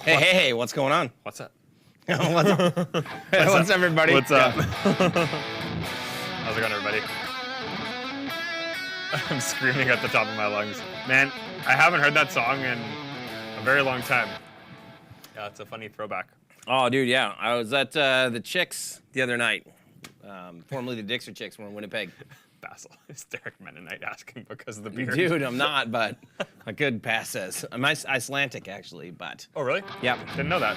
Hey, what's going on? What's up? What's up? What's up, everybody? What's up? How's it going, everybody? I'm screaming at the top of my lungs. Man, I haven't heard that song in a very long time. Yeah, it's a funny throwback. Oh, dude, yeah. I was at the Chicks the other night. Formerly the Dixer Chicks. We're in Winnipeg. Basil, hysteric Mennonite asking because of the beard. Dude, I'm not, but a good pass says. I'm Icelandic, actually, but... Oh, really? Yep. Didn't know that.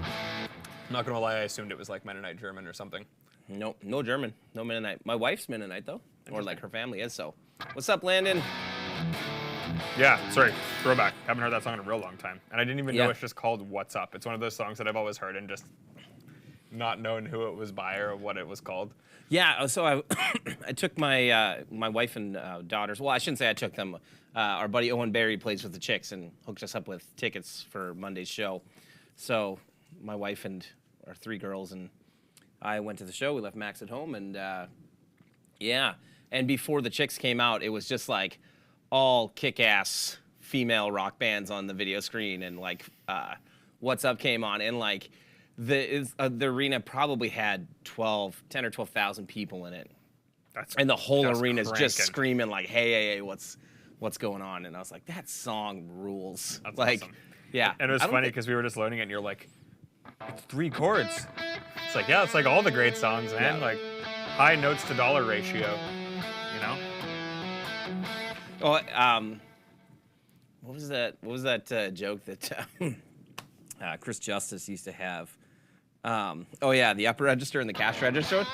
I'm not going to lie, I assumed it was like Mennonite German or something. No German. No Mennonite. My wife's Mennonite, though. Or, like, her family is, so... What's up, Landon? Yeah, sorry, throwback. Haven't heard that song in a real long time. And I didn't even know it's just called What's Up. It's one of those songs that I've always heard and just not known who it was by or what it was called. Yeah, so I took my my wife and daughters. Well, I shouldn't say I took them. Our buddy Owen Barry plays with the Chicks and hooked us up with tickets for Monday's show. So my wife and our three girls and I went to the show. We left Max at home, and yeah. And before the Chicks came out, it was just like all kick-ass female rock bands on the video screen, and like What's Up came on, and like the arena probably had 10 or 12,000 people in it. And the whole arena's just screaming like, hey, what's going on? And I was like, that song rules. That's like, awesome. Yeah. And it was funny because we were just learning it and you're like, it's 3 chords. It's like, yeah, it's like all the great songs, man. Yeah. Like high notes to dollar ratio, you know? Oh, what was that? What was that joke that Chris Justice used to have? Oh yeah, the upper register and the cash register.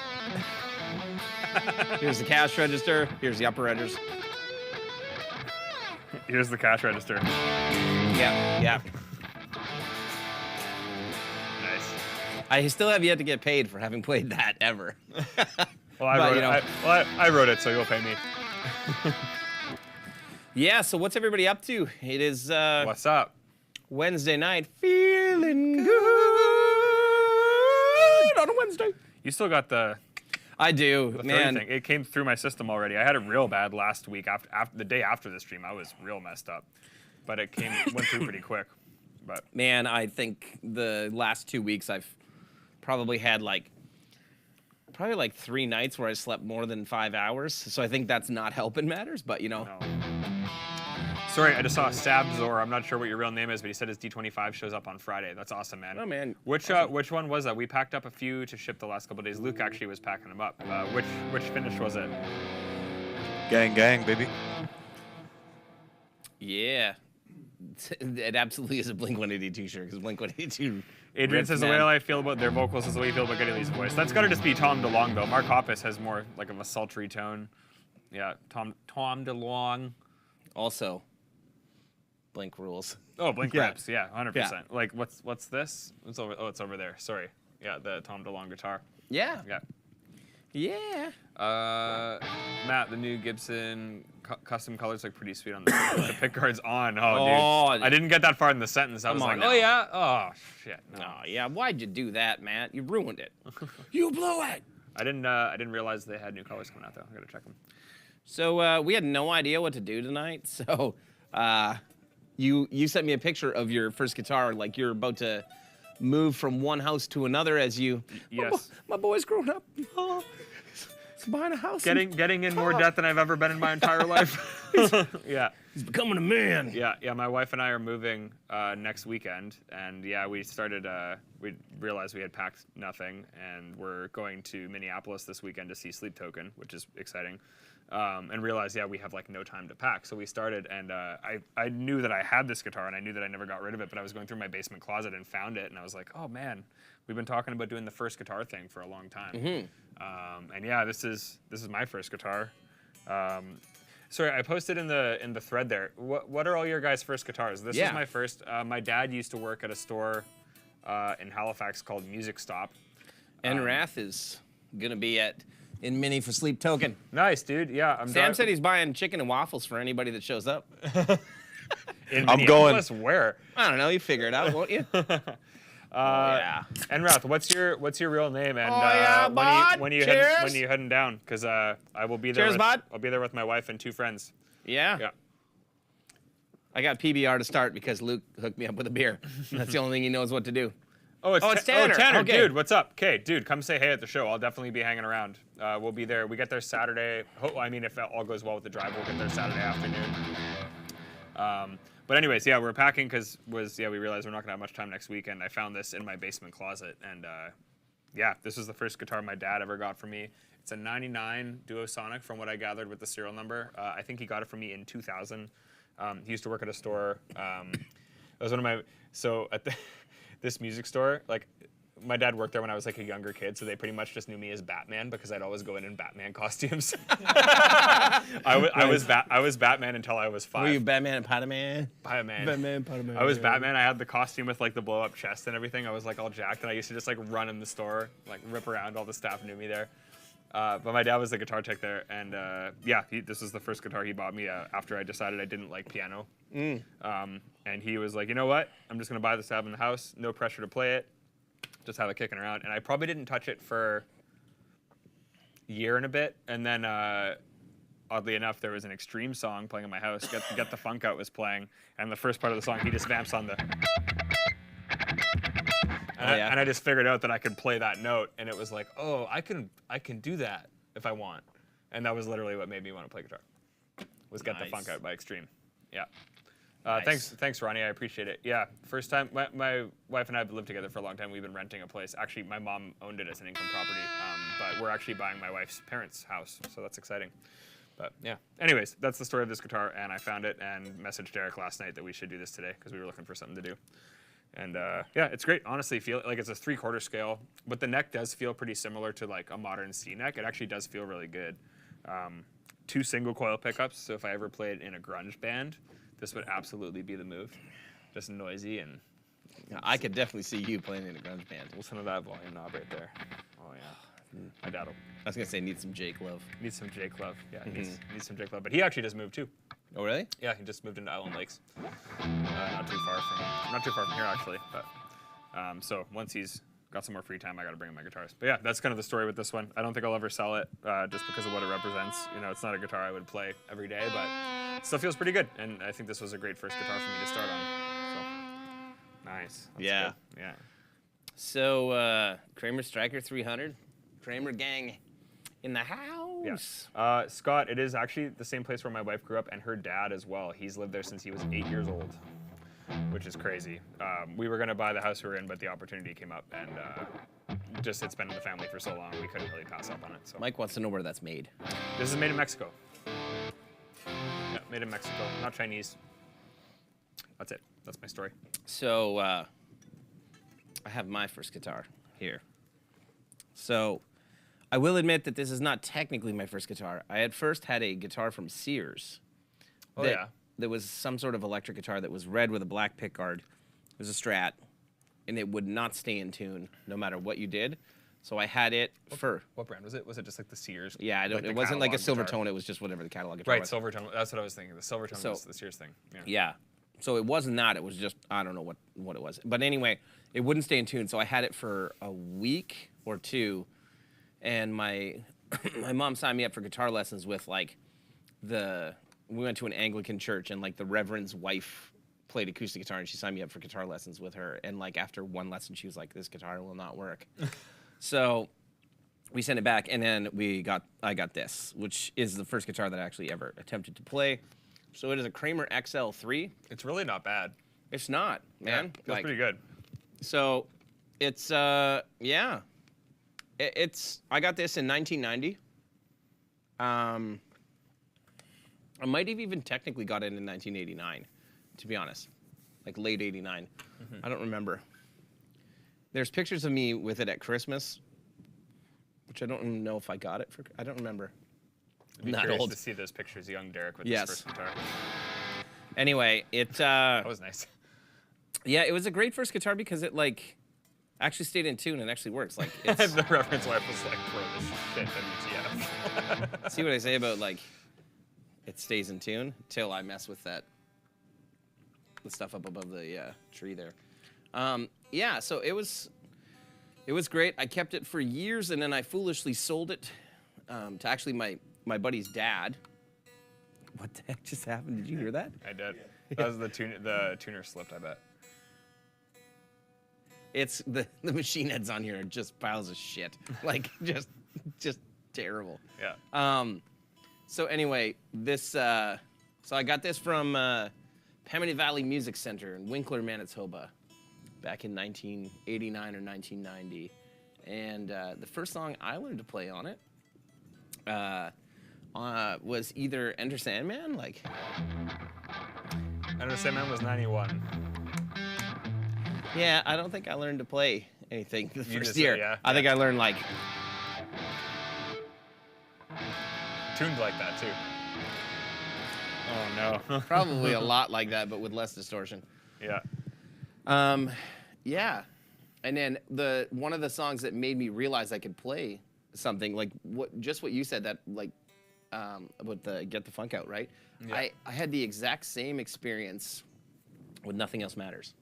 Here's the cash register. Here's the upper register. Here's the cash register. Yeah. Nice. I still have yet to get paid for having played that ever. Well, I wrote it, so you'll pay me. Yeah, so what's everybody up to? It is What's up? Wednesday night. Feeling good on a Wednesday. You still got the I do, man. thing. It came through my system already. I had it real bad last week. After the day after the stream, I was real messed up. But it went through pretty quick. But man, I think the last 2 weeks I've probably had like 3 nights where I slept more than 5 hours. So I think that's not helping matters, but you know. No. Sorry, I just saw Sabzor. I'm not sure what your real name is, but he said his D25 shows up on Friday. That's awesome, man. Oh, man. Which one was that? We packed up a few to ship the last couple of days. Luke actually was packing them up. Which finish was it? Gang, baby. Yeah. It absolutely is a Blink-182 shirt, because Blink-182... Adrian says, the way I feel about their vocals is the way you feel about Geddy Lee's voice. That's got to just be Tom DeLonge, though. Mark Hoppus has more like of a sultry tone. Yeah, Tom DeLonge. Also, Blink rules. Oh, Blink rips, yeah, 100%. Yeah. Like, what's this? It's over. Oh, it's over there. Sorry. Yeah, the Tom DeLonge guitar. Yeah. Yeah. Matt, the new Gibson custom colors look pretty sweet on the pickguard's on. Oh, dude. I didn't get that far in the sentence. I was like, oh, yeah? Oh, shit. No. Oh, yeah. Why'd you do that, Matt? You ruined it. You blew it. I didn't realize they had new colors coming out, though. I got to check them. So we had no idea what to do tonight. So you sent me a picture of your first guitar, like you're about to move from one house to another as you... Yes. My boy's grown up. Oh, he's buying a house. Getting in more debt than I've ever been in my entire life. Yeah. He's becoming a man. Yeah. My wife and I are moving next weekend, and yeah, we started. We realized we had packed nothing, and we're going to Minneapolis this weekend to see Sleep Token, which is exciting. And realized, yeah, we have like no time to pack. So we started, and I knew that I had this guitar, and I knew that I never got rid of it, but I was going through my basement closet and found it, and I was like, oh man, we've been talking about doing the first guitar thing for a long time. Mm-hmm. And yeah, this is my first guitar. Sorry, I posted in the thread there. What are all your guys' first guitars? This is my first. My dad used to work at a store in Halifax called Music Stop. And Wrath is gonna be in Mini for Sleep Token. Nice, dude. Yeah, Sam said he's buying chicken and waffles for anybody that shows up. I'm going. Where? I don't know. You figure it out, won't you? Yeah. And Wrath, what's your real name? And when you heading down? Because I will be there. Cheers, bud. I'll be there with my wife and 2 friends. Yeah. Yeah. I got PBR to start because Luke hooked me up with a beer. That's the only thing he knows what to do. Oh, it's Tanner. Tanner, Okay. dude, what's up? Okay, dude, come say hey at the show. I'll definitely be hanging around. We'll be there. We get there Saturday. I mean, if all goes well with the drive, we'll get there Saturday afternoon. But anyways, yeah, we're packing because we realized we're not gonna have much time next weekend. I found this in my basement closet, and yeah, this was the first guitar my dad ever got for me. It's a '99 Duosonic, from what I gathered with the serial number. I think he got it for me in 2000. He used to work at a store. It was one of my this music store, like. My dad worked there when I was like a younger kid, so they pretty much just knew me as Batman because I'd always go in Batman costumes. I was Batman until I was 5. Were you Batman and Potaman? Batman. I was Batman. I had the costume with like the blow up chest and everything. I was like all jacked, and I used to just like run in the store, like rip around. All the staff knew me there. But my dad was the guitar tech there, and yeah, this was the first guitar he bought me after I decided I didn't like piano. And he was like, you know what? I'm just gonna buy this to have in the house. No pressure to play it. Just have it kicking around, and I probably didn't touch it for a year and a bit, and then oddly enough, there was an Extreme song playing in my house. Get the Funk Out was playing, and the first part of the song, he just vamps on the, and I just figured out that I could play that note, and it was like, oh, I can do that if I want, and that was literally what made me want to play guitar. Was Get the Funk Out by Extreme. Yeah. Nice. Thanks, Ronnie. I appreciate it. Yeah, first time. My wife and I have lived together for a long time. We've been renting a place. Actually, my mom owned it as an income property, but we're actually buying my wife's parents' house, so that's exciting. But yeah. Anyways, that's the story of this guitar, and I found it and messaged Derek last night that we should do this today because we were looking for something to do. And yeah, it's great. Honestly, feel like it's a 3/4 scale, but the neck does feel pretty similar to like a modern C neck. It actually does feel really good. 2 single coil pickups, so if I ever played in a grunge band, this would absolutely be the move. Just noisy and... Yeah, I could definitely see you playing in a grunge band. Listen to that volume knob right there. Oh, yeah. My dad will... I was going to say, need some Jake love. Need some Jake love. Yeah, needs some Jake love. But he actually just moved, too. Oh, really? Yeah, he just moved into Island Lakes. Not too far from here, actually. But so once he's got some more free time, I got to bring him my guitars. But yeah, that's kind of the story with this one. I don't think I'll ever sell it just because of what it represents. You know, it's not a guitar I would play every day, but it still feels pretty good. And I think this was a great first guitar for me to start on. So nice. That's yeah. Good. Yeah. So Kramer Striker 300, Kramer gang in the house. Yeah. Scott, it is actually the same place where my wife grew up, and her dad as well. He's lived there since he was 8 years old, which is crazy. We were going to buy the house we were in, but the opportunity came up, and just it's been in the family for so long, we couldn't really pass up on it. So Mike wants to know where that's made. This is made in Mexico. Yeah, made in Mexico, not Chinese. That's it. That's my story. So I have my first guitar here. So I will admit that this is not technically my first guitar. I at first had a guitar from Sears. Oh, yeah. There was some sort of electric guitar that was red with a black pickguard. It was a Strat, and it would not stay in tune no matter what you did. So I had it for... What brand was it? Was it just like the Sears? Yeah, I don't. Like it wasn't like a catalog Silvertone. guitar? It was just whatever the catalog guitar Right, was. Silvertone. That's what I was thinking. The Silvertone was the Sears thing. Yeah. Yeah. So it wasn't that. It was just, I don't know what it was. But anyway, it wouldn't stay in tune. So I had it for a week or two, and my my mom signed me up for guitar lessons with like we went to an Anglican church, and like the reverend's wife played acoustic guitar, and she signed me up for guitar lessons with her. And like after one lesson, she was like, "This guitar will not work." So we sent it back, and then I got this, which is the first guitar that I actually ever attempted to play. So it is a Kramer XL3. It's really not bad. It's not, man. Yeah, feels pretty good. So it's yeah. I got this in 1990. I might have even technically got it in 1989, to be honest. Like late 89. I don't remember. There's pictures of me with it at Christmas, which I don't know if I got it for. I don't remember. I'd be Not curious old. to see those pictures, young Derek with Yes. his first guitar. Anyway, That was nice. yeah, it was a great first guitar because it like actually stayed in tune and actually works. Like it's, The reference wife was like, "Bro, this shit WTF." see what I say about like it stays in tune till I mess with the stuff up above the tree there. Yeah, so it was great. I kept it for years, and then I foolishly sold it to actually my buddy's dad. What the heck just happened? Did you hear that? I did. That was the tuner slipped, I bet. It's the machine heads on here are just piles of shit. Like just terrible. Yeah. So anyway, this so I got this from Pemmican Valley Music Center in Winkler, Manitoba, back in 1989 or 1990. And the first song I learned to play on it was either Enter Sandman, like. Enter Sandman was 91. Yeah, I don't think I learned to play anything the first just year. said, yeah, I think I learned like. Tuned like that too. Oh no. Probably a lot like that, but with less distortion. Yeah. Yeah, and then one of the songs that made me realize I could play something like what you said, that like with the Get the Funk Out, right? Yeah. I had the exact same experience with Nothing Else Matters.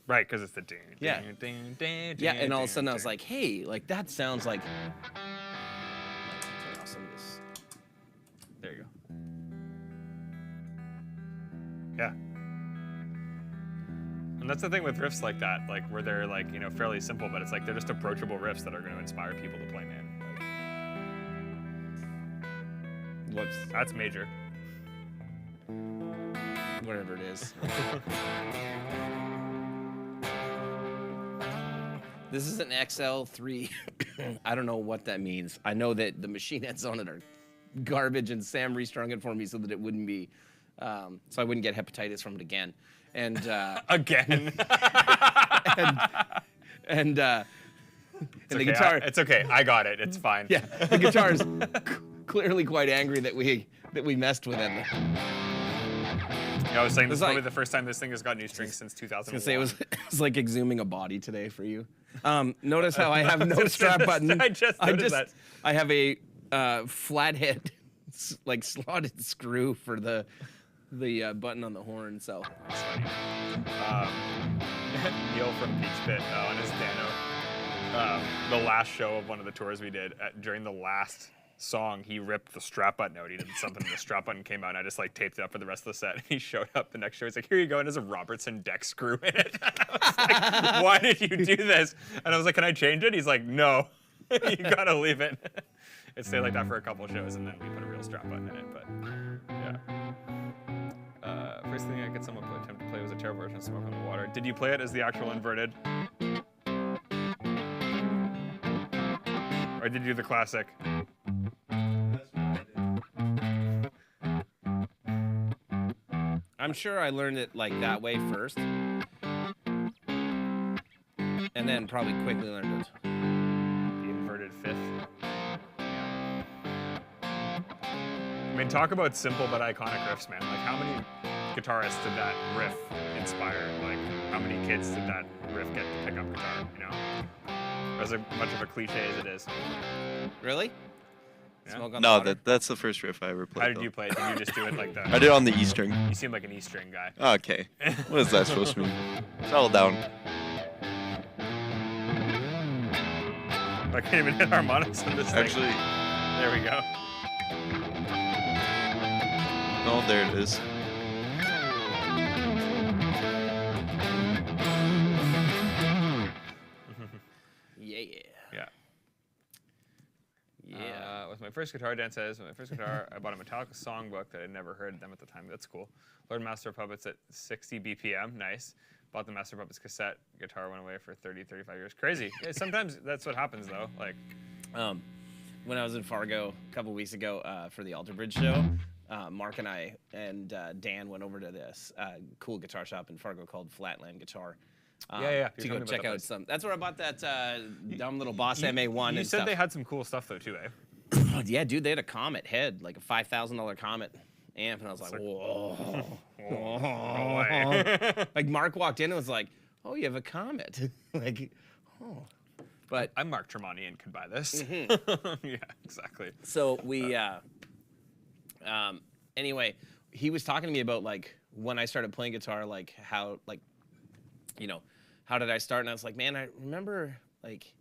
Right, because it's the ding, Yeah. ding, ding, ding, Yeah, ding, and all of a ding, sudden I was ding. like, hey, like that sounds like. Turn off some of this. There you go. Yeah. And that's the thing with riffs like that, like where they're like, you know, fairly simple, but it's like they're just approachable riffs that are going to inspire people to play, man. Like, Whoops. that's major. Whatever it is. This is an XL3. I don't know what that means. I know that the machine heads on it are garbage, and Sam restrung it for me so that it wouldn't be, so I wouldn't get hepatitis from it again. And Again. and the okay, guitar. it's okay. I got it. It's fine. Yeah, the guitar is clearly quite angry that we messed with it. I was saying this is It's probably like- the first time this thing has got new strings since 2001. I was gonna say it was like exhuming a body today for you. Notice how I have no strap button. I just noticed that. I have a flathead like slotted screw for the button on the horn. So That's funny. Neil from Peach Pit on his Dano, the last show of one of the tours we did, during the last song, he ripped the strap button out. He did something, and the strap button came out, and I just like taped it up for the rest of the set. And he showed up the next show. He's like, "Here you go," and there's a Robertson deck screw in it. I was like, "Why did you do this?" And I was like, "Can I change it?" He's like, "No, you gotta leave it." It stayed like that for a couple of shows, and then we put a real strap button in it. But yeah. First thing I could someone attempt to play was a terrible version of Smoke on the Water. Did you play it as the actual inverted? Or did you do the classic? I'm sure I learned it like that way first, and then probably quickly learned it. The inverted fifth. I mean, talk about simple but iconic riffs, man. Like, how many guitarists did that riff inspire? Like, how many kids did that riff get to pick up guitar, you know? As much of a cliche as it is. Really? Yeah. Smoke on the No, Water? that's the first riff I ever played. How did though. you play it? Did you just do it like I that? did it on the E string. You seem like an E string guy. Okay. What is that supposed to mean? Settle down. I can't even hit harmonics on this Actually, thing. There we go. no, there it is. Yeah. Yeah. Yeah. With my first guitar, Dan says, with my first guitar, I bought a Metallica songbook that I'd never heard them at the time. That's cool. Learned Master of Puppets at 60 BPM. Nice. Bought the Master of Puppets cassette. Guitar went away for 30, 35 years. Crazy. Yeah, sometimes that's what happens, though. Like, When I was in Fargo a couple weeks ago for the Alter Bridge show, Mark and I and Dan went over to this cool guitar shop in Fargo called Flatland Guitar. Yeah. To You go told me about check that out place. some. That's where I bought that dumb little Boss MA1 you and said stuff. they had some cool stuff, though, too, eh? Yeah, dude, they had a Comet head, like a $5,000 Comet amp, and I was like, whoa. No way. Like Mark walked in and was like, "Oh, you have a Comet." Like, oh. But I'm Mark Tremonti and could buy this. Mm-hmm. Yeah, exactly. so we, anyway, he was talking to me about like when I started playing guitar, like how, like, you know, how did I start? And I was like, man, I remember like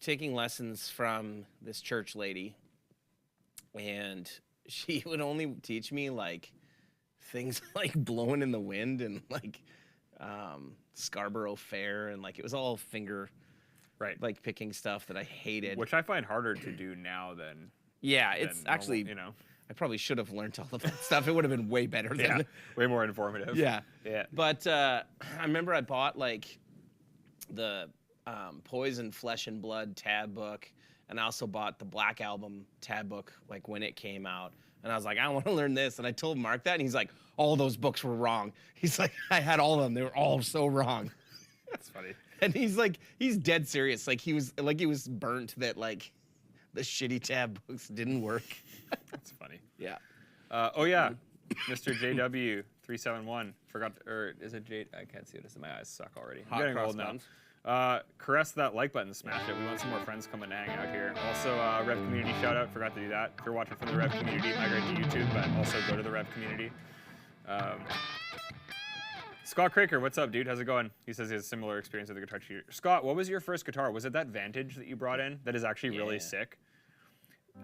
taking lessons from this church lady, and she would only teach me like things like blowing in the wind and like Scarborough Fair and like it was all finger Right. like picking stuff that I hated. Which I find harder to do now than yeah, it's normal, actually you know. I probably should have learned all of that stuff. It would have been way better than Yeah. Way more informative. yeah. Yeah. But I remember I bought like the Poison Flesh and Blood tab book, and I also bought the Black Album tab book like when it came out. And I was like, I want to learn this. And I told Mark that, and he's like, all those books were wrong. He's like, I had all of them. They were all so wrong. That's funny. And he's like, he's dead serious. Like he was burnt that like the shitty tab books didn't work. That's funny. Yeah. Oh yeah, Mr. JW371 forgot, or is it J? I can't see it. My eyes suck already. I'm Hot getting cross old now. buns. Caress that like button, smash it. We want some more friends coming to hang out here. Also, Revv community shout out. Forgot to do that. If you're watching from the Revv community, migrate to YouTube, but also go to the Revv community. Scott Craker, what's up, dude? How's it going? He says he has a similar experience with the guitar cheater. Scott, what was your first guitar? Was it that Vantage that you brought in? That is actually really Yeah. sick.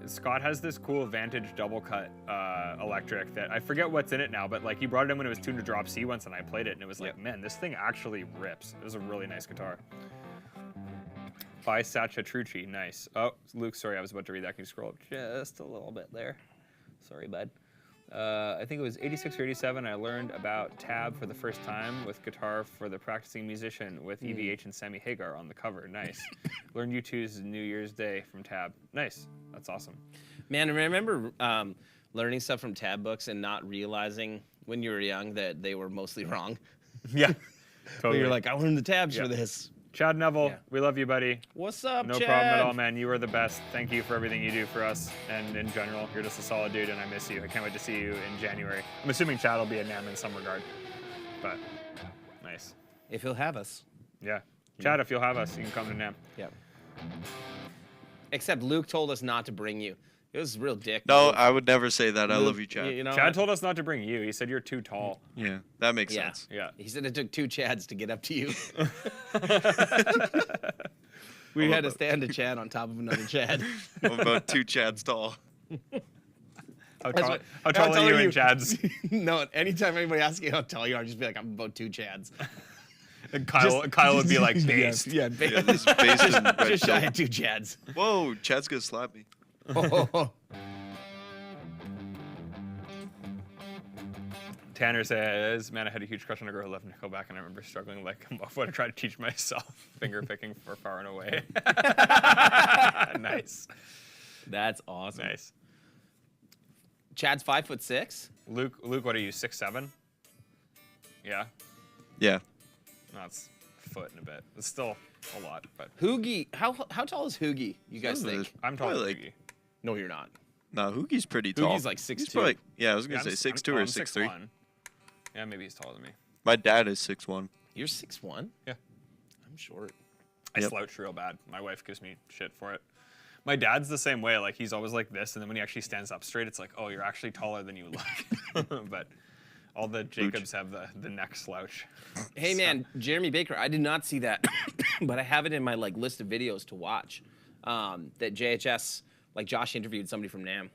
Scott has this cool Vantage double cut electric that I forget what's in it now, but like he brought it in when it was tuned to drop C once, and I played it, and it was like, man, this thing actually rips. It was a really nice guitar. By Sacha Trucci, nice. Oh, Luke, sorry, I was about to read that. Can you scroll up just a little bit there? Sorry, bud. I think it was 86 or 87. I learned about tab for the first time with guitar for the practicing musician with EVH and Sammy Hagar on the cover. Nice. Learned U2's New Year's Day from tab. Nice. That's awesome. Man, I remember learning stuff from tab books and not realizing when you were young that they were mostly wrong. Yeah. But Totally. you're like, I learned the tabs Yeah. for this. Chad Neville, Yeah. we love you, buddy. What's up, No Chad? problem at all, man. You are the best. Thank you for everything you do for us and in general. You're just a solid dude, and I miss you. I can't wait to see you in January. I'm assuming Chad will be at NAMM in some regard, but nice. If he'll have us. Yeah. Chad, if you'll have us, you can come to NAMM. Yep. Except Luke told us not to bring you. It was a real dick. No, Luke. I would never say that. I Luke, love you, Chad. You know Chad what? told us not to bring you. He said you're too tall. Yeah, that makes Yeah. sense. Yeah. He said it took 2 Chads to get up to you. We had to stand a Chad on top of another Chad. I'm about 2 Chads tall. How That's tall, what- how tall how are you and Chad's? No, anytime anybody asks you how tall you are, just be like, I'm about 2 Chads. And Kyle would be like, based. Yeah, Yeah, this base is red just shy pill. of 2 Chads. Whoa, Chad's gonna slap me. Tanner says, man, I had a huge crush on a girl who loved Nickelback, and I remember struggling like when I tried to teach myself finger picking for Far and Away. Nice. That's awesome. Nice. Chad's 5'6". Luke, what are you, 6'7"? Yeah? Yeah, No, it's a foot and a bit. It's still a lot, but Hoogie, how tall is Hoogie? You guys Probably think? I'm taller Probably than like- Iggy. No, you're not. no, Hoogie's pretty tall. Hoogie's like 6'2". He's probably, yeah, I was Yeah, gonna I'm say s- 6'2" I'm or 6'3". 6'1". Yeah, maybe he's taller than me. My dad is 6'1". You're 6'1"? Yeah. I'm short. I Yep. slouch real bad. My wife gives me shit for it. My dad's the same way. Like, he's always like this, and then when he actually stands up straight, it's like, oh, you're actually taller than you look. But all the Jacobs have the neck slouch. Hey man, Jeremy Baker, I did not see that, but I have it in my like list of videos to watch. That JHS, like Josh interviewed somebody from NAMM.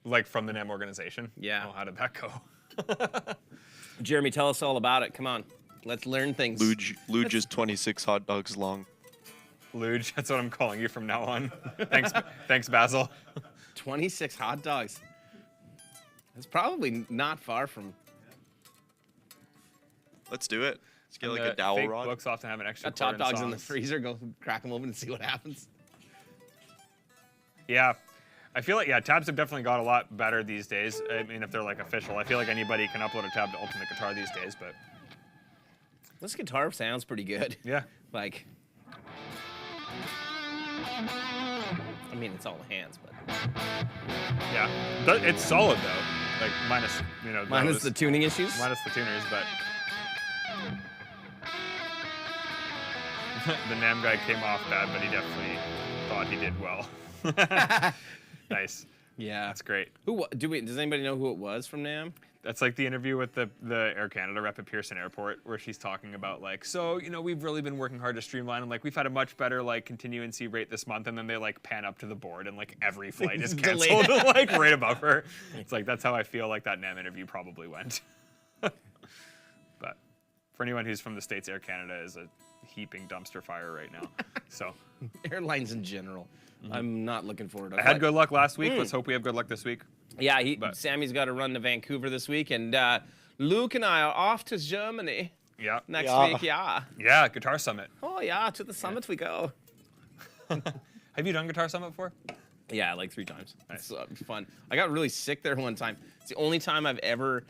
Like, from the NAMM organization? Yeah. Oh, how did that go? Jeremy, tell us all about it. Come on, let's learn things. Luge is 26 hot dogs long. Luge, that's what I'm calling you from now on. Thanks, Basil. 26 hot dogs. That's probably not far from. Let's do it. Let's get like And a dowel fake rod. books often have an extra Got top quarter dogs in the songs. freezer. Go crack them open and see what happens. Yeah. I feel like, yeah, tabs have definitely got a lot better these days. I mean, if they're like official. I feel like anybody can upload a tab to Ultimate Guitar these days, but This guitar sounds pretty good. yeah. Like, I mean, it's all hands, but Yeah. It's solid though. Like, minus, you know, minus those- the tuning issues. minus the tuners, but the NAMM guy came off bad, but he definitely thought he did well. Nice. Yeah. That's great. Does anybody know who it was from NAMM? That's like the interview with the Air Canada rep at Pearson Airport, where she's talking about like, so, you know, we've really been working hard to streamline, and like we've had a much better like continuancy rate this month, and then they like pan up to the board and like every flight is Delayed. canceled like right above her. It's like, that's how I feel like that NAMM interview probably went. For anyone who's from the States, Air Canada is a heaping dumpster fire right now. So Airlines in general. I'm not looking forward to it. I had good luck last week. Let's hope we have good luck this week. Yeah, But- Sammy's got to run to Vancouver this week, and Luke and I are off to Germany Yeah. next Yeah. week. Yeah. Yeah, Guitar Summit. Oh yeah, to the summit we go. Have you done Guitar Summit before? Yeah, like 3 times. Nice. It's fun. I got really sick there one time. It's the only time I've ever,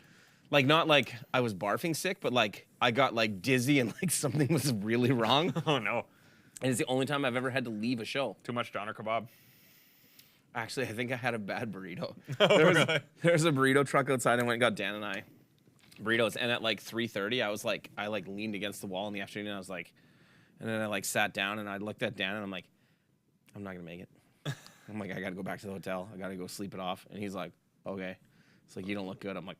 like, not like I was barfing sick, but like I got like dizzy and like something was really wrong. Oh no. And it's the only time I've ever had to leave a show. Too much doner kebab. Actually, I think I had a bad burrito. Oh, really? There was a burrito truck outside. I went and got Dan and I burritos. And at like 3:30, I leaned against the wall in the afternoon. I was like, and then I like sat down and I looked at Dan and I'm like, I'm not gonna make it. I'm like, I gotta go back to the hotel. I gotta go sleep it off. And he's like, okay. It's like, you don't look good. I'm like,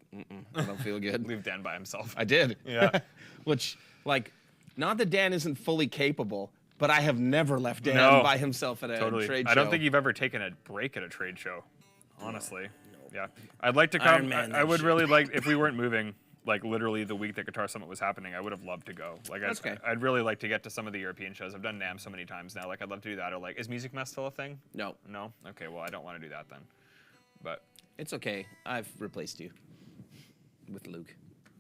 I don't feel good. Leave Dan by himself. I did. Yeah. Which, like, not that Dan isn't fully capable, but I have never left Dan No. by himself at a Totally. trade show. I don't think you've ever taken a break at a trade show, honestly. Yeah. I'd like to come. Iron Man, I would shit. really like, if we weren't moving, like literally the week that Guitar Summit was happening, I would have loved to go. Like, That's okay. I'd really like to get to some of the European shows. I've done NAMM so many times now. Like, I'd love to do that. Or like, is Music Mess still a thing? No, No? Okay, well, I don't want to do that then. But it's okay. I've replaced you with Luke.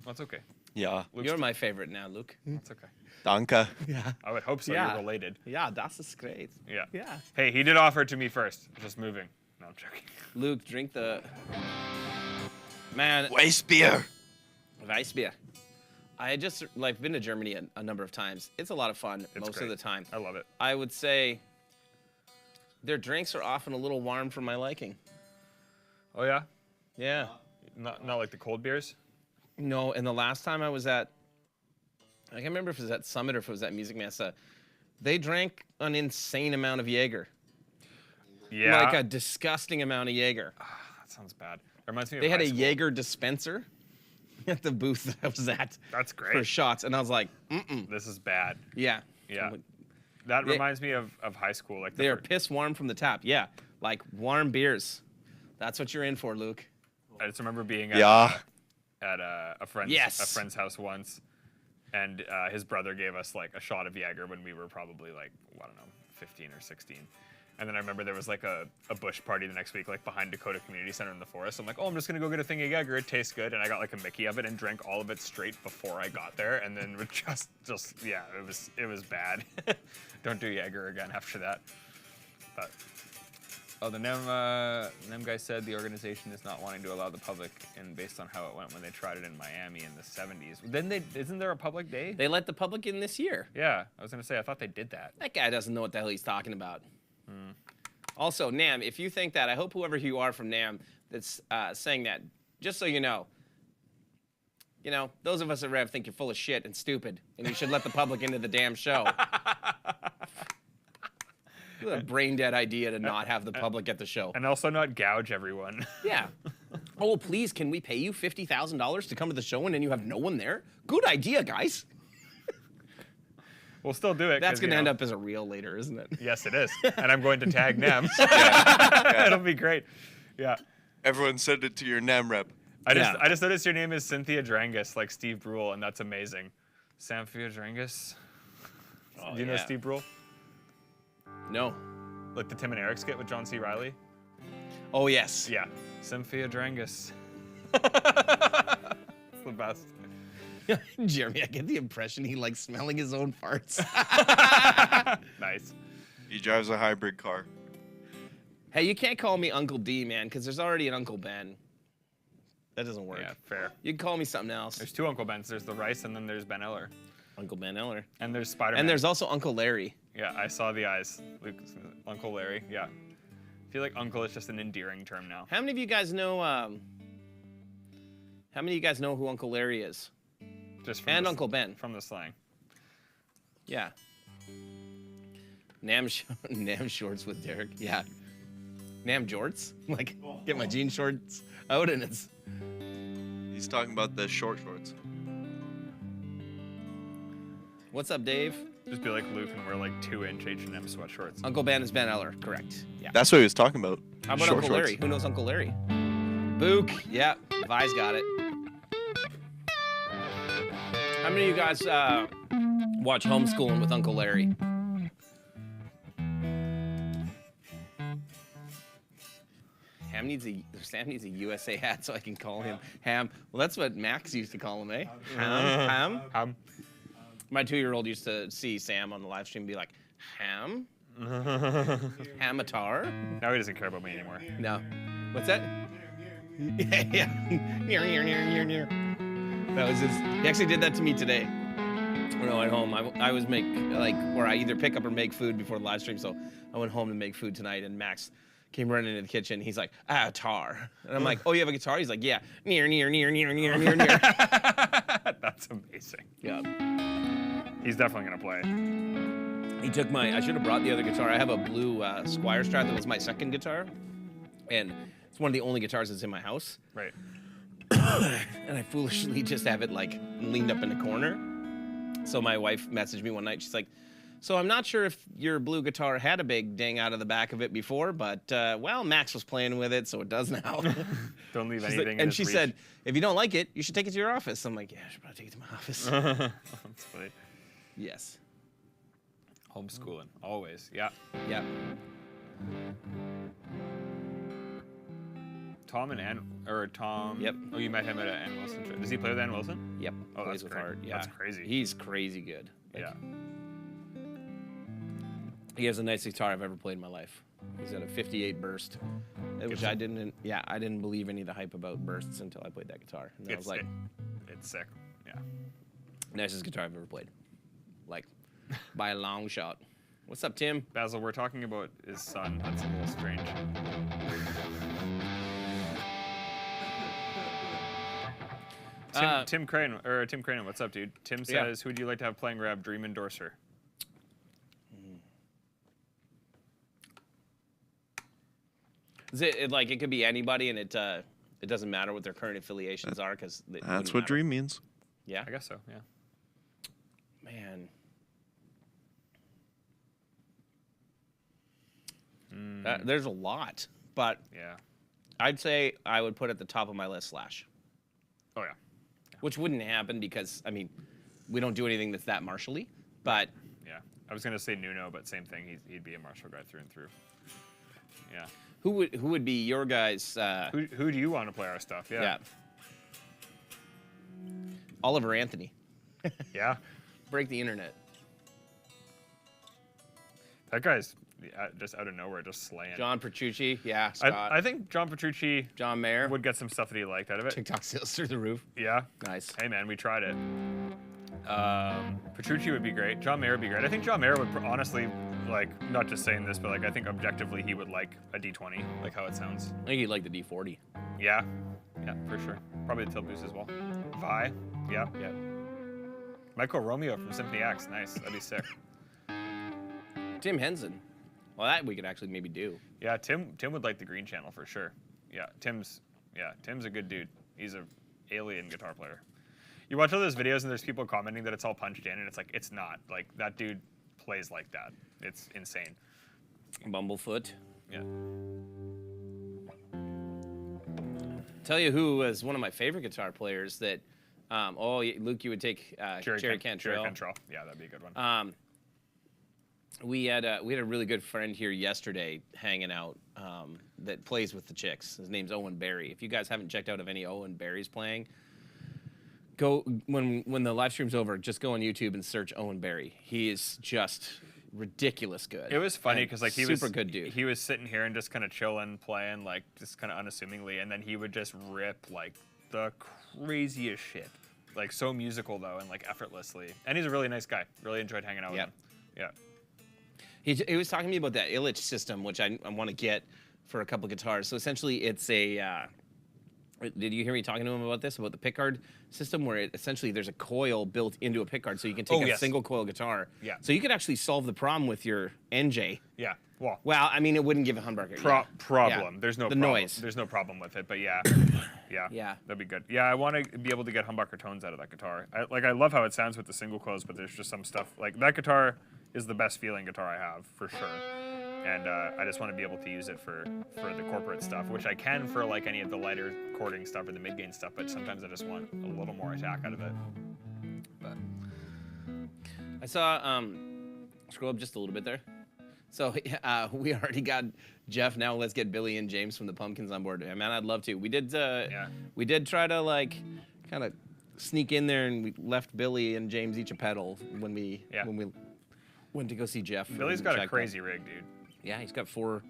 that's okay. Yeah. Luke's You're my favorite now, Luke. That's okay. Danke. Yeah. I would hope so. Yeah. You're related. Yeah, das ist great. Yeah. Yeah. Hey, he did offer it to me first. Just moving. No, I'm joking. Luke, drink the... Man, Weissbier. Weissbier. I had just like been to Germany a number of times. It's a lot of fun It's most great. of the time. I love it. I would say their drinks are often a little warm for my liking. Oh, yeah? Yeah. Not like the cold beers? No, and the last time I was at, I can't remember if it was at Summit or if it was at Music Mesa, they drank an insane amount of Jaeger. Yeah. Like a disgusting amount of Jaeger. That sounds bad. It reminds me of They had high a school. Jaeger dispenser at the booth that I was at That's for great. shots, and I was like, This is bad. yeah. Yeah. I'm like, That They- reminds me of high school. Like they are piss warm from the tap. Yeah, like warm beers. That's what you're in for, Luke. I just remember being at, Yeah. at a friend's house once, and his brother gave us like a shot of Jaeger when we were probably like, I don't know, 15 or 16. And then I remember there was like a bush party the next week, like behind Dakota Community Center in the forest. I'm like, oh, I'm just gonna go get a thing of Jaeger. It tastes good, and I got like a Mickey of it and drank all of it straight before I got there, and then would just yeah, it was bad. Don't do Jaeger again after that. But oh, the NEM guy said the organization is not wanting to allow the public, and based on how it went when they tried it in Miami in the 70s. Isn't there a public day? They let the public in this year. Yeah, I was gonna say I thought they did that. That guy doesn't know what the hell he's talking about. Also, NAM, if you think that, I hope whoever you are from NAM that's saying that, just so you know, those of us at Revv think you're full of shit and stupid, and you should let the public into the damn show. What a brain dead idea to not have the public at the show. And also not gouge everyone. Yeah. Oh, please, can we pay you $50,000 to come to the show and then you have no one there? Good idea, guys. We'll still do it. That's going to end up as a reel later, isn't it? Yes, it is. And I'm going to tag NEM. It'll be great. Yeah. Everyone send it to your NAM rep. I Yeah. just noticed your name is Cynthia Drangus, like Steve Brule, and that's amazing. Samphia Drangus. Oh, Do you know yeah. Steve Brule? No. Like the Tim and Eric skit with John C. Reilly? Oh, yes. Yeah. Samphia Drangus. It's the best. Jeremy, I get the impression he likes smelling his own farts. Nice. He drives a hybrid car. Hey, you can't call me Uncle D, man, because there's already an Uncle Ben. That doesn't work. Yeah, fair. You can call me something else. There's 2 Uncle Bens. There's the Rice, and then there's Ben Eller. Uncle Ben Eller. And there's Spider-Man. And there's also Uncle Larry. Yeah, I saw the eyes. Luke, Uncle Larry. Yeah. I feel like uncle is just an endearing term now. How many of you guys know? How many of you guys know who Uncle Larry is? Just from And the, Uncle Ben. from the slang. Yeah. Nam shorts with Derek. Yeah. Nam jorts. Like, get my jean shorts out and it's. He's talking about the short shorts. What's up, Dave? Just be like Luke and wear like 2-inch H&M sweatshorts. Uncle Ben is Ben Eller. Correct. Yeah. That's what he was talking about. How about short Uncle shorts. Larry? Who knows Uncle Larry? Book. Yeah. Vi's got it. How many of you guys watch Homeschooling with Uncle Larry? Sam needs a USA hat so I can call him Ham. Well, that's what Max used to call him, eh? Ham? Ham. My 2-year-old used to see Sam on the live stream and be like, Ham? Hamatar? Now he doesn't care about me anymore. No. What's that? Yeah. Near. That was his. He actually did that to me today. When I went home, I always make, where I either pick up or make food before the live stream. So I went home to make food tonight, and Max came running into the kitchen. He's like, tar. And I'm like, oh, you have a guitar? He's like, yeah. Near. That's amazing. Yeah. He's definitely gonna play. He took I should have brought the other guitar. I have a blue Squire Strat that was my second guitar. And it's one of the only guitars that's in my house. Right. And I foolishly just have it leaned up in a corner. So my wife messaged me one night. She's like, so I'm not sure if your blue guitar had a big ding out of the back of it before, but well, Max was playing with it, so it does now. Don't leave She's anything in and his she reach. said, if you don't like it, you should take it to your office. I'm like, yeah, I should probably take it to my office. That's funny. Yes. Homeschooling, always. Yeah. Yeah. Tom. Yep. Oh, you met him at an Ann Wilson trip. Does he play with Ann Wilson? Yep. Oh, Plays that's with great. heart. Yeah. That's crazy. He's crazy good. Yeah. He has the nicest guitar I've ever played in my life. He's got a 58 burst, which I didn't believe any of the hype about bursts until I played that guitar. And I was like, it's sick. Yeah. nicest guitar I've ever played. By a long shot. What's up, Tim? Basil, we're talking about his son. That's a little strange. Tim Crane, what's up, dude? Tim says, who'd you like to have playing Revv? Dream endorser. Is it it could be anybody, and it doesn't matter what their current affiliations are, because That's what dream means. Yeah. I guess so. Yeah. Man. There's a lot, but Yeah. I'd say I would put at the top of my list Slash. Oh yeah. Which wouldn't happen because, I mean, we don't do anything that's that martially, but... Yeah. I was going to say Nuno, but same thing. He'd be a martial guy through and through. Yeah. Who would be your guys... Who do you want to play our stuff? Yeah. Oliver Anthony. Yeah. Break the internet. That guy's just out of nowhere, just slaying. John Petrucci, yeah, Scott. I think John Petrucci John Mayer. would get some stuff that he liked out of it. TikTok sales through the roof. Yeah. Nice. Hey, man, we tried it. Petrucci would be great. John Mayer would be great. I think John Mayer would honestly, not just saying this, but I think objectively he would like a D20, like how it sounds. I think he'd like the D40. Yeah. Yeah, for sure. Probably the tilt boost as well. Vi. Yeah. Yeah. Michael Romeo from Symphony X. Nice. That'd be sick. Tim Henson. Well, that we could actually maybe do. Yeah, Tim would like the Green Channel for sure. Yeah, Tim's a good dude. He's a alien guitar player. You watch all those videos and there's people commenting that it's all punched in, and it's not. That dude plays like that. It's insane. Bumblefoot. Yeah. Tell you who was one of my favorite guitar players that, Luke, you would take Jerry Cantrell. Jerry Cantrell. Yeah, that'd be a good one. We had a really good friend here yesterday hanging out that plays with the Chicks. His name's Owen Barry. If you guys haven't checked out of any Owen Barry's playing, go when the live stream's over, just go on YouTube and search Owen Barry. He is just ridiculous good. It was funny because he was super good dude. He was sitting here and just kind of chilling, playing just kind of unassumingly, and then he would just rip the craziest shit. So musical though, and effortlessly. And he's a really nice guy. Really enjoyed hanging out with him. Yeah. He was talking to me about that Illich system, which I want to get for a couple guitars. So essentially, it's a. Did you hear me talking to him about this? About the pickguard system, where essentially there's a coil built into a pickguard, so you can take a single coil guitar. Yeah. So you could actually solve the problem with your NJ. Yeah. Well, I mean, it wouldn't give a humbucker. Problem. Yeah. There's no noise. There's no problem with it, but yeah. Yeah. That'd be good. Yeah, I want to be able to get humbucker tones out of that guitar. I love how it sounds with the single coils, but there's just some stuff that guitar is the best feeling guitar I have for sure, and I just want to be able to use it for the corporate stuff, which I can for any of the lighter chording stuff or the mid gain stuff, but sometimes I just want a little more attack out of it. But I saw, scroll up just a little bit there. So we already got Jeff. Now let's get Billy and James from the Pumpkins on board. Man, I'd love to. We did try to like kind of sneak in there, and we left Billy and James each a pedal when we went to go see Jeff. Billy's got a crazy rig, dude. Yeah, he's got four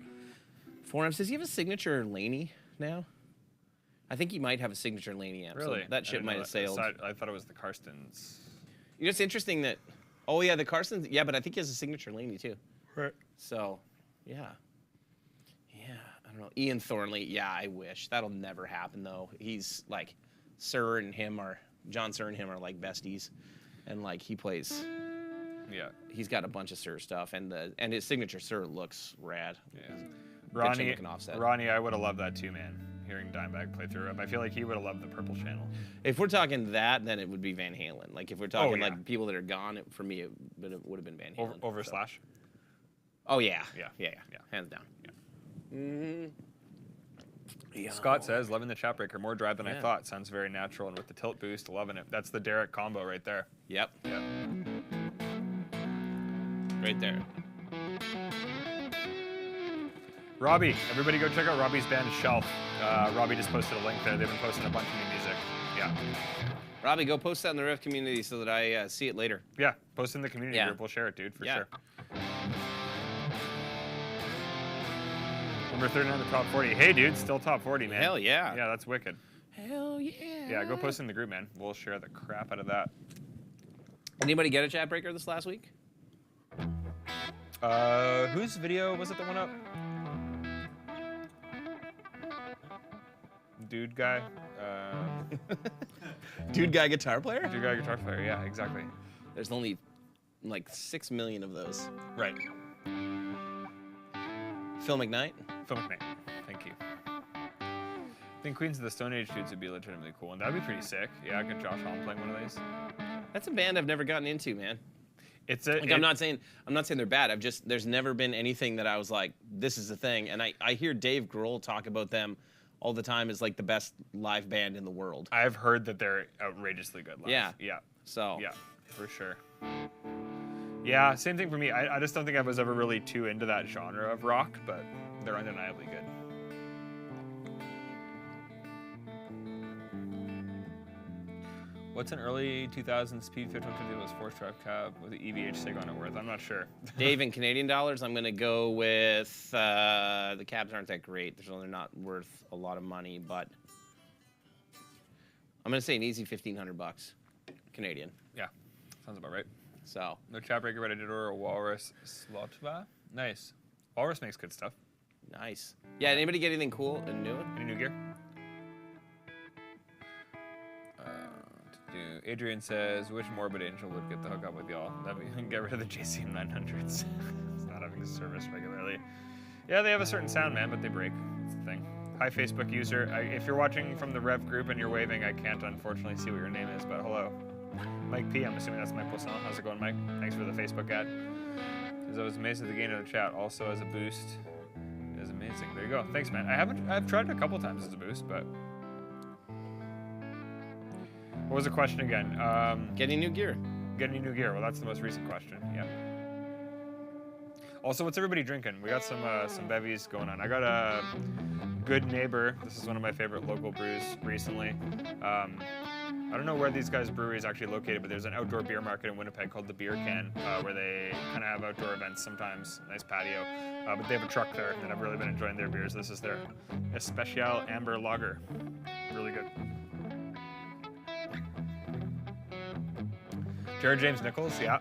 amps. Does he have a signature Laney now? I think he might have a signature Laney amp. Really? So that ship might have sailed. I thought it was the Karstens. You know, it's interesting that. Oh yeah, the Carsons. Yeah, but I think he has a signature Laney too. Right. So, yeah. I don't know. Ian Thornley. Yeah, I wish that'll never happen though. He's like, John Sir and him are like besties, and like he plays. Yeah. He's got a bunch of Sir stuff, and his signature Sir looks rad. Yeah. Ronnie, I would have loved that too, man. Hearing Dimebag play through Revv, I feel like he would have loved the Purple Channel. If we're talking that, then it would be Van Halen. Like if we're talking like people that are gone, for me it would have been Van Halen. Over Slash. Oh yeah. Yeah. Hands down. Yeah. Mm-hmm. Yeah. Scott says, loving the chat breaker, more drive than I thought. Sounds very natural, and with the tilt boost, loving it. That's the Derek combo right there. Yep. Yep. Right there. Robbie, everybody go check out Robbie's band Shelf. Robbie just posted a link there. They've been posting a bunch of new music. Yeah. Robbie, go post that in the Revv community so that I see it later. Yeah, post in the community group. We'll share it, dude, for sure. Number 39 in the top 40. Hey, dude, still top 40, man. Hell yeah. Yeah, that's wicked. Hell yeah. Yeah, go post in the group, man. We'll share the crap out of that. Anybody get a chat breaker this last week? Whose video was it that went up? Dude guy. Dude guy guitar player? Dude guy guitar player, yeah, exactly. There's only like 6 million of those. Right. Phil McKnight? Phil McKnight. Thank you. I think Queens of the Stone Age dudes would be legitimately cool, and that'd be pretty sick. Yeah, I get Josh Homme playing one of these. That's a band I've never gotten into, man. I'm not saying they're bad. There's never been anything that I was like, this is the thing. And I hear Dave Grohl talk about them all the time as like the best live band in the world. I've heard that they're outrageously good live. Yeah. Yeah. So. Yeah, for sure. Yeah, same thing for me. I just don't think I was ever really too into that genre of rock, but they're undeniably good. What's an early 2000s Speed 5150 that was 4-stroke cab with the EVH sig on it worth? I'm not sure. Dave, in Canadian dollars, I'm going to go with the cabs aren't that great. They're not worth a lot of money, but I'm going to say an easy $1,500 Canadian. Yeah, sounds about right. So. No chat breaker, but I did order a Walrus Slotva. Nice. Walrus makes good stuff. Nice. Yeah, anybody get anything cool and new? Any new gear? Adrian says, which Morbid Angel would get the hookup with y'all? That we can get rid of the JCM 900s. It's not having to service regularly. Yeah, they have a certain sound, man, but they break. That's the thing. Hi, Facebook user. If you're watching from the Revv group and you're waving, I can't unfortunately see what your name is, but hello. Mike P, I'm assuming that's Mike Poisson. How's it going, Mike? Thanks for the Facebook ad. Because I was amazed at the gain of the chat. Also, as a boost, it is amazing. There you go. Thanks, man. I've tried it a couple times as a boost, but. What was the question again? Getting new gear. Getting new gear. Well, that's the most recent question. Yeah. Also, what's everybody drinking? We got some bevies going on. I got a Good Neighbor. This is one of my favorite local brews recently. I don't know where these guys' brewery is actually located, but there's an outdoor beer market in Winnipeg called the Beer Can, where they kind of have outdoor events sometimes. Nice patio. But they have a truck there, and I've really been enjoying their beers. This is their Especial Amber Lager. Really good. Jared James Nichols, yeah.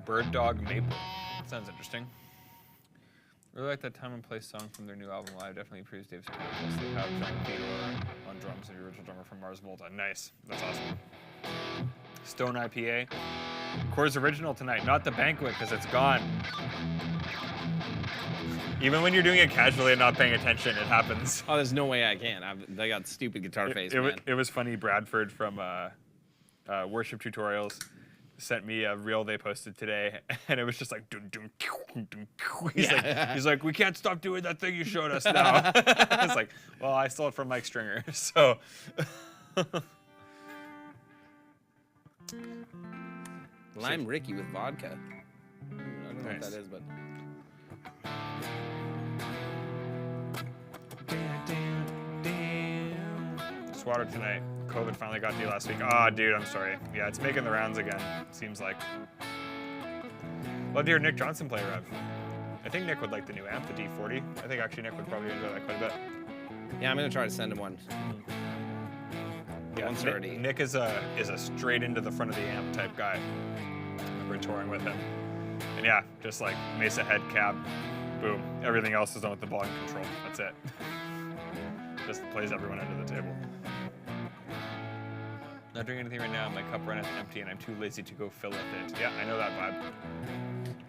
Bird Dog Maple. Sounds interesting. Really like that time and place song from their new album live. Definitely proves Dave's cool. Plus they have John Theodore on drums, the original drummer from Mars Volta. Nice. That's awesome. Stone IPA. Coors Original tonight. Not the banquet because it's gone. Even when you're doing it casually and not paying attention, it happens. Oh, there's no way I can. I got stupid guitar face, man. It was funny. Bradford from Worship Tutorials sent me a reel they posted today, and it was just like, dun, dun, dun, dun, dun. He's like, we can't stop doing that thing you showed us now. It's like, well, I stole it from Mike Stringer, so. Lime Ricky with vodka. I don't know what Nice. that is, but. Swatter tonight. COVID finally got to you last week. Ah, dude, I'm sorry. Yeah, it's making the rounds again, seems like. Love to hear Nick Johnson play Revv. I think Nick would like the new amp, the D40. I think actually Nick would probably enjoy that quite a bit. Yeah, I'm gonna try to send him one. Yeah, Once already. Nick is a straight into the front of the amp type guy. I remember touring with him. And yeah, just like Mesa head cab, boom. Everything else is done with the volume control. That's it. Just plays everyone under the table. Not doing anything right now. My cup runneth empty, and I'm too lazy to go fill it. Yeah, I know that vibe.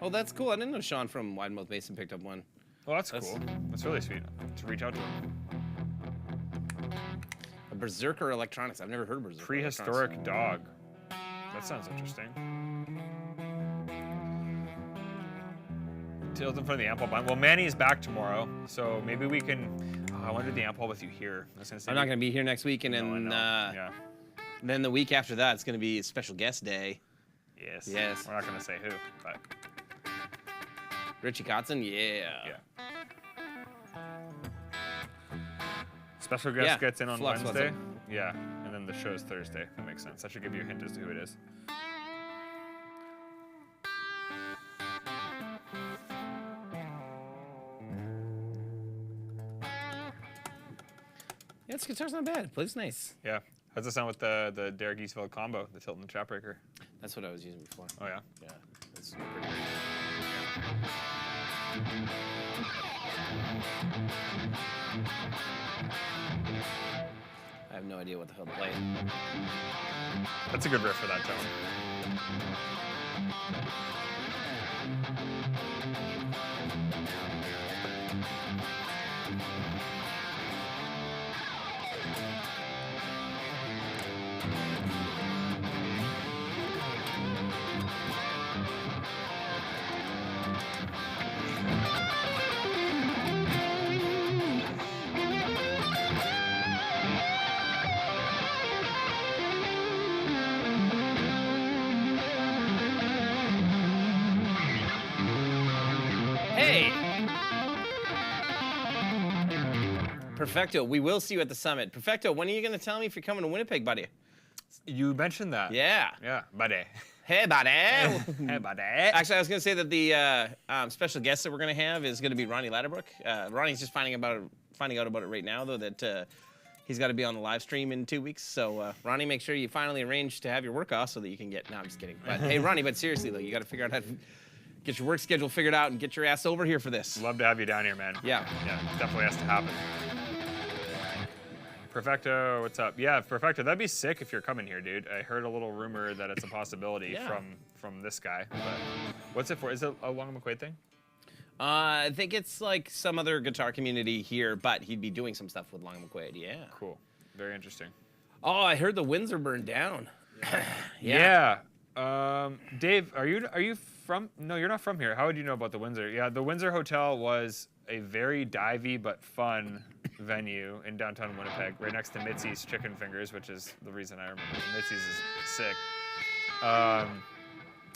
Oh, that's cool. I didn't know Sean from Wide Mouth Mason picked up one. Well, that's cool. That's really sweet to reach out to him. A Berserker Electronics. I've never heard of Berserker. Prehistoric dog. That sounds interesting. Tilted in front of the amp hall. Well, Manny's back tomorrow, so maybe we can. Oh, I want to do the amp hall with you here. I was gonna say I'm not going to be here next week, and No, I then know. Yeah. then the week after that, it's going to be a special guest day. Yes. Yes. We're not gonna say who, but Richie Kotzen, yeah. yeah. Special guest Yeah, gets in on Flux was Wednesday. it. Yeah, and then the show's Thursday. That makes sense. That should give you a hint as to who it is. Yeah, this guitar's not bad. It plays nice. Yeah. How's it sound with the Derek Eastveld combo, the tilt and the Chatbreaker? That's what I was using before. Oh yeah. Yeah, it's pretty good. I have no idea what the hell to play. That's a good riff for that tone. Hey! Perfecto, we will see you at the summit. Perfecto, when are you going to tell me if you're coming to Winnipeg, buddy? You mentioned that. Yeah. Yeah, buddy. Hey, buddy. Hey, buddy. Actually, I was going to say that the special guest that we're going to have is going to be Ronnie Ladderbrook. Ronnie's just finding out about it right now, though, that he's got to be on the live stream in 2 weeks. So, Ronnie, make sure you finally arrange to have your work off so that you can get. No, I'm just kidding. But hey, Ronnie, but seriously, though, you got to figure out how to get your work schedule figured out and get your ass over here for this. Love to have you down here, man. Yeah. Yeah, definitely has to happen. Perfecto, what's up? Yeah, Perfecto, that'd be sick if you're coming here, dude. I heard a little rumor that it's a possibility Yeah. from this guy. But what's it for? Is it a Long McQuaid thing? I think it's like some other guitar community here, but he'd be doing some stuff with Long McQuaid. Yeah. Cool. Very interesting. Oh, I heard the Windsor burned down. Yeah. Dave, are you from? No, you're not from here. How would you know about the Windsor? Yeah, the Windsor Hotel was a very divey but fun venue in downtown Winnipeg, right next to Mitzi's Chicken Fingers, which is the reason I remember. Mitzi's is sick.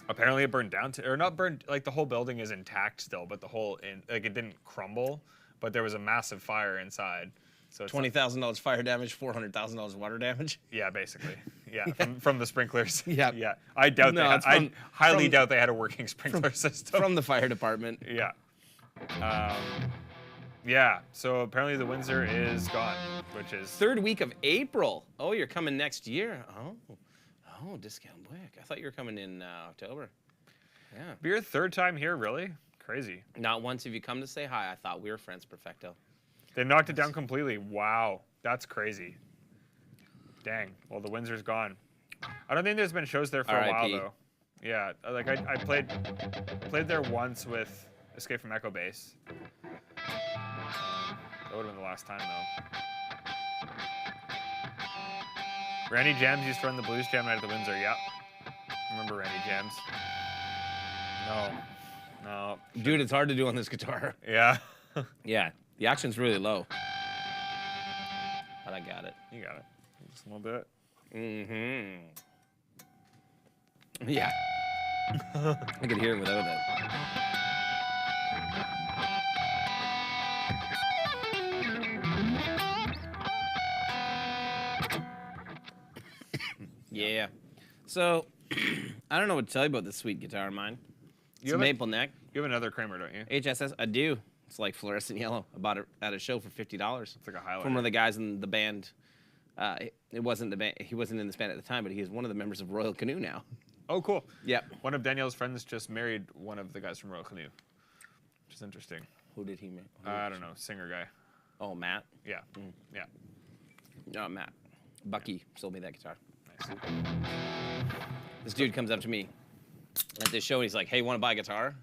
Apparently it burned down, or not burned, like the whole building is intact still, but like it didn't crumble, but there was a massive fire inside. So it's $20,000 fire damage, $400,000 water damage. yeah, basically. Yeah, from the sprinklers. Yeah. Yeah. I doubt No, it's I highly from- doubt they had a working sprinkler system. From the fire department. Yeah. Yeah, so apparently the Windsor is gone, which is... Third week of April. Oh, you're coming next year. Oh, discount quick. I thought you were coming in October. Yeah. Be your third time here, really? Crazy. Not once have you come to say hi. I thought we were friends, Perfecto. They knocked it down completely. Wow, that's crazy. Dang, well, the Windsor's gone. I don't think there's been shows there for a while, R.I.P. though. Yeah, like I played there once with Escape from Echo Base. That would have been the last time, though. Randy Jams used to run the Blues Jam night at the Windsor, yep. Remember Randy Jams? No. No. Dude, it's hard to do on this guitar. Yeah. Yeah, the action's really low. But I got it. You got it. Just a little bit. Mm-hmm. Yeah. I could hear it without it. Yeah. So, I don't know what to tell you about this sweet guitar of mine. It's You a have a- maple neck. You have another Kramer, don't you? HSS, I do. It's like fluorescent yellow. I bought it at a show for $50. It's like a highlighter. From one of the guys in the band. It wasn't the band. He wasn't in this band at the time, but he is one of the members of Royal Canoe now. Oh, cool. Yep. One of Danielle's friends just married one of the guys from Royal Canoe, which is interesting. Who did he marry? I don't know, singer guy. Oh, Matt. Yeah. Yeah. No, Matt. Bucky sold me that guitar. Nice. This dude comes up to me at this show and he's like, "Hey, want to buy a guitar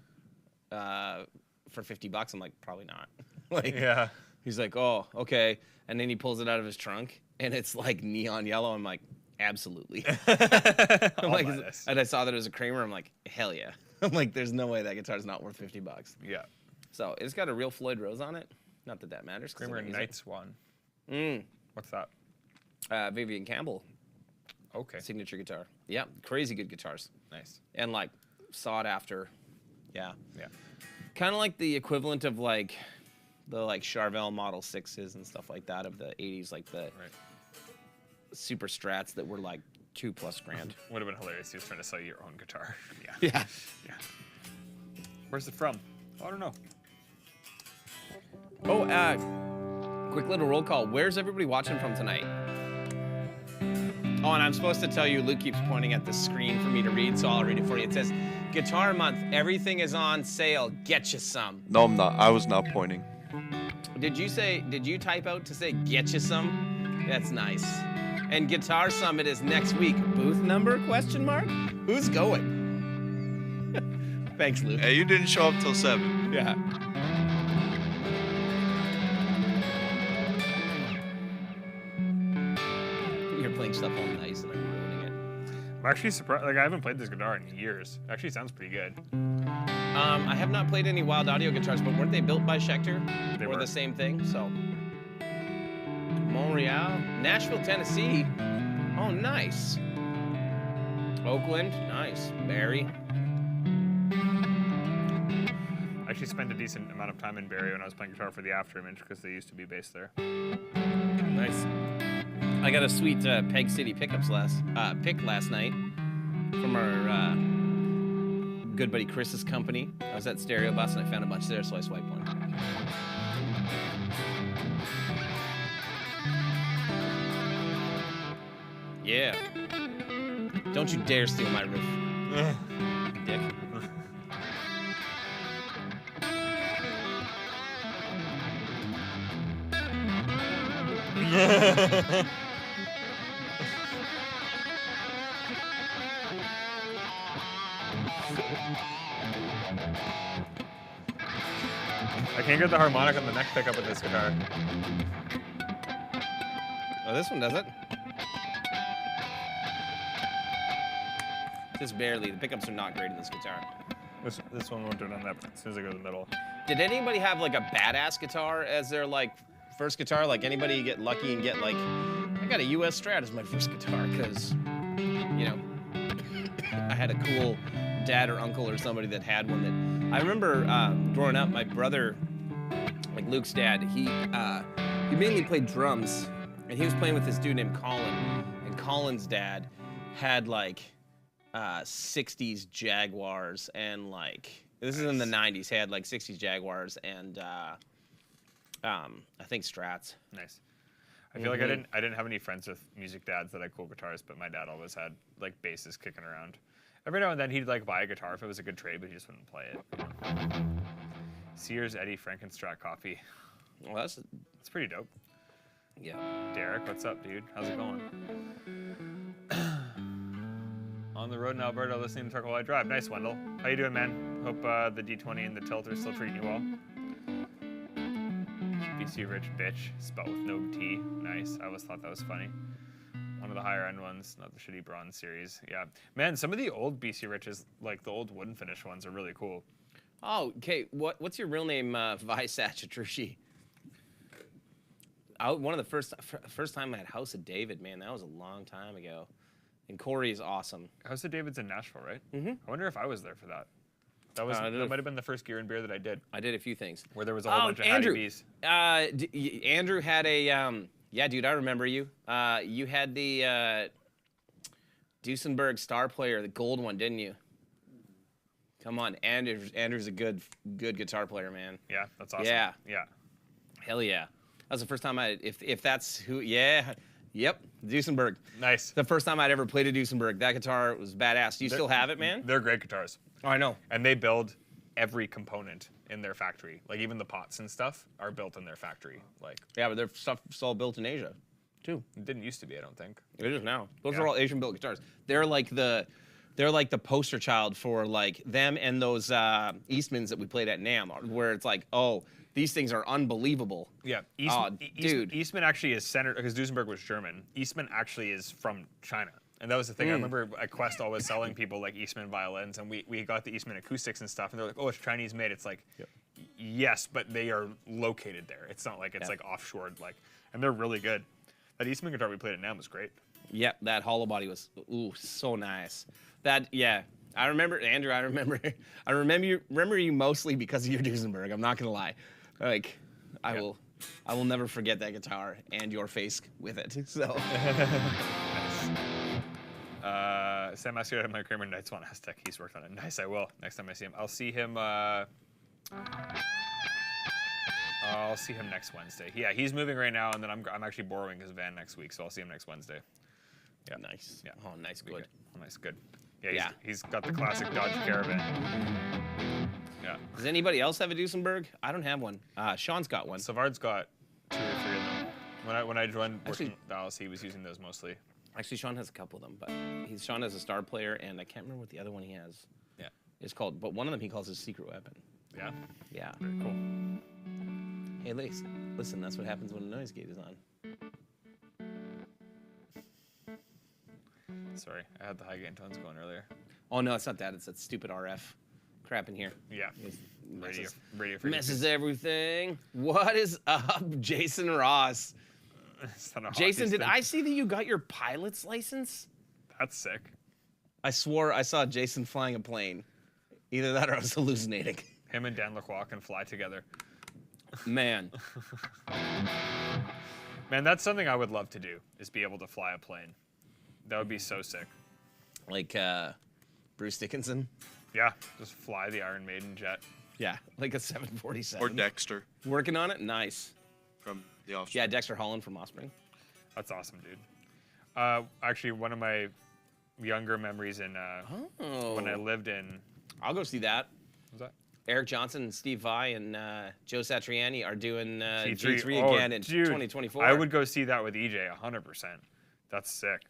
for $50?" I'm like, "Probably not." Like, Yeah. he's like, "Oh, okay." And then he pulls it out of his trunk and it's like neon yellow. I'm like, "Absolutely." I'm like, buy this. and I saw that it was a Kramer. I'm like, "Hell yeah." I'm like, "There's no way that guitar's not worth $50." Yeah. So it's got a real Floyd Rose on it. Not that that matters. 'Cause Kramer I don't use Night Swan. it. What's that? Vivian Campbell Okay. signature guitar. Yeah, crazy good guitars. Nice. And like sought after. Yeah. Yeah. Kind of like the equivalent of like the like Charvel Model 6s and stuff like that of the 80s, like the Right. super strats that were like $2+ grand. Would have been hilarious. He was trying to sell you your own guitar. Yeah. Yeah. Yeah. Where's it from? Oh, I don't know. Oh, quick little roll call. Where's everybody watching from tonight? Oh, and I'm supposed to tell you, Luke keeps pointing at the screen for me to read, so I'll read it for you. It says, Guitar Month, everything is on sale. Get you some. No, I'm not. I was not pointing. Did you type out to say get you some? That's nice. And Guitar Summit is next week. Booth number, question mark? Who's going? Thanks, Luke. Hey, you didn't show up till 7. Yeah. You're playing stuff all nice and I'm ruining it. I'm actually surprised. Like, I haven't played this guitar in years. It actually sounds pretty good. I have not played any Wild Audio guitars, but weren't they built by Schecter? They or were. the same thing, so. Montreal, Nashville, Tennessee. Oh, nice. Oakland, nice. Barrie. I actually spent a decent amount of time in Barrie when I was playing guitar for the Afterimage because they used to be based there. Nice. I got a sweet Peg City pick last night from our good buddy Chris's company. I was at Stereo Bus and I found a bunch there, so I swiped one. Yeah. Don't you dare steal my riff, dick. I can't get the harmonic on the neck pickup with this guitar. Oh, this one does it. Just barely. The pickups are not great in this guitar. This one won't do it on that as soon as I go to the middle. Did anybody have like a badass guitar as their like first guitar? Like anybody get lucky and get like, I got a US Strat as my first guitar because, you know, I had a cool dad or uncle or somebody that had one that I remember growing up. My brother, like Luke's dad, he mainly played drums, and he was playing with this dude named Colin, and Colin's dad had like 60s Jaguars and like this is in the 90s. He had like 60s Jaguars and I think Strats. Nice. I feel like I didn't have any friends with music dads that had cool guitars, but my dad always had like basses kicking around. Every now and then he'd like buy a guitar if it was a good trade, but he just wouldn't play it. Sears Eddie Frankenstrat coffee. Well, that's It's pretty dope. yeah. Derek, what's up, dude? How's it going? On the road in Alberta, listening to Turkle White Drive. Nice, Wendell. How you doing, man? Hope the D20 and the tilt are still treating you well. BC Rich Bitch, spelled with no T. Nice. I always thought that was funny. one of the higher end ones, not the shitty bronze series. Yeah, man, some of the old BC Riches, like the old wooden finish ones, are really cool. Oh, okay. What's your real name, Vaisach Atrushi? One of the first time I had House of David, man, that was a long time ago. And Corey is awesome. House of David's in Nashville, right? Mm-hmm. I wonder if I was there for that. That might have been the first Gear and Beer that I did. I did a few things. Where there was a whole bunch of Andrew. Hattie B's. Andrew had a, yeah, dude, I remember you. You had the Duesenberg Star Player, the gold one, didn't you? Come on, Andrew's a good guitar player, man. Yeah, that's awesome. Yeah. Yeah. Hell yeah. That was the first time if that's who, yeah. Yep, Duesenberg. Nice. The first time I'd ever played a Duesenberg. That guitar was badass. Do you still have it, man? They're great guitars. Oh, I know. And they build every component in their factory. Like even the pots and stuff are built in their factory. Like Yeah, but their stuff's all built in Asia, too. it didn't used to be, I don't think. It is now. Those Yeah. are all Asian-built guitars. They're like the poster child for like them and those Eastmans that we played at NAMM, where it's like, oh, these things are unbelievable. Yeah, dude. Eastman actually is centered because Duesenberg was German. Eastman actually is from China, and that was the thing. I remember at Quest always selling people like Eastman violins, and we got the Eastman acoustics and stuff, and they're like, "Oh, it's Chinese made." It's like, yes, but they are located there. It's not like it's like offshore, like, and they're really good. That Eastman guitar we played at NAMM was great. Yep, that hollow body was so nice. I remember Andrew. I remember you mostly because of your Duesenberg. I'm not gonna lie. Like, I will never forget that guitar and your face with it. So. Nice. Sam Mascot at my Kramer Knights One Aztec. He's worked on it. Nice, I will. Next time I see him. I'll see him next Wednesday. Yeah, he's moving right now, and then I'm actually borrowing his van next week, so I'll see him next Wednesday. Yeah. Nice. Yeah. Oh, nice. Good. Oh, nice, good. Yeah, he's got the classic Dodge Caravan. Yeah. Does anybody else have a Duesenberg? I don't have one. Sean's got one. Savard's got 2 or 3 of them. When I joined working in Dallas, he was using those mostly. Actually, Sean has a couple of them, but Sean has a star player, and I can't remember what the other one he has. Yeah. Is called, but one of them he calls his secret weapon. Yeah. Yeah. Very cool. Hey, listen, that's what happens when a noise gate is on. Sorry, I had the high gain tones going earlier. Oh no, it's not that. It's that stupid RF crap in here. Yeah. Radio Messes everything. What is up, Jason Ross? Jason, did I see that you got your pilot's license? That's sick. I swore I saw Jason flying a plane. Either that or I was hallucinating. Him and Dan Lacroix can fly together. Man. Man, that's something I would love to do, is be able to fly a plane. That would be so sick. Like Bruce Dickinson? Yeah, just fly the Iron Maiden jet. Yeah, like a 747. Or Dexter Working on it? Nice. from The Offspring. Yeah, Dexter Holland from Offspring. That's awesome, dude. Actually, one of my younger memories in when I lived in... I'll go see that. What was that? Eric Johnson and Steve Vai and Joe Satriani are doing G3 again in 2024. I would go see that with EJ 100%. That's sick.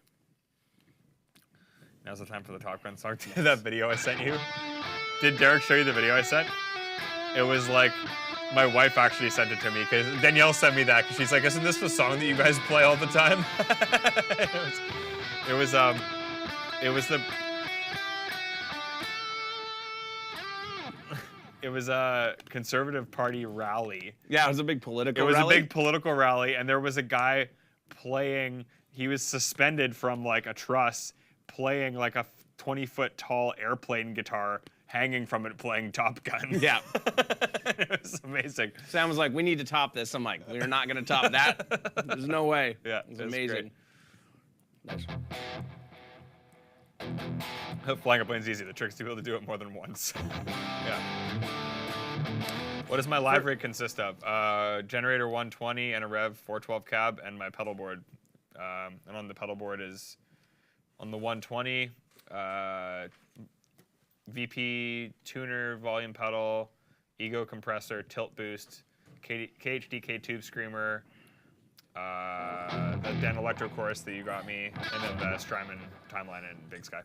Now's the time for the Top Gun song. That video I sent you. Did Derek show you the video I sent? It was like, my wife actually sent it to me because Danielle sent me that because she's like, "Isn't this the song that you guys play all the time?" it was a Conservative Party rally. Yeah, it was a big political It was rally. a big political rally, and there was a guy playing. He was suspended from like a truss, playing like a 20-foot tall airplane guitar, hanging from it, playing Top Gun. Yeah. It was amazing. Sam was like, "We need to top this." I'm like, "We're not going to top that. There's no way." Yeah, It's it was amazing. Nice. Flying a plane's easy. The trick's to be able to do it more than once. Yeah. What does my live rig consist of? Generator 120 and a Revv 412 cab and my pedal board. And on the pedal board is, on the 120, VP tuner, volume pedal, ego compressor, tilt boost, KHDK tube screamer, the Dan Electro chorus that you got me, and then the Strymon Timeline and Big Sky.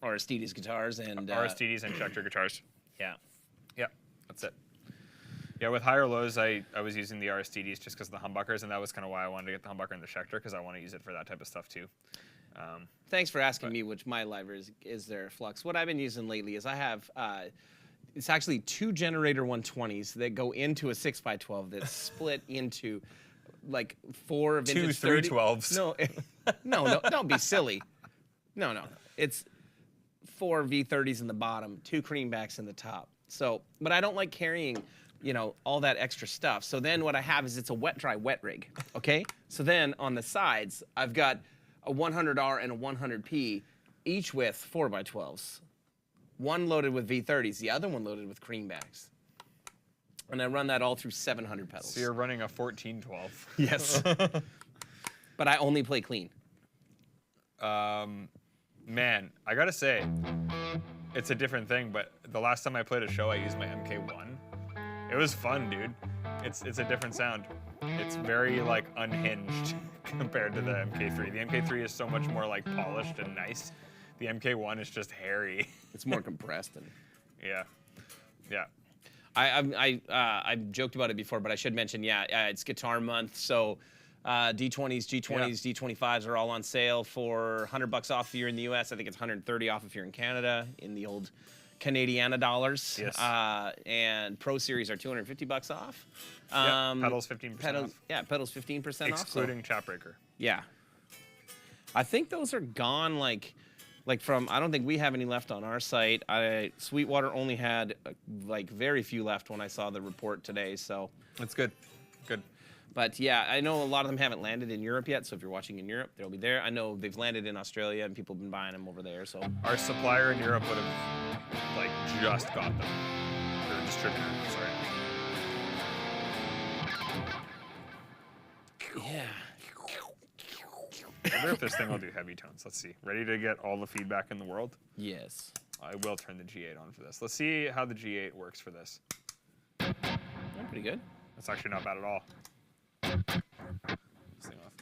Aristides guitars and Aristides and Schecter guitars. yeah. Yeah, that's it. Yeah, with higher lows, I was using the RSTDs just because of the humbuckers, and that was kind of why I wanted to get the humbucker and the Schecter, because I want to use it for that type of stuff too. Thanks for asking me which my library is there, Flux. What I've been using lately is I have, it's actually 2 generator 120s that go into a 6x12 that's split into like 4 vintage 2 30 312s. No, don't be silly. No. It's 4 V30s in the bottom, 2 creambacks in the top. So, but I don't like carrying, all that extra stuff. So then what I have is it's a wet-dry wet rig, okay? So then on the sides, I've got a 100R and a 100P, each with 4x12s. One loaded with V30s, the other one loaded with creambacks. And I run that all through 700 pedals. So you're running a 1412. Yes. But I only play clean. Man, I gotta say, it's a different thing, but the last time I played a show, I used my MK1. It was fun, dude. It's a different sound. It's very like unhinged compared to the MK3. The MK3 is so much more like polished and nice. The MK1 is just hairy. It's more compressed. And Yeah. I joked about it before, but I should mention, it's Guitar Month, so D20s, G20s, D25s are all on sale for $100 off if you're in the US. I think it's $130 off if you're in Canada in the old Canadiana dollars. Yes. And Pro Series are $250 off. Pedals 15% off. Yeah, pedals 15% off. Excluding Chapbreaker. Yeah. I think those are gone like from, I don't think we have any left on our site. Sweetwater only had like very few left when I saw the report today, so. That's good. Good. But yeah, I know a lot of them haven't landed in Europe yet, so if you're watching in Europe, they'll be there. I know they've landed in Australia and people have been buying them over there, so. Our supplier in Europe would have like just got them. Or distributor, sorry. Yeah. I wonder if this thing will do heavy tones. Let's see. Ready to get all the feedback in the world? Yes. I will turn the G8 on for this. Let's see how the G8 works for this. Yeah, pretty good. That's actually not bad at all. This thing off.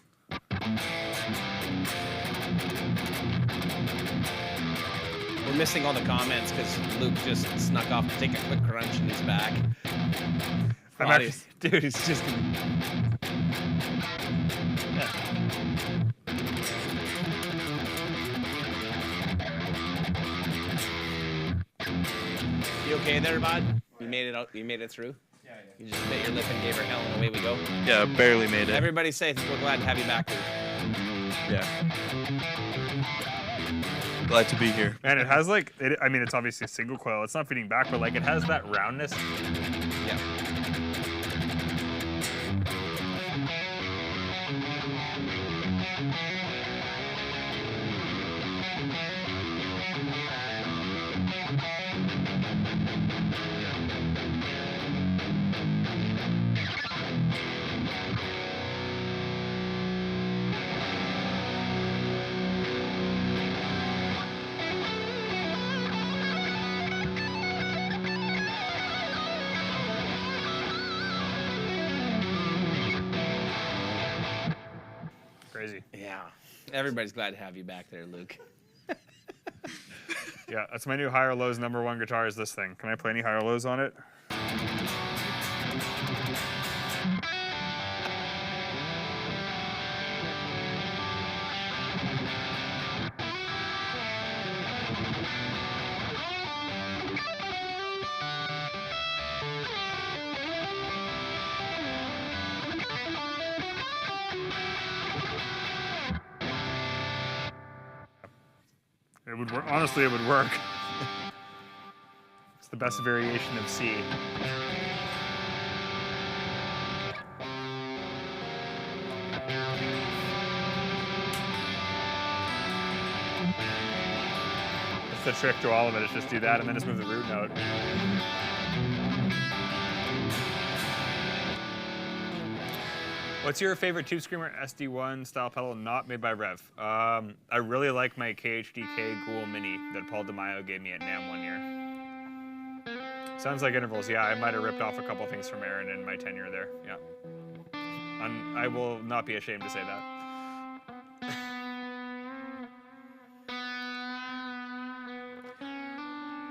We're missing all the comments because Luke just snuck off to take a quick crunch and he's back. Dude, he's just. Yeah. You okay there, bud? You made it out. You made it through. Yeah. You just bit your lip and gave her hell, and away we go. Yeah, barely made it. Everybody say we're glad to have you back, Luke. Yeah. Glad to be here. Man, it has like, I mean, it's obviously a single coil. It's not feeding back, but like it has that roundness. Yeah. Crazy. Yeah. Everybody's glad to have you back there, Luke. Yeah, that's my new higher lows #1 guitar is this thing. Can I play any higher lows on it? It would work. Honestly, it would work. It's the best variation of C. That's the trick to all of it, is just do that and then just move the root note. What's your favorite Tube Screamer SD1 style pedal not made by Revv? I really like my KHDK Ghoul Mini that Paul DeMaio gave me at NAMM one year. Sounds like intervals. Yeah, I might have ripped off a couple things from Aaron in my tenure there. Yeah. I will not be ashamed to say that.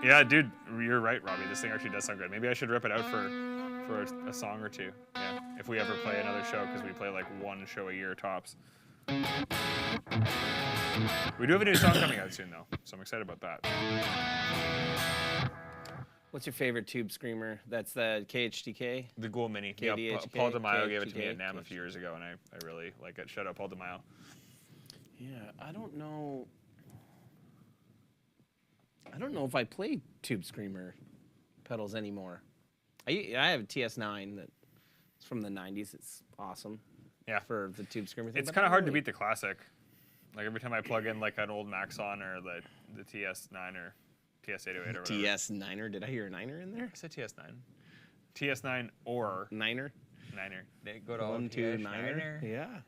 Yeah, dude, you're right, Robbie. This thing actually does sound good. Maybe I should rip it out for for a song or two. Yeah, if we ever play another show, because we play like one show a year tops. We do have a new song coming out soon, though, so I'm excited about that. What's your favorite tube screamer? That's the KHTK? The Ghoul Mini. Yeah, KDHK, Paul DeMaio gave it to me at KHTK. NAMM a few years ago, and I really like it. Shout out Paul DeMaio. Yeah, I don't know if I play tube screamer pedals anymore. I have a TS9 that's from the 90s. It's awesome. Yeah. For the tube screamer thing. It's but kind I of don't hard to really- beat the classic. Like every time I plug in like an old Maxon or the TS9 or TS808 or whatever. TS9er? Did I hear a niner in there? I said TS9. TS9 or Niner? Niner. They go to 1, 2, niner? Niner. Yeah.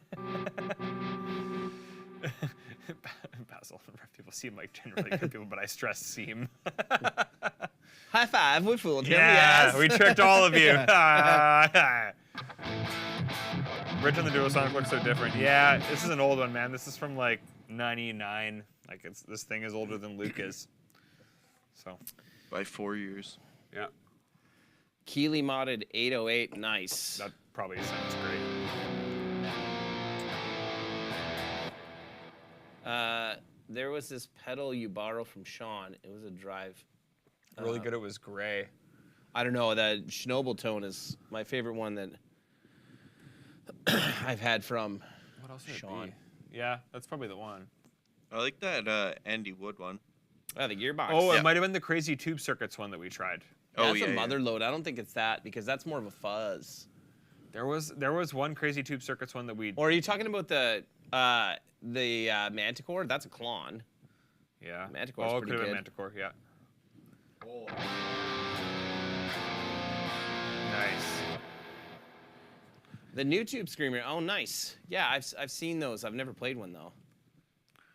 Basil and Revv people seem like generally good people, but I stress seem. High five, we fooled him. Yeah, Yes. we tricked all of you. Bridge on the Duosonic looks so different. Yeah, this is an old one, man. This is from like '99. Like this thing is older than Luke is. So. By 4 years. Yeah. Keeley modded 808. Nice. That probably sounds great. There was this pedal you borrow from Sean. It was a drive. Really good. It was gray. I don't know. The Schnobel tone is my favorite one that I've had from What else would Sean. it be? Yeah, that's probably the one. I like that Andy Wood one. Oh, the gearbox. Oh, Yeah. it might have been the Crazy Tube Circuits one that we tried. That's Oh, yeah, a yeah. mother load. I don't think it's that because that's more of a fuzz. There was one Crazy Tube Circuits one that we. Or are you talking about the Manticore? That's a Klon. Yeah. Manticore's oh, it pretty could have been good. Manticore. Yeah. Nice. The new Tube Screamer. Oh, nice. Yeah, I've seen those. I've never played one though.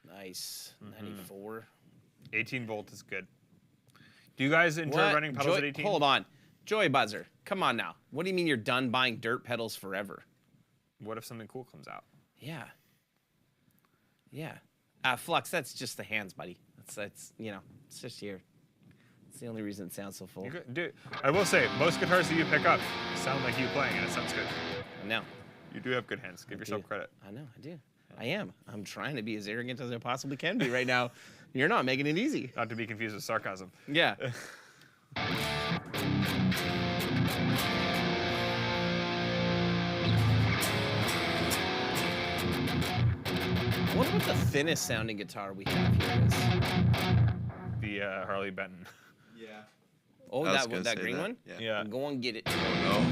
Nice. 94. 18 volt is good. Do you guys enjoy running pedals Joy, at 18? Hold on. Joy Buzzer. Come on now. What do you mean you're done buying dirt pedals forever? What if something cool comes out? Yeah. Yeah. Flux, that's just the hands, buddy. That's it's just here. It's the only reason it sounds so full. You could do. I will say, most guitars that you pick up sound like you playing, and it sounds good. I know. You do have good hands. Give yourself do. credit. I know, I do. I am. I'm trying to be as arrogant as I possibly can be right now. You're not making it easy. Not to be confused with sarcasm. Yeah. I wonder what the thinnest sounding guitar we have here is. The Harley Benton. Yeah. Oh, I was that gonna that say green that. one? Yeah. Yeah. Go on, get it. Oh,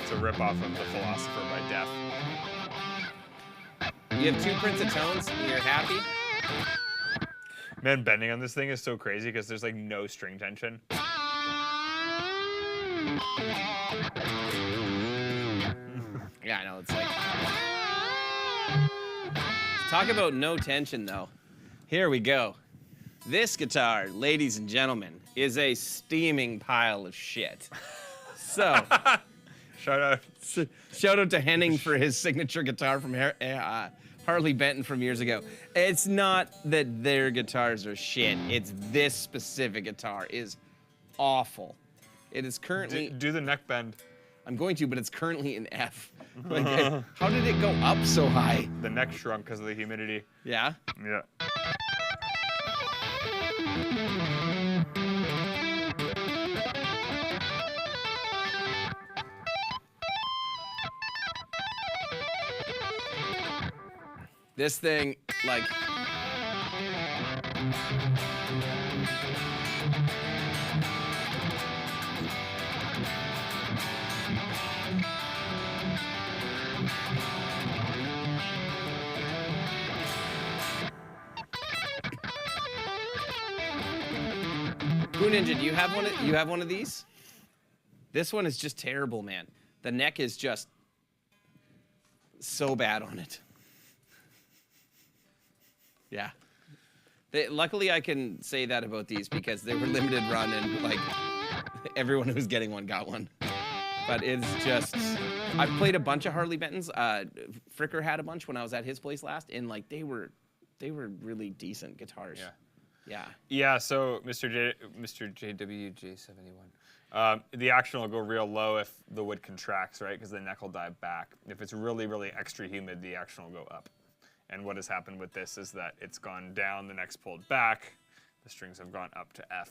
It's a ripoff of The Philosopher by Death. You have 2 Prince of Tones and you're happy? Man, bending on this thing is so crazy because there's like no string tension. Yeah, I know. It's like. Talk about no tension, though. Here we go. This guitar, ladies and gentlemen, is a steaming pile of shit. So, Shout out. shout out to Henning for his signature guitar from Harley Benton from years ago. It's not that their guitars are shit. It's this specific guitar is awful. It is currently. Do the neck bend. I'm going to, but it's currently an F. Like, how did it go up so high? The neck shrunk because of the humidity. Yeah. Yeah. This thing, like. Goo Ninja, do you have one? You have one of these? This one is just terrible, man. The neck is just so bad on it. Yeah. Luckily, I can say that about these because they were limited run and like everyone who was getting one got one. But it's just, I've played a bunch of Harley Bentons. Fricker had a bunch when I was at his place last, and like they were they were really decent guitars. Yeah. Yeah. Yeah, so Mr. JWJ71. The action will go real low if the wood contracts, right? Because the neck will dive back. If it's really, really extra humid, the action will go up. And what has happened with this is that it's gone down, the neck's pulled back, the strings have gone up to F.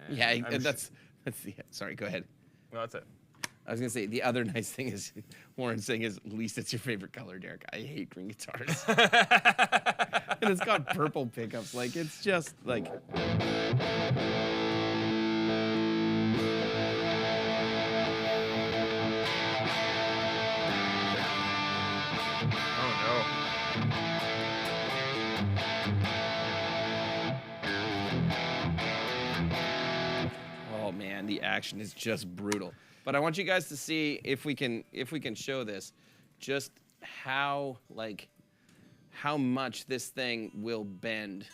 And Yeah, I'm that's the. Sorry, go ahead. No, that's it. I was gonna say the other nice thing is Warren's saying is at least it's your favorite color, Derek. I hate green guitars. And it's got purple pickups. Like it's just like. Oh man, the action is just brutal. But I want you guys to see if we can show this, just how much this thing will bend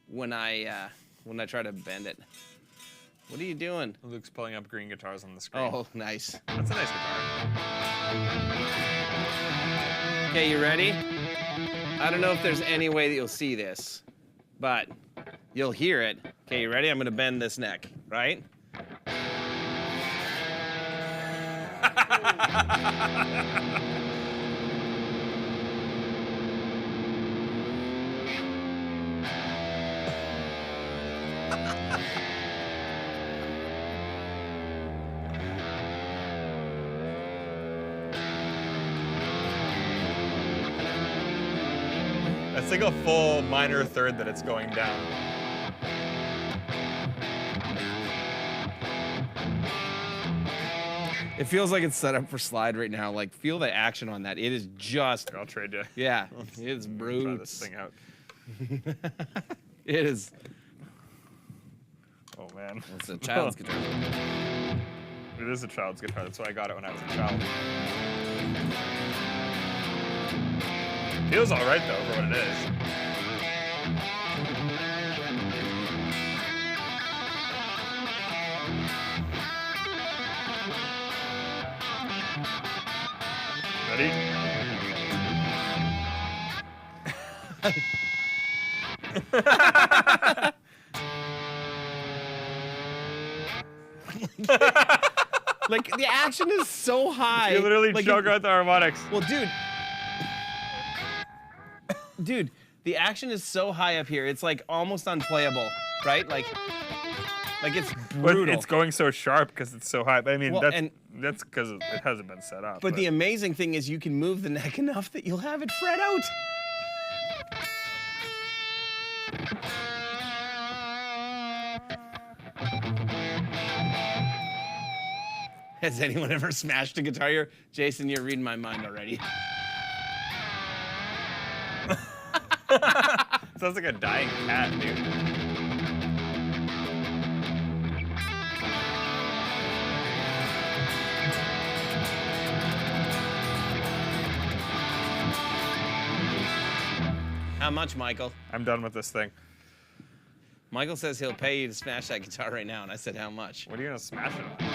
when I try to bend it. What are you doing? Luke's pulling up green guitars on the screen. Oh, nice. That's a nice guitar. Okay, you ready? I don't know if there's any way that you'll see this, but you'll hear it. Okay, you ready? I'm gonna bend this neck, right? That's like a full minor third that it's going down. It feels like it's set up for slide right now. Like, feel the action on that. It is just, I'll trade you. yeah, it's Try brutal. this thing out. It is. Oh man. It's a child's guitar. It is a child's guitar. That's why I got it when I was a child. Feels all right though for what it is. Ready? Like, the action is so high. You literally like, choke out the harmonics. Well, dude, the action is so high up here. It's like almost unplayable, right? Like it's brutal. But it's going so sharp because it's so high. I mean, Well, that's because it hasn't been set up. But the amazing thing is you can move the neck enough that you'll have it fret out. Has anyone ever smashed a guitar here? Jason, you're reading my mind already. Sounds like a dying cat, dude. How much, Michael? I'm done with this thing. Michael says he'll pay you to smash that guitar right now, and I said, how much? What are you gonna smash it on?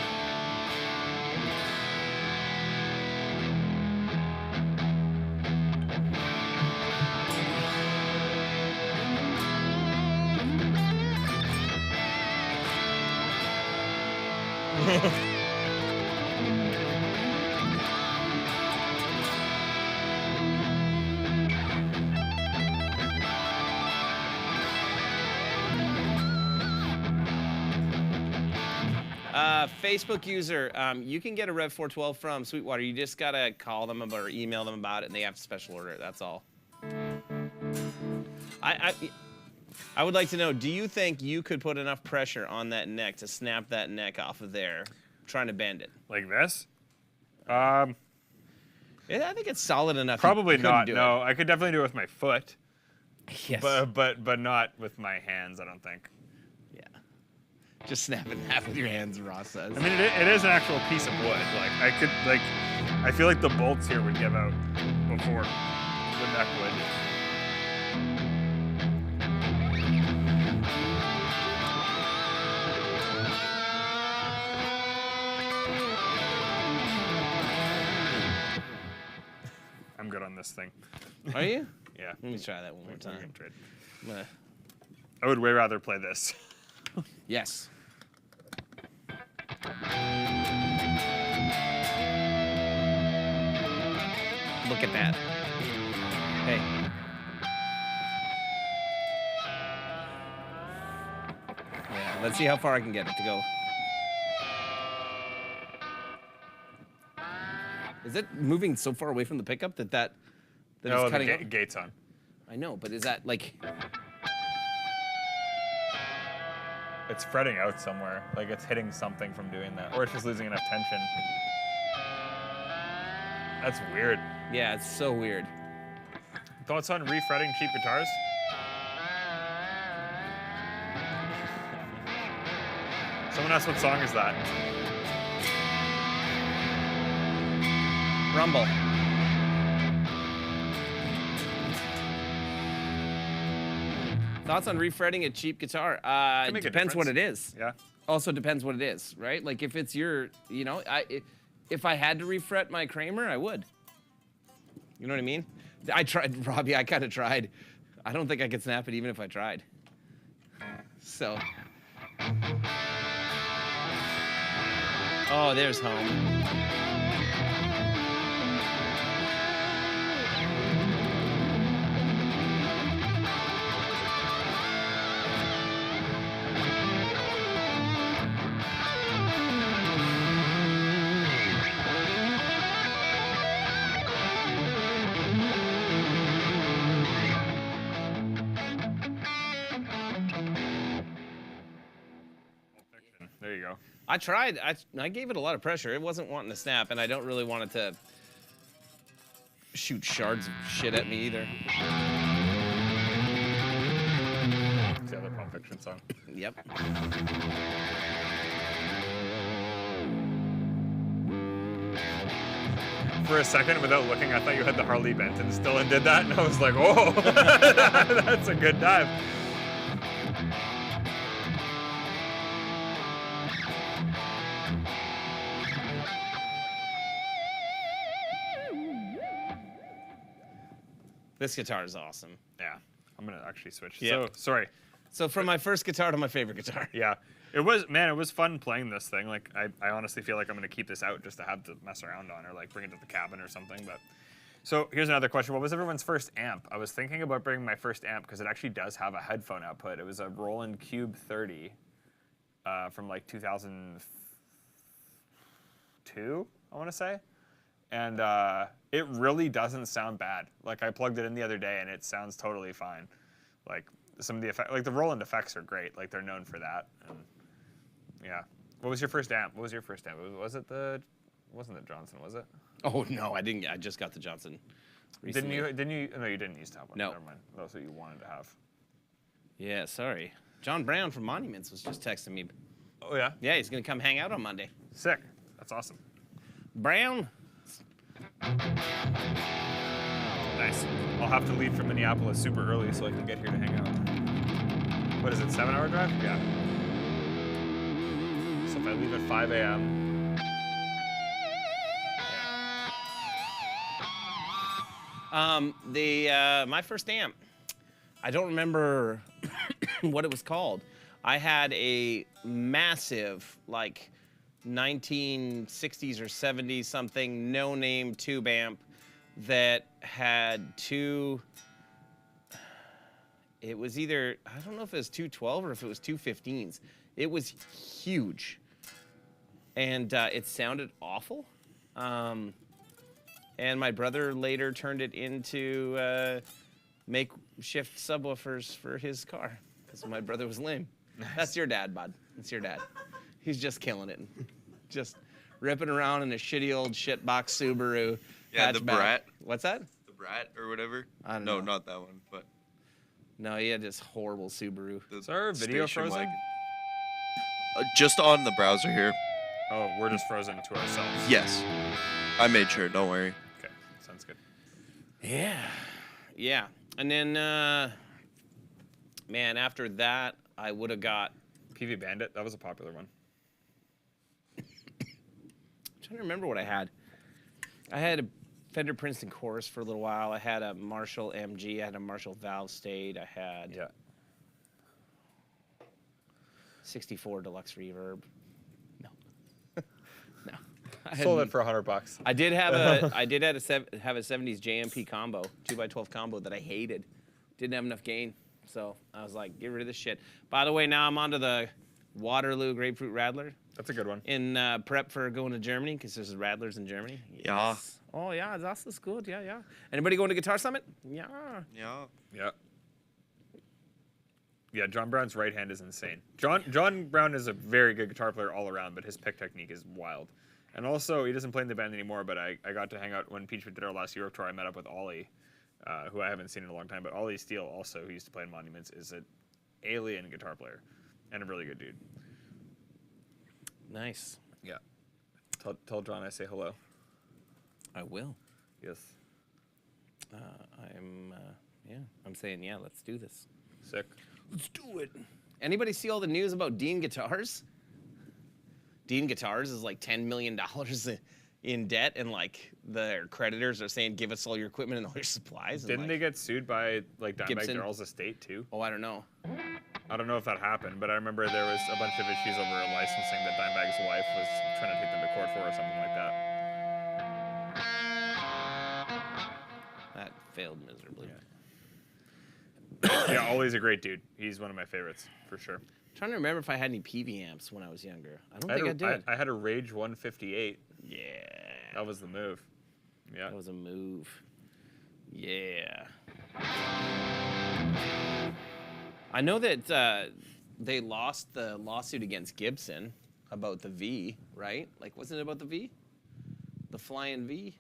Facebook user, you can get a Revv 412 from Sweetwater. You just gotta call them or email them about it, and they have to special order it. That's all. I would like to know, do you think you could put enough pressure on that neck to snap that neck off of there, trying to bend it? Like this? Yeah, I think it's solid enough. Probably you couldn't not. do No, I could definitely do it with my foot, it. Yes. but not with my hands. I don't think. Yeah. Just snap it in half with your hands, Ross says. I mean, it is an actual piece of wood. Like I feel like the bolts here would give out before the neck would. I'm good on this thing. Are you? Yeah. Let me try that one more We can time. trade. I'm gonna- I would way rather play this. Yes. Look at that. Hey. Yeah, let's see how far I can get it to go. Is it moving so far away from the pickup that No, it's the cutting out? gate's on. I know, but is that like... It's fretting out somewhere. Like it's hitting something from doing that. Or it's just losing enough tension. That's weird. Yeah, it's so weird. Thoughts on refretting cheap guitars? Someone asked what song is that? Rumble. Thoughts on refretting a cheap guitar? It make a depends what it difference. is. Yeah. Also depends what it is, right? Like if it's your, you know, if I had to refret my Kramer, I would. You know what I mean? I tried, Robbie. I kind of tried. I don't think I could snap it even if I tried. So. Oh, there's home. There you go. I tried. I gave it a lot of pressure. It wasn't wanting to snap, and I don't really want it to shoot shards of shit at me either. It's the other Pulp Fiction song. Yep. For a second, without looking, I thought you had the Harley Benton still and did that, and I was like, oh, that's a good dive. This guitar is awesome. Yeah, I'm gonna actually switch. Yep. So, sorry. So from my first guitar to my favorite guitar. Yeah, it was fun playing this thing. Like, I honestly feel like I'm gonna keep this out just to have to mess around on, or like bring it to the cabin or something. But so here's another question: what was everyone's first amp? I was thinking about bringing my first amp because it actually does have a headphone output. It was a Roland Cube 30 from like 2002, I want to say. And it really doesn't sound bad. Like I plugged it in the other day and it sounds totally fine. Like some of the effects, like the Roland effects are great. Like they're known for that. And yeah. What was your first amp? What was your first amp? Was it the? Wasn't it Johnson? Was it? Oh no, I didn't. I just got the Johnson recently. Didn't you? No, you didn't used to have one. No. Never mind. That's what you wanted to have. Yeah, sorry. John Brown from Monuments was just texting me. Oh yeah. Yeah, he's gonna come hang out on Monday. Sick. That's awesome. Brown. Nice. I'll have to leave from Minneapolis super early so I can get here to hang out. What is it? 7-hour drive? Yeah. So if I leave at 5 a.m. My first amp. I don't remember what it was called. I had a massive, like, 1960s or 70s something, no-name tube amp that had two. It was either, I don't know if it was 212 or if it was 215s. It was huge, and it sounded awful. And my brother later turned it into makeshift subwoofers for his car because my brother was lame. That's your dad, bud. That's your dad. He's just killing it. Just ripping around in a shitty old shitbox Subaru. Yeah, the hatchback. Brat. What's that? The Brat or whatever. I don't No, know. not that one, but No, he had this horrible Subaru. the Is our video station frozen? wagon. Just on the browser here. Oh, we're just frozen to ourselves. Yes. I made sure, don't worry. Okay, sounds good. Yeah. Yeah. And then, man, after that, I would have got. PV Bandit, that was a popular one. I'm trying to remember what I had. I had a Fender Princeton Chorus for a little while. I had a Marshall MG. I had a Marshall Valve State. I had 64 Deluxe Reverb. No. No. Sold it for $100. I did have a have a 70s JMP combo, 2x12 combo that I hated. Didn't have enough gain. So I was like, get rid of this shit. By the way, now I'm onto the Waterloo Grapefruit Rattler. That's a good one. In prep for going to Germany, because there's Rattlers in Germany. Yeah. Oh, yeah, that's good. Yeah, yeah. Anybody going to Guitar Summit? Yeah. Yeah. Yeah. Yeah, John Brown's right hand is insane. John Brown is a very good guitar player all around, but his pick technique is wild. And also, he doesn't play in the band anymore, but I got to hang out when Peach did our last Europe tour. I met up with Ollie, who I haven't seen in a long time. But Ollie Steele, also, who used to play in Monuments, is an alien guitar player and a really good dude. Nice. Yeah. Tell John I say hello. I will. Yes. I'm saying, yeah, let's do this. Sick. Let's do it. Anybody see all the news about Dean Guitars? Dean Guitars is like $10 million in debt, and like their creditors are saying, give us all your equipment and all your supplies. Didn't they get sued by like Dimebag Gibson? Darrell's estate too? Oh, I don't know. I don't know if that happened, but I remember there was a bunch of issues over licensing that Dimebag's wife was trying to take them to court for or something like that. That failed miserably. Yeah, Ollie's a great dude. He's one of my favorites, for sure. Trying to remember if I had any PV amps when I was younger. I don't think I did. I had a Rage 158. Yeah. That was the move. Yeah. That was a move. Yeah. I know that they lost the lawsuit against Gibson about the V, right? Like, wasn't it about the V? The flying V?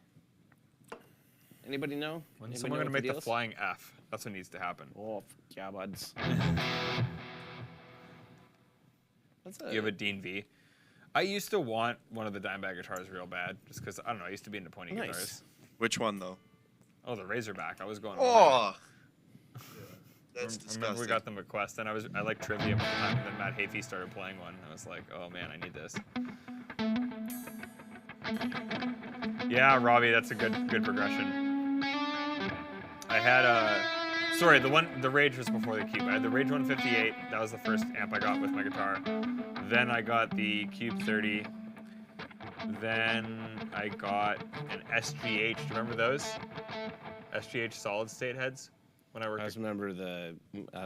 Anybody know? When Anybody someone know going to what make deal the is? flying F, that's what needs to happen. Oh, yeah, buds. You have a Dean V. I used to want one of the Dimebag guitars real bad, just because, I don't know, I used to be into pointy Nice. guitars. Which one though? Oh, the Razorback. I was going Oh. That's I disgusting. remember we got them at Quest, and I liked Trivium at the time, and then Matt Hafey started playing one. I was like, oh man, I need this. Yeah, Robbie, that's a good progression. I had sorry, the Rage was before the Cube. I had the Rage 158. That was the first amp I got with my guitar. Then I got the Cube 30. Then I got an SGH. Do you remember those? SGH solid state heads. When I worked, I just remember the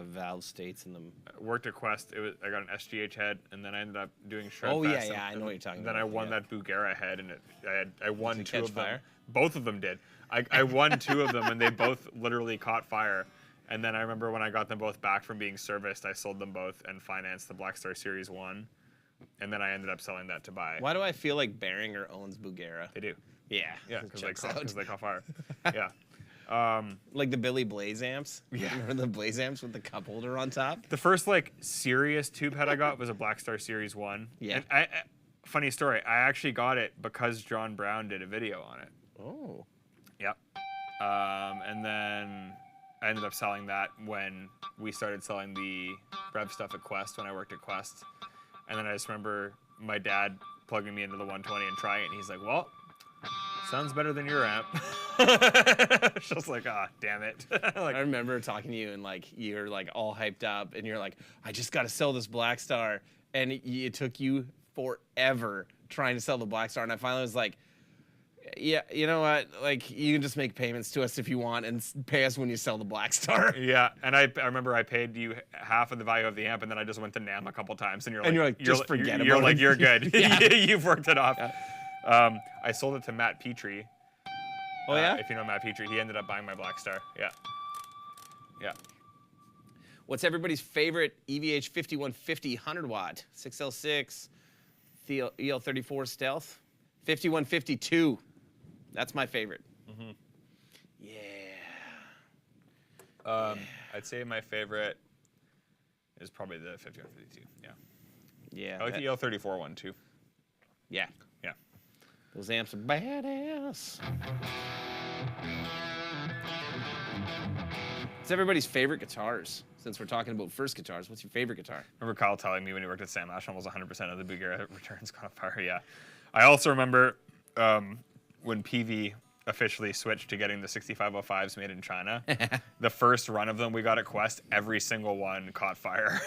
valve states in them. worked at Quest. I got an SGH head, and then I ended up doing Shredfest. Oh, yeah, yeah, I know what you're talking Then about, I won yeah. that Bugera head, and I won Did it two catch of them. fire? Both of them did. I won two of them, and they both literally caught fire. And then I remember when I got them both back from being serviced, I sold them both and financed the Black Star Series 1. And then I ended up selling that to buy. Why do I feel like Behringer owns Bugera? They do. Yeah. Yeah, because Checks out. they caught fire. Yeah. Like the Billy Blaze amps? Yeah. Remember the Blaze amps with the cup holder on top? The first like serious tube head I got was a Black Star Series 1. Yeah. And I funny story, I actually got it because John Brown did a video on it. Oh. Yep. And then I ended up selling that when we started selling the Revv stuff at Quest, when I worked at Quest. And then I just remember my dad plugging me into the 120 and trying it, and he's like, well, sounds better than your amp. Just like, ah, damn it. I remember talking to you and like you're like all hyped up and you're like, I just got to sell this Black Star, and it took you forever trying to sell the Black Star, and I finally was like, yeah, you know what? Like, you can just make payments to us if you want and pay us when you sell the Black Star. Yeah, and I remember I paid you half of the value of the amp, and then I just went to NAMM a couple times, and you're like, just forget about You're like, it. you're good. Yeah. You've worked it off. Yeah. I sold it to Matt Petrie. Oh, yeah? If you know Matt Petrie, he ended up buying my Black Star. Yeah. Yeah. What's everybody's favorite EVH 5150 100-watt 6L6 EL34 Stealth? 5152. That's my favorite. Mm-hmm. Yeah. I'd say my favorite is probably the 5152. Yeah. Yeah. I like the EL34 one too. Yeah. Yeah. Those amps are badass. What's everybody's favorite guitars? Since we're talking about first guitars, what's your favorite guitar? Remember Kyle telling me when he worked at Sam Ash, almost 100% of the Bugera returns caught on fire. Yeah. I also remember when PV officially switched to getting the 6505s made in China, the first run of them we got at Quest, every single one caught fire.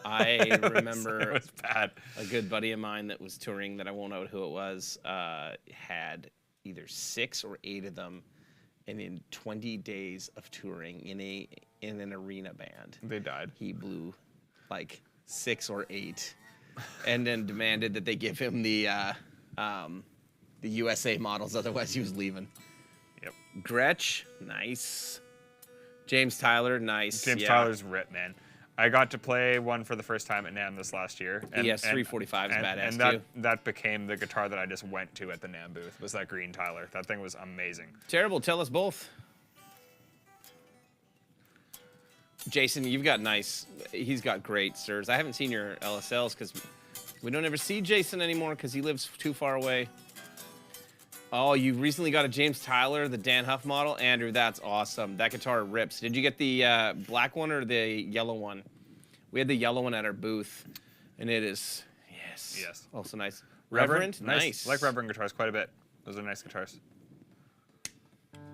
I remember It was bad. a good buddy of mine that was touring, that I won't know who it was, had either 6 or 8 of them, and in 20 days of touring in an arena band, They died. he blew like 6 or 8, and then demanded that they give him the USA models, otherwise he was leaving. Yep. Gretsch, nice. James Tyler, nice. James yeah. Tyler's rip, man. I got to play one for the first time at NAMM this last year. ES 345 is badass and that, too. that became the guitar that I just went to at the NAMM booth, was that green Tyler. That thing was amazing. Terrible, tell us both. Jason, you've got nice, he's got great stirs. I haven't seen your LSLs because we don't ever see Jason anymore because he lives too far away. Oh, you recently got a James Tyler, the Dan Huff model. Andrew, that's awesome. That guitar rips. Did you get the black one or the yellow one? We had the yellow one at our booth, and it is, Yes. also nice. Reverend, nice. I like Reverend guitars quite a bit. Those are nice guitars.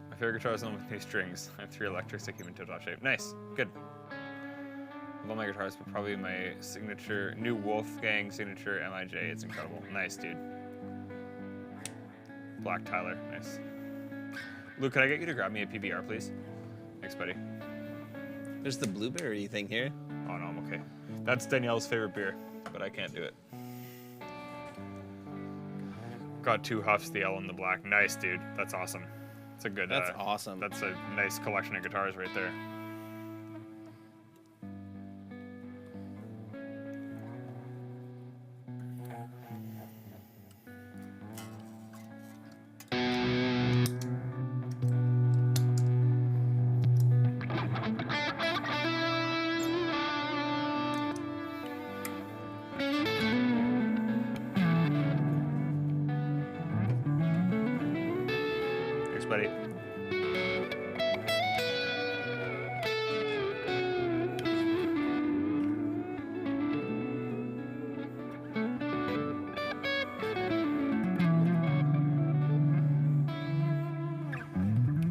My favorite guitar is the one with new strings. I have 3 electrics that keep in tip-top shape. Nice, good. Love my guitars, but probably my signature, new Wolfgang signature MIJ. It's incredible. Nice, dude. Black Tyler, nice. Luke, can I get you to grab me a PBR, please? Thanks, buddy. There's the blueberry thing here. Oh, no, I'm okay. That's Danielle's favorite beer, but I can't do it. Got 2 Huffs, the L and the black. Nice, dude. That's awesome. It's a good. That's awesome. That's a nice collection of guitars right there. Thanks, buddy.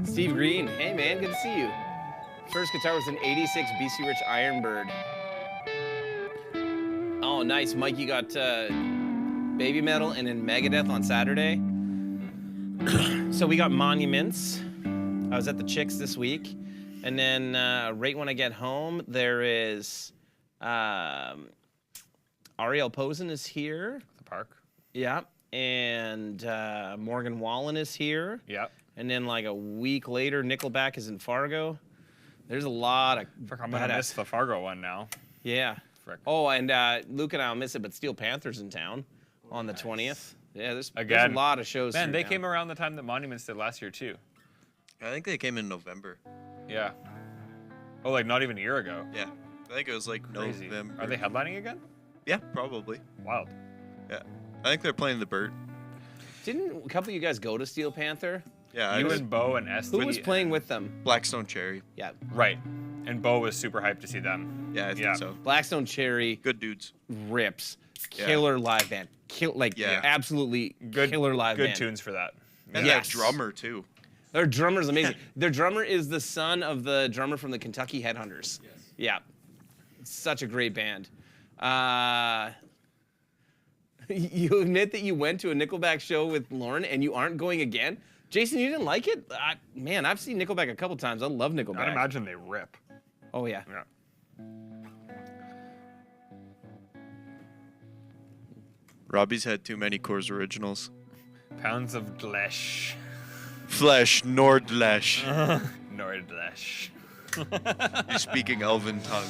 Steve Green, hey man, good to see you. First guitar was an 86 BC Rich Ironbird. Oh, nice. Mike, you got Baby Metal and then Megadeth on Saturday. So we got Monuments. I was at the Chicks this week. And then right when I get home, there is Ariel Posen is here. The park. Yeah. And Morgan Wallen is here. Yep. And then like a week later, Nickelback is in Fargo. There's a lot of Frick, I'm gonna miss the Fargo one now. Yeah. Frick. Oh, and Luke and I'll miss it, but Steel Panther's in town on the 20th. Yeah, there's a Again. lot of shows. Man, here they now. came around the time that Monuments did last year too. I think they came in November. Yeah. Oh, like not even a year ago. Yeah. I think it was like Crazy. November. Are they headlining again? Yeah, probably. Wild. Yeah. I think they're playing the Bird. Didn't a couple of you guys go to Steel Panther? Yeah. You and Bo and Esty. Who was playing with them? Blackstone Cherry. Yeah, Right. And Bo was super hyped to see them. Yeah, I think Yeah. so. Blackstone Cherry Good dudes. rips. Yeah. Killer live band. Yeah. Absolutely Good killer live Good band. tunes for that. And Yes. that drummer too. Their drummer's amazing. Their drummer is the son of the drummer from the Kentucky Headhunters. Yes. Yeah. Such a great band. You admit that you went to a Nickelback show with Lauren and you aren't going again? Jason, you didn't like it? Man, I've seen Nickelback a couple times. I love Nickelback. I'd imagine they rip. Oh, yeah. Yeah. Robbie's had too many Coors Originals. Pounds of Dlesh. Flesh, Nordlesh. Nordlesh. You're speaking Elven tongue.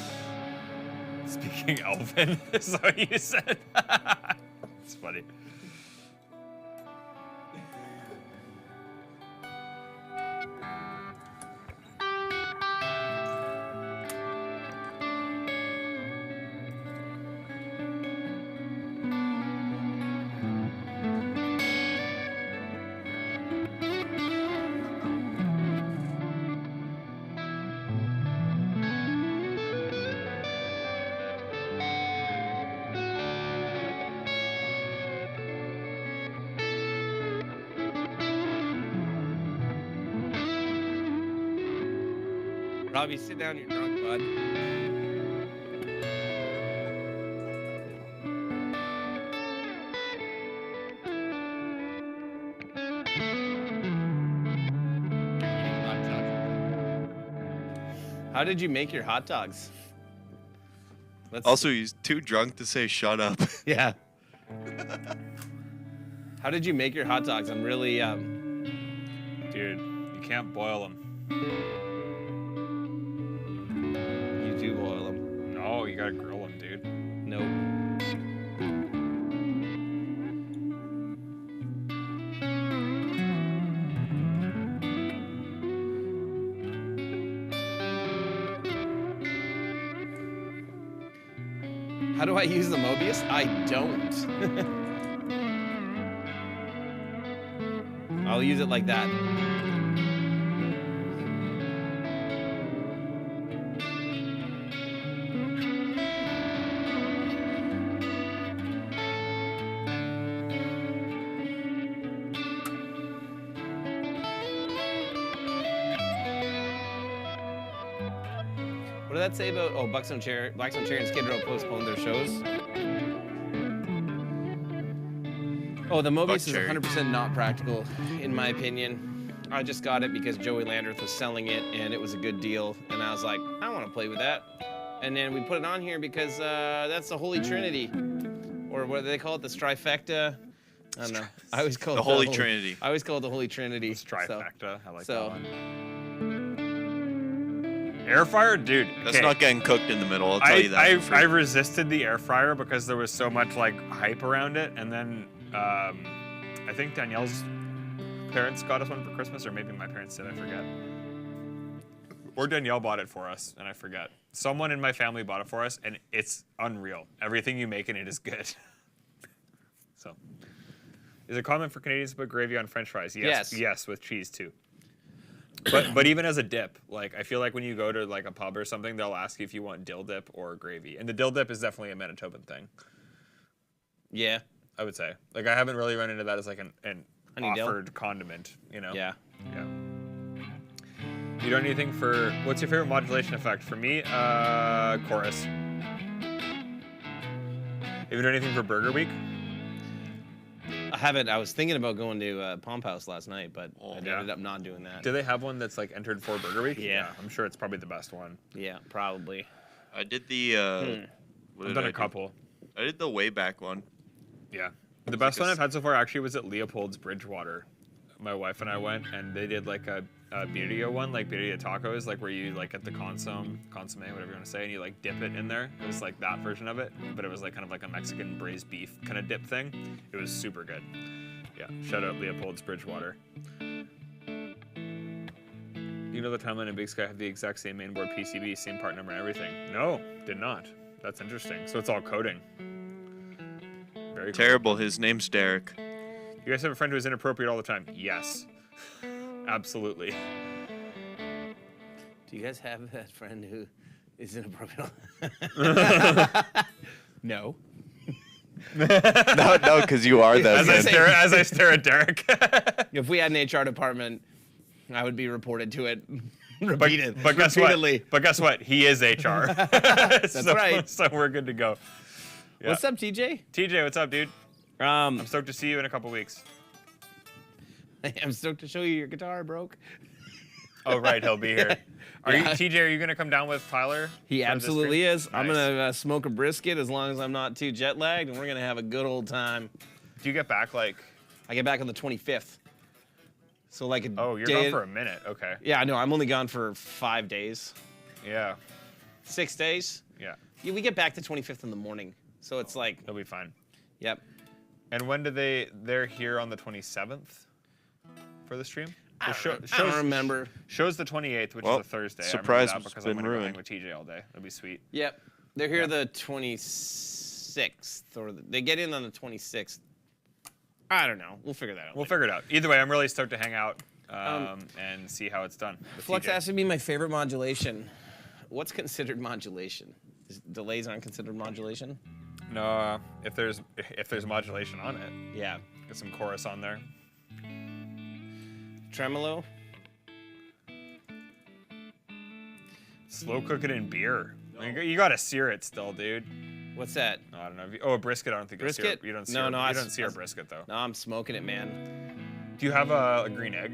Speaking Elven, is that what you said? It's funny. Robbie, sit down. You're drunk, bud. How did you make your hot dogs? Also, he's too drunk to say shut up. Yeah. How did you make your hot dogs? I'm really Dude, you can't boil them. You do boil them. No, you gotta grill them, dude. Nope. How do I use the Mobius? I don't. I'll use it like that. What did that say about? Oh, Blackstone Cherry and Skid Row postponed their shows. Oh, the Mobius is 100% not practical, in my opinion. I just got it because Joey Landreth was selling it, and it was a good deal. And I was like, I want to play with that. And then we put it on here because that's the Holy Trinity, or what do they call it? The Strifecta. I don't know. I always call it The Holy Trinity. I always call it the Holy Trinity. Trifecta. I like So- that one. Air fryer, dude. That's okay. not getting cooked in the middle. I'll tell you that. for I free. resisted the air fryer because there was so much like hype around it, and then I think Danielle's parents got us one for Christmas, or maybe my parents did. I forget. Or Danielle bought it for us, and I forget. Someone in my family bought it for us, and it's unreal. Everything you make in it is good. So, is a comment for Canadians to put gravy on French fries? Yes. Yes, with cheese too. But even as a dip, like I feel like when you go to like a pub or something, they'll ask you if you want dill dip or gravy, and the dill dip is definitely a Manitoban thing. Yeah. I would say. Like I haven't really run into that as like an Honey dill? offered condiment, you know? Yeah. Yeah. You don't need anything for, what's your favorite modulation effect? For me, chorus. Have you done anything for Burger Week? I haven't. I was thinking about going to Pomp House last night, but I yeah. ended up not doing that. Do they have one that's like entered for Burger Week? Yeah. I'm sure it's probably the best one. Yeah, probably. I did the. What I've did done I a do? couple. I did the way back one. Yeah. The best one I've had so far actually was at Leopold's Bridgewater. My wife and I went, and they did like a birria one, like birria tacos, like where you like get the consomme, whatever you want to say, and you like dip it in there. It was like that version of it, but it was like kind of like a Mexican braised beef kind of dip thing. It was super good. Yeah, shout out Leopold's Bridgewater. You know the timeline and Big Sky have the exact same mainboard PCB, same part number and everything? No, did not. That's interesting. So it's all coding. Very cool. Terrible. His name's Derek. You guys have a friend who is inappropriate all the time? Yes. Absolutely. Do you guys have that friend who is inappropriate? No. No, because you are that. As I stare at Derek. If we had an HR department, I would be reported to it repeatedly. But guess what? But guess what? He is HR. That's right. So we're good to go. Yeah. What's up, TJ? TJ, what's up, dude? I'm stoked to see you in a couple weeks. I'm stoked to show you your guitar broke. Oh, right, he'll be here. Yeah. TJ, are you going to come down with Tyler? He for this absolutely stream? is. I'm Nice. going to smoke a brisket as long as I'm not too jet lagged, and we're going to have a good old time. Do you get back like... I get back on the 25th. So like a Oh, you're day. gone for a minute. Okay. Yeah, no, I'm only gone for 5 days. Yeah. 6 days. Yeah. Yeah, we get back the 25th in the morning. So it's like, They'll be fine. yep. And when do they're here on the 27th for the stream? I don't remember. Show's the 28th, which Well, is a Thursday. surprise I remember that has because been I'm going to hang ruined. with TJ all day. That'd be sweet. Yep. They're here the 26th, or they get in on the 26th. I don't know. We'll figure that out. We'll figure it out. Either way, I'm really stoked to hang out and see how it's done. with Flux TJ. asked me my favorite modulation. What's considered modulation? Delays aren't considered modulation? No, if there's modulation on it, Yeah. get some chorus on there. Tremolo. Slow cook it in beer. You gotta sear it still, dude. What's that? I don't know. A brisket. I don't think Brisket? You don't sear. No, You don't sear brisket though. No, I'm smoking it, man. Do you have a green egg?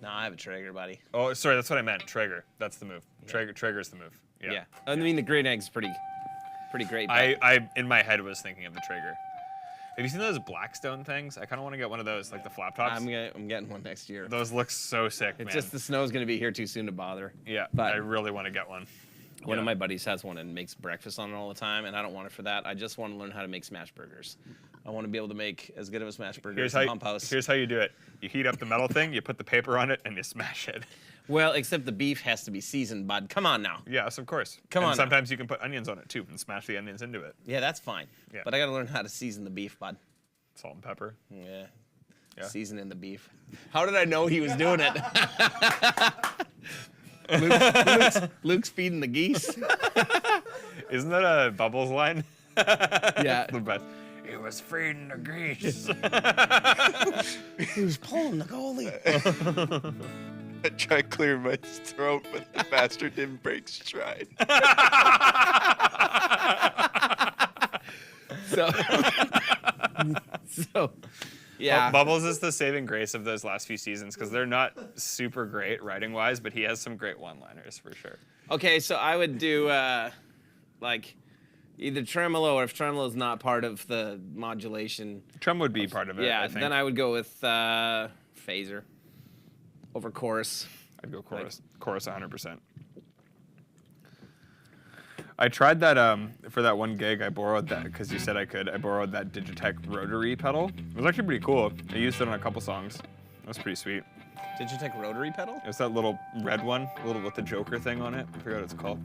No, I have a Traeger, buddy. Oh, sorry, that's what I meant. Traeger. That's the move. Traeger's the move. Yeah. I mean, the green egg's pretty great. But I in my head was thinking of the Traeger. Have you seen those Blackstone things? I kind of want to get one of those, like the flap tops. I'm getting one next year. Those look so sick, It's man. just the snow's gonna be here too soon to bother. Yeah, but I really want to get one. One of my buddies has one and makes breakfast on it all the time, and I don't want it for that. I just want to learn how to make smash burgers. I want to be able to make as good of a smash burger as the Pump House. Here's how you do it. You heat up the metal thing, you put the paper on it, and you smash it. Well, except the beef has to be seasoned, bud. Come on now. Yes, of course. Come on now. Sometimes you can put onions on it too and smash the onions into it. Yeah, that's fine. Yeah. But I got to learn how to season the beef, bud. Salt and pepper. Yeah. Yeah. Seasoning the beef. How did I know he was doing it? Luke's feeding the geese. Isn't that a Bubbles line? Yeah. The best. He was feeding the geese. He was pulling the goalie. I tried clearing my throat, but the bastard didn't break stride. So, yeah. Bubbles is the saving grace of those last few seasons because they're not super great writing wise, but he has some great one-liners for sure. Okay, so I would do like either tremolo, or if tremolo's not part of the modulation. Trem would be part of it. Yeah, I think. then I would go with phaser over chorus. I'd go chorus. Chorus 100%. I tried that for that one gig. I borrowed that because you said I could. I borrowed that Digitech rotary pedal. It was actually pretty cool. I used it on a couple songs. That was pretty sweet. Digitech rotary pedal? It's that little red one, little with the Joker thing on it. I forgot what it's called.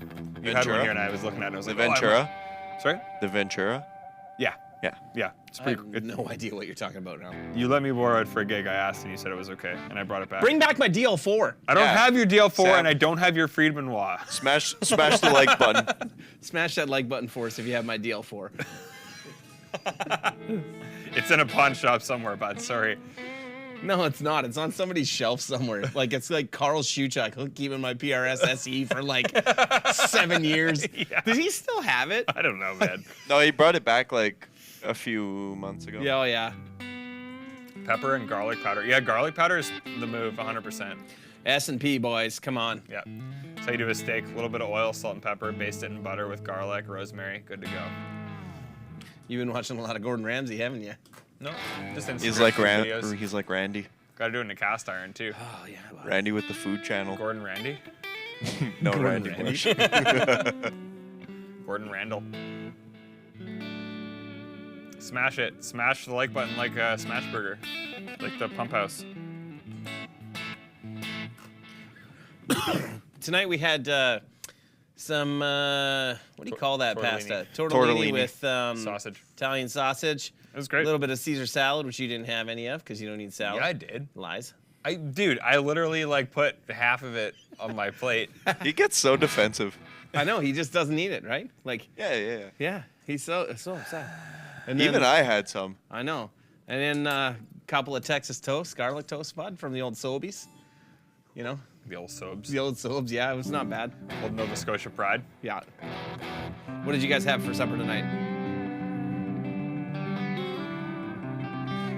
You had Ventura? one here, and I was looking at it. And I was The like, Ventura? Sorry? The Ventura? Yeah. Yeah. Yeah. It's I pretty. have no idea what you're talking about now. You let me borrow it for a gig. I asked, and you said it was okay, and I brought it back. Bring back my DL4. I don't Yeah. have your DL4, Sam. and I don't have your Friedman Wah. Smash the like button. Smash that like button for us if you have my DL4. It's in a pawn shop somewhere, bud. Sorry. No, it's not. It's on somebody's shelf somewhere. Like, it's like Carl Schuchuk keeping my PRS SE for like 7 years. Yeah. Does he still have it? I don't know, man. No, he brought it back like a few months ago. Yeah, oh yeah. Pepper and garlic powder. Yeah, garlic powder is the move, 100%. S&P, boys. Come on. Yeah. So you do a steak, a little bit of oil, salt and pepper, baste it in butter with garlic, rosemary, good to go. You've been watching a lot of Gordon Ramsay, haven't you? No, just Instagram He's like videos. He's like Randy. Got to do it in a cast iron too. Oh, yeah. Well, Randy with the food channel. Gordon Randy? No, Gordon Randy. Randy. Bush. Gordon Randall. Smash it. Smash the like button like a smash burger. Like the Pump House. Tonight we had some, what do you call that Tortellini. pasta? Tortellini. With Sausage. Italian sausage. It was A great. little bit of Caesar salad, which you didn't have any of because you don't need salad. Yeah, I did. Lies. Dude, I literally like put half of it on my plate. He gets so defensive. I know, he just doesn't eat it, right? Like, Yeah. yeah, he's so upset. And then, Even I had some. I know. And then a couple of Texas toast, garlic toast, bud, from the old Sobeys. You know, The old sobs. the old Sobes. Yeah, it was not bad. Old Nova Scotia pride. Yeah. What did you guys have for supper tonight?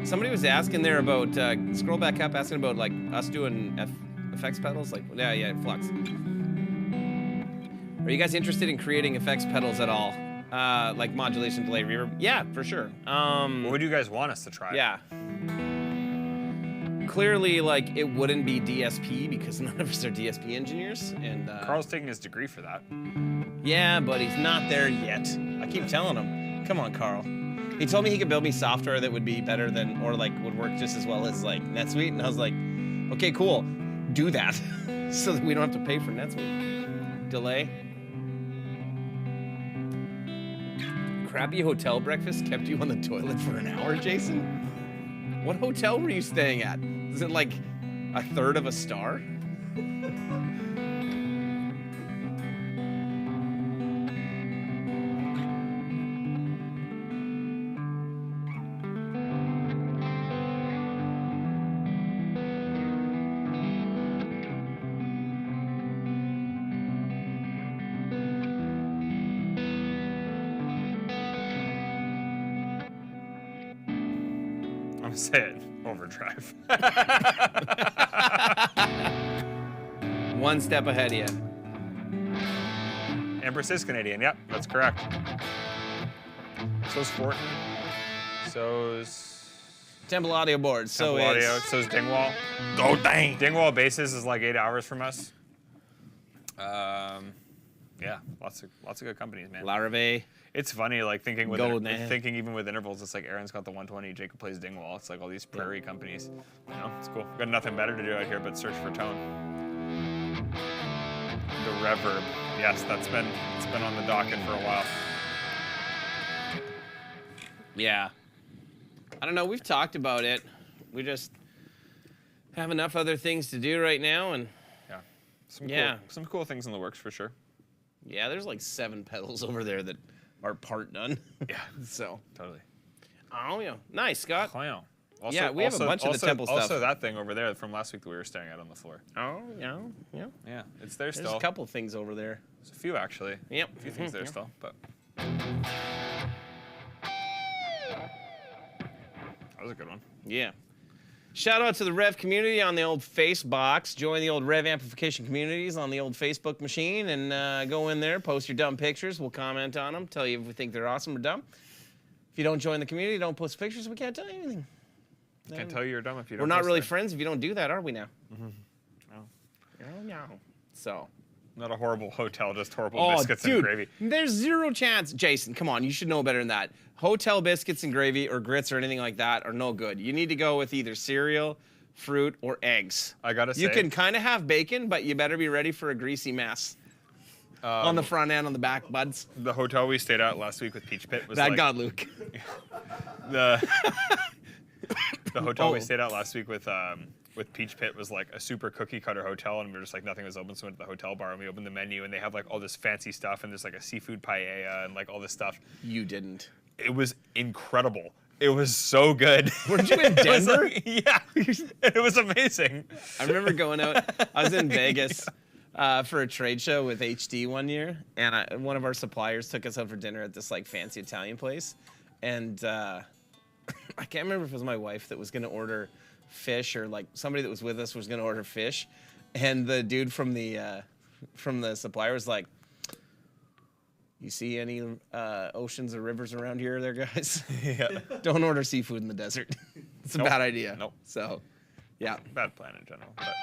Somebody was asking there about, scroll back up, asking about like us doing effects pedals. Like, yeah, Flux. Are you guys interested in creating effects pedals at all? Like modulation, delay, reverb? Yeah, for sure. What would you guys want us to try? Yeah. Clearly, like, it wouldn't be DSP because none of us are DSP engineers. And Carl's taking his degree for that. yeah, but he's not there yet. I keep telling him, come on, Carl. He told me he could build me software that would be better than, or like would work just as well as like NetSuite. And I was like, okay, cool, do that so that we don't have to pay for NetSuite. Delay. Crappy hotel breakfast kept you on the toilet for an hour, Jason? What hotel were you staying at? Is it like a third of a star? to say it. Overdrive. One step ahead of you. Ambrose is Canadian. Yep, that's correct. So's Fortin. So's Temple Audio Board. So Temple Audio. is So's Dingwall. Go dang. Dingwall basis is like 8 hours from us. Yeah, lots of good companies, man. La Revv. It's funny, like thinking even with intervals. It's like Aaron's got the 120, Jacob plays Dingwall. It's like all these prairie companies. You know, it's cool. Got nothing better to do out here but search for tone. The Revv. Yes, it's been on the docket for a while. Yeah. I don't know. We've talked about it. We just have enough other things to do right now, and Yeah, some cool things in the works for sure. yeah, there's like 7 pedals over there that are part done. Yeah, So, totally. oh yeah, nice, Scott. Wow. Also, Yeah, we have a bunch of the temple stuff. Also, that thing over there from last week that we were staring at on the floor. Oh yeah, yeah. Yeah, it's there There's still. a couple things over there. There's a few actually. Yep. A few things there Yeah. still, but that was a good one. Yeah. Shout out to the Revv community on the old Facebox. Join the old Revv amplification communities on the old Facebook machine and go in there, post your dumb pictures. We'll comment on them, tell you if we think they're awesome or dumb. If you don't join the community, don't post pictures, we can't tell you anything. Can't tell you you're dumb if you don't. We're not post really there. friends if you don't do that, are we now? No. Oh, no. So. Not a horrible hotel, just horrible Oh, biscuits dude, and gravy. there's zero chance. Jason, come on, you should know better than that. Hotel biscuits and gravy or grits or anything like that are no good. You need to go with either cereal, fruit, or eggs. I gotta say, You can kind of have bacon, but you better be ready for a greasy mess. On the front end, on the back, buds. the hotel we stayed at last week with Peach Pit was That like got Luke. the hotel we Oh. stayed at last week with Peach Pit was like a super cookie cutter hotel, and we were just like nothing was open, so we went to the hotel bar and we opened the menu and they have like all this fancy stuff and there's like a seafood paella and like all this stuff. You didn't. It was incredible. It was so good. Weren't you in It was Denver? like- yeah, it was amazing. I remember going out. I was in Vegas for a trade show with HD one year, and one of our suppliers took us out for dinner at this like fancy Italian place, and I can't remember if it was my wife that was going to order fish or like somebody that was with us was going to order fish, and the dude from the supplier was like, "You see any oceans or rivers around here, there, guys? Yeah. Don't order seafood in the desert. It's a Nope. bad idea." Nope. So, yeah. Bad plan in general. But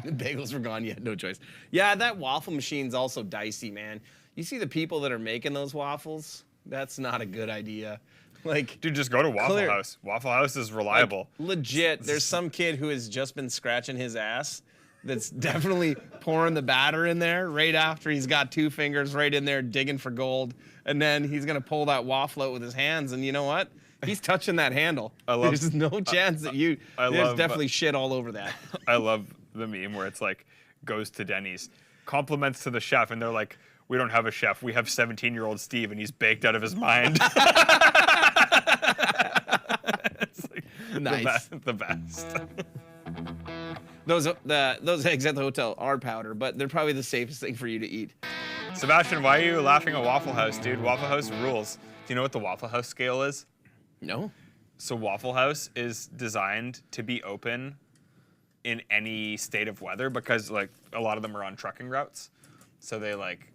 The bagels were gone. You had no choice. Yeah, that waffle machine's also dicey, man. You see the people that are making those waffles? That's not a good idea. Like, dude, just go to Waffle Clear. House. Waffle House is reliable. legit, there's some kid who has just been scratching his ass that's definitely pouring the batter in there right after he's got 2 fingers right in there digging for gold. And then he's going to pull that waffle out with his hands. And you know what? He's touching that handle. There's no chance that you, there's definitely shit all over that. I love the meme where it's like, goes to Denny's, compliments to the chef, and they're like, we don't have a chef. We have 17-year-old Steve, and he's baked out of his mind. It's like Nice. The best. Those eggs at the hotel are powder, but they're probably the safest thing for you to eat. Sebastian, why are you laughing at Waffle House, dude? Waffle House rules. Do you know what the Waffle House scale is? No? So Waffle House is designed to be open in any state of weather because like a lot of them are on trucking routes. So they like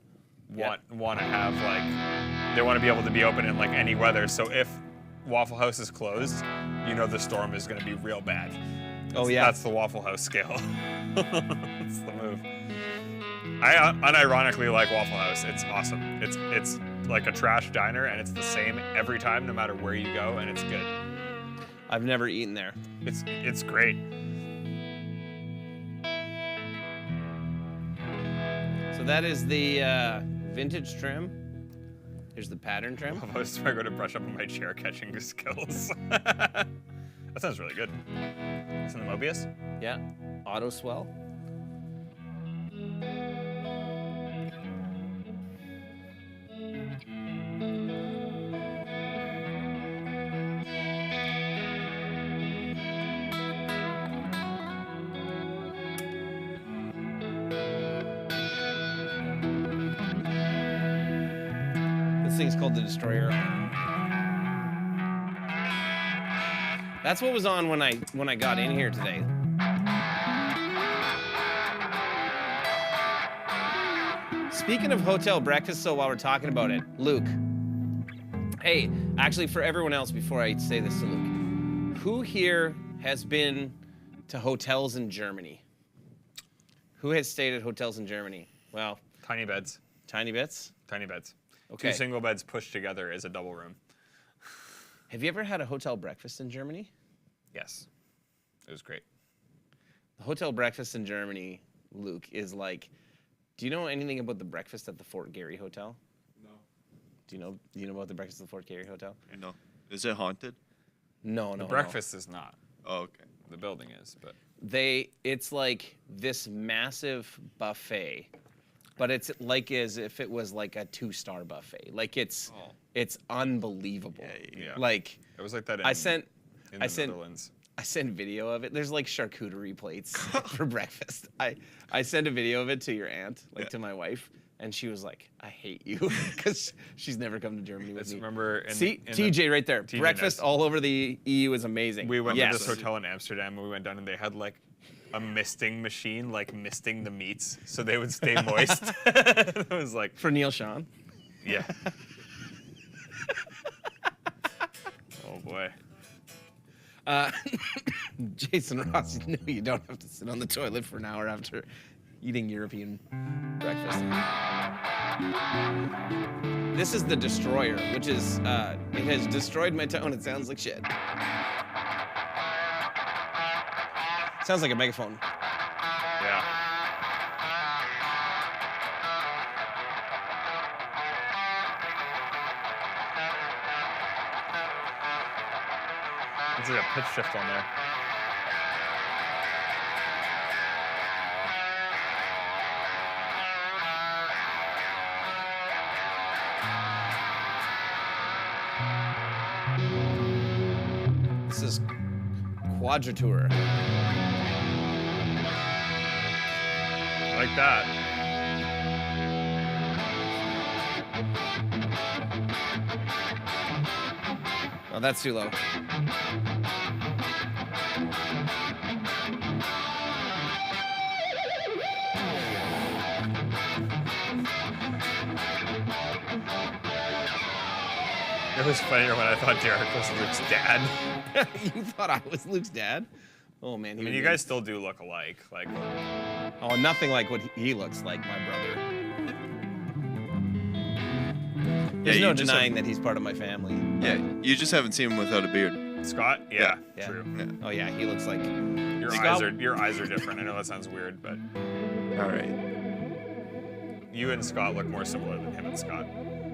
want to have like, they want to be able to be open in like any weather. So if Waffle House is closed, you know the storm is going to be real bad. Oh, yeah. That's the Waffle House scale. That's the move. I unironically like Waffle House. It's awesome. It's like a trash diner, and it's the same every time, no matter where you go, and it's good. I've never eaten there. It's great. So that is the vintage trim. Here's the pattern trim. I was trying to go to brush up on my chair catching skills. That sounds really good. It's in the Mobius. Yeah. Auto swell. This thing's called the Destroyer. That's what was on when I got in here today. Speaking of hotel breakfast, so while we're talking about it, Luke. Hey, actually, for everyone else, before I say this to Luke, who here has been to hotels in Germany? Who has stayed at hotels in Germany? Well, Tiny beds. tiny bits. Tiny beds. Okay. 2 single beds pushed together is a double room. Have you ever had a hotel breakfast in Germany? Yes. It was great. The hotel breakfast in Germany, Luke, is like. Do you know anything about the breakfast at the Fort Garry Hotel? No. Do you know about the breakfast at the Fort Garry Hotel? No. Is it haunted? No. The breakfast is not. Oh, okay. The building is, but It's like this massive buffet, but it's like as if it was like a 2-star buffet. Like it's unbelievable. yeah. Like it was like that in, I sent in the Netherlands. I sent video of it. There's like charcuterie plates for breakfast. I sent a video of it to your aunt, to my wife, and she was like, "I hate you," because she's never come to Germany with me. Remember, See, TJ right there. TJ Breakfast knows. all over the EU is amazing. We went yes. to this hotel in Amsterdam, and we went down, and they had like a misting machine, like misting the meats, so they would stay moist. It was like For Neil Sean. yeah. Oh boy. Jason Ross, you know you don't have to sit on the toilet for an hour after eating European breakfast. This is the Destroyer, which is, it has destroyed my tone. It sounds like shit. Sounds like a megaphone. Yeah. There's like a pitch shift on there. This is Quadratour. Like that. Oh, that's too low. It was funnier when I thought Derek was Luke's dad. You thought I was Luke's dad? Oh man, I mean, you guys still do look alike. Like, Oh, nothing like what he looks like, my brother. There's you no just denying that he's part of my family. Yeah, you just haven't seen him without a beard. Scott? Yeah, Yeah. true. Yeah. Oh yeah, he looks like. Your Scott- eyes are different. I know that sounds weird, but All right. you and Scott look more similar than him and Scott.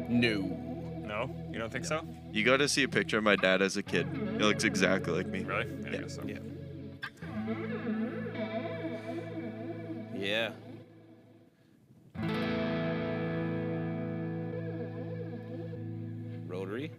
No. No? You don't think so? You got to see a picture of my dad as a kid. He looks exactly like me. Really? Yeah, I guess so. Yeah. Yeah. Rotary.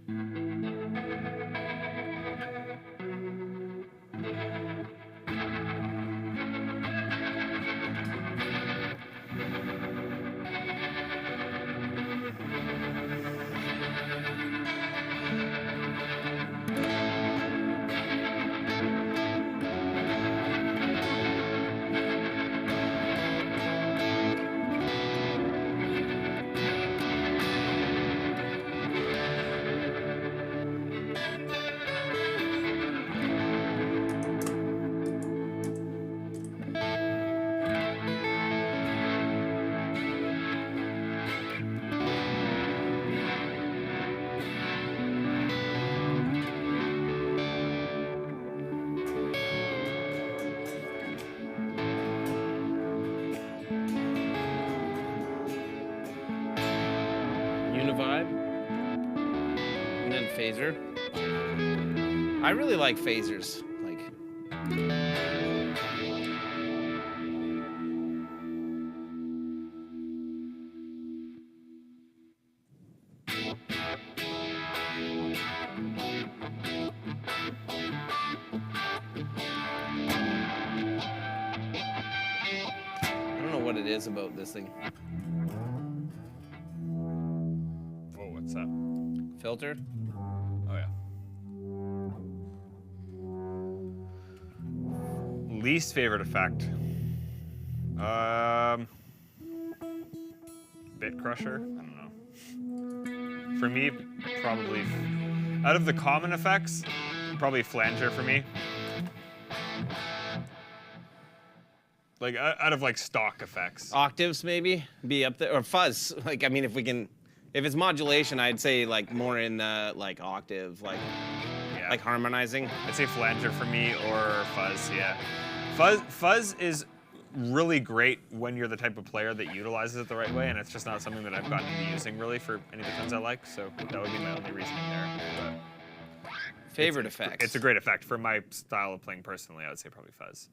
Univibe. And then phaser. I really like phasers. Like. I don't know what it is about this thing. Oh, what's that? Filter. Oh, yeah. Least favorite effect. Bit crusher. I don't know. For me, probably out of the common effects, probably flanger for me. Like out of like stock effects. Octaves maybe be up there, or fuzz. Like I mean, if it's modulation, I'd say like more in the like octave, like Yeah. like harmonizing. I'd say flanger for me or fuzz. Yeah. Fuzz is really great when you're the type of player that utilizes it the right way, and it's just not something that I've gotten to be using really for any of the guns I like. So that would be my only reasoning there. But Favorite effects. it's a great effect for my style of playing personally. I would say probably fuzz.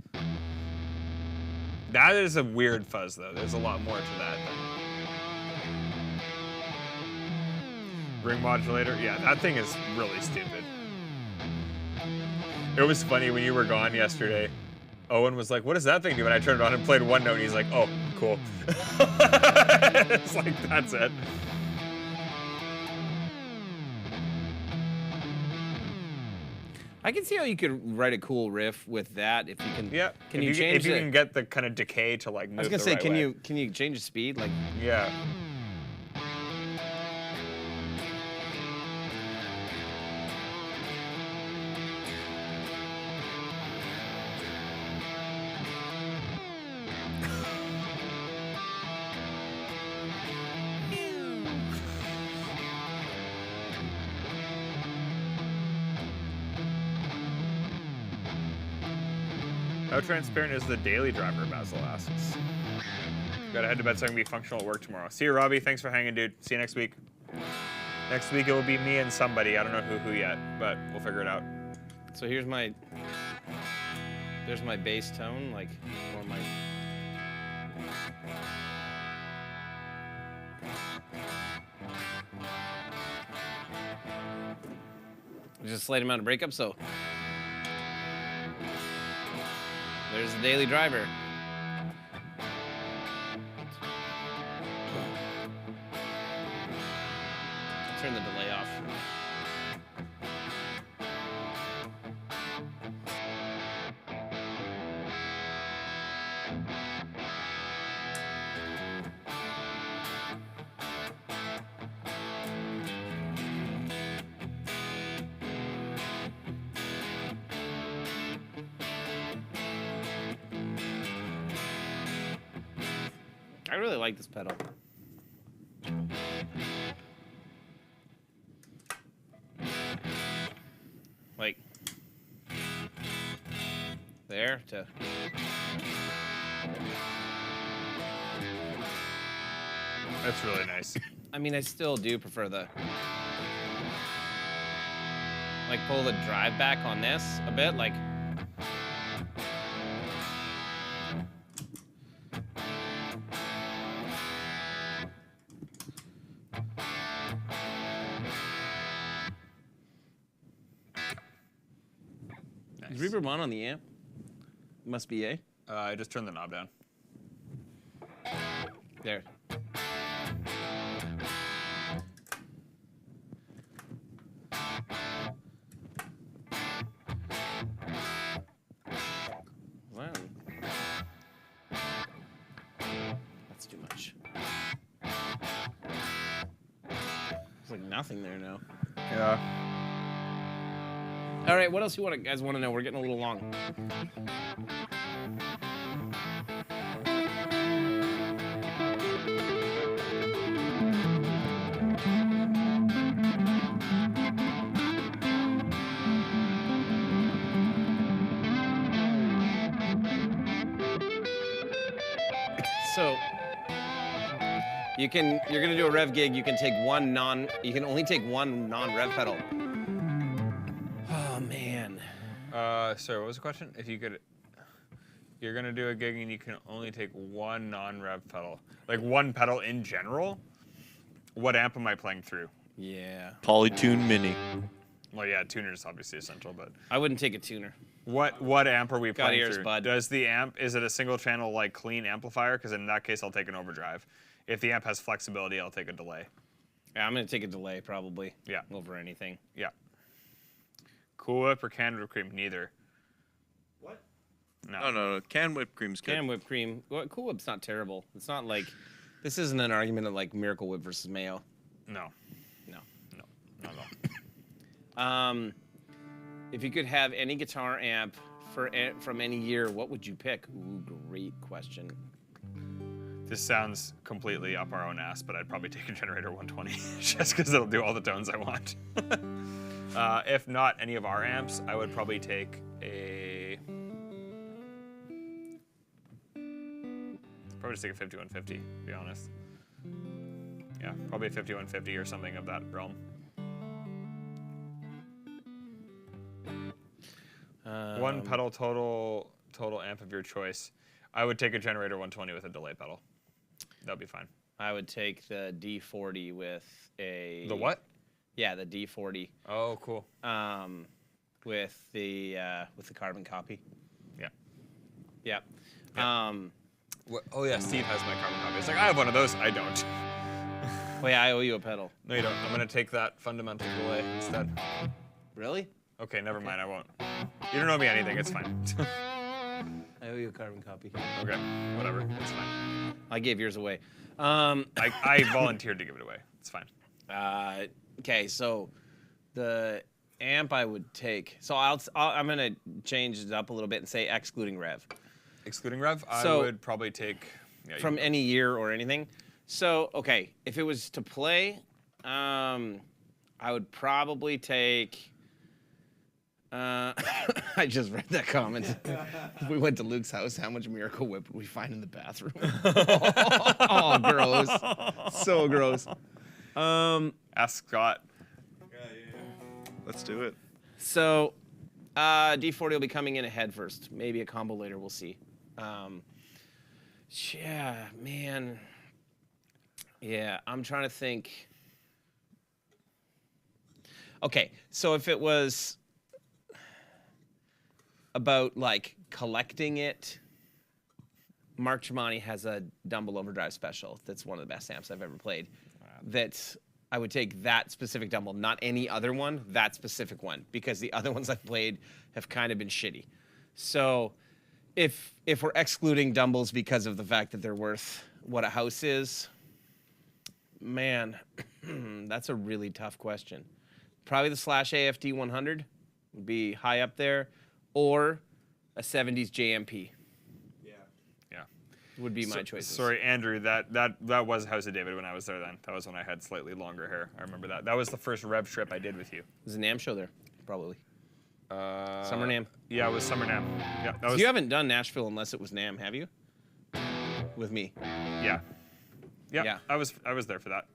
That is a weird fuzz though. There's a lot more to that. Ring modulator. Yeah, that thing is really stupid. It was funny when you were gone yesterday. Owen was like, "What does that thing do?" And I turned it on and played one note, and he's like, "Oh, cool." It's like, that's it. I can see how you could write a cool riff with that if you can. Yeah. Can if you change if you it? can get the kind of decay to like move I was gonna the say, right can way. you change the speed? Like, Yeah. How transparent is the daily driver, Basil asks. Gotta head to bed so I can be functional at work tomorrow. See you, Robbie. Thanks for hanging, dude. See you next week. Next week it will be me and somebody. I don't know who yet, but we'll figure it out. so there's my bass tone, like, or my. Just a slight amount of breakup, so there's the daily driver. Turn the delay off. I really like this pedal. Like, there to. That's really nice. I mean, I still do prefer the. Like, pull the drive back on this a bit, like. Is reverb on the amp? Must be, eh? I just turned the knob down. There. Wow. That's too much. There's like nothing there now. Yeah. All right, what else you guys want to know? We're getting a little long. So you're gonna do a Revv gig. You can only take one non-Revv pedal. Oh man. Sorry, what was the question? If you could, you're gonna do a gig and you can only take one non-Revv pedal, like one pedal in general. What amp am I playing through? Yeah. Polytune Mini. Well, yeah, tuner is obviously essential, but I wouldn't take a tuner. what amp are we Got playing ears, through? bud. Is it a single channel like clean amplifier? Because in that case, I'll take an overdrive. If the amp has flexibility, I'll take a delay. Yeah, I'm gonna take a delay probably. Yeah. Over anything. Yeah. Cool Whip or Canada Cream? Neither. What? No. Canned whipped cream's good. Canned whipped cream. Well, Cool Whip's not terrible. It's not like this isn't an argument of like Miracle Whip versus mayo. No. No. Not at all. If you could have any guitar amp from any year, what would you pick? Ooh, great question. This sounds completely up our own ass, but I'd probably take a Generator 120 just because it'll do all the tones I want. If not any of our amps, I would probably take a... Probably just take a 5150, to be honest. Yeah, probably a 5150 or something of that realm. One pedal total amp of your choice. I would take a Generator 120 with a delay pedal. That'd be fine. I would take the D40 with a... The what? Yeah, the D40. Oh, cool. With the carbon copy. Yeah. Yeah. Yeah. Oh yeah, Steve has my carbon copy. It's like, I have one of those. I don't. Oh yeah, I owe you a pedal. No, you don't. I'm gonna take that fundamental delay instead. Really? Okay, never mind. I won't. You don't owe me anything. It's fine. I owe you a carbon copy. Okay, whatever. It's fine. I gave yours away. I volunteered to give it away. It's fine. Okay, so the amp I would take. So I'm gonna change it up a little bit and say excluding Revv. Excluding Revv, I So- would probably take From any year or anything. So, okay, if it was to play, I would probably take. I just read that comment. If we went to Luke's house, how much Miracle Whip would we find in the bathroom? Oh, gross. So gross. Ask Scott. Let's do it. So, D40 will be coming in ahead first. Maybe a combo later, we'll see. Yeah, man. Yeah, I'm trying to think. Okay, so if it was about like collecting it, Mark Tremonti has a Dumble Overdrive Special that's one of the best amps I've ever played. That I would take that specific Dumble, not any other one, that specific one, because the other ones I've played have kind of been shitty. So if we're excluding Dumbles because of the fact that they're worth what a house is, man, that's a really tough question. Probably the Slash AFD 100 would be high up there, or a 70s JMP Yeah. would be my choices. Sorry, Andrew. That was House of David when I was there. Then that was when I had slightly longer hair. I remember that. That was the first Revv trip I did with you. There's a NAMM show there, probably. Summer NAMM. Yeah, it was Summer NAMM. Yeah, that was. You haven't done Nashville unless it was NAMM, have you? With me. Yeah. Yeah. I was there for that.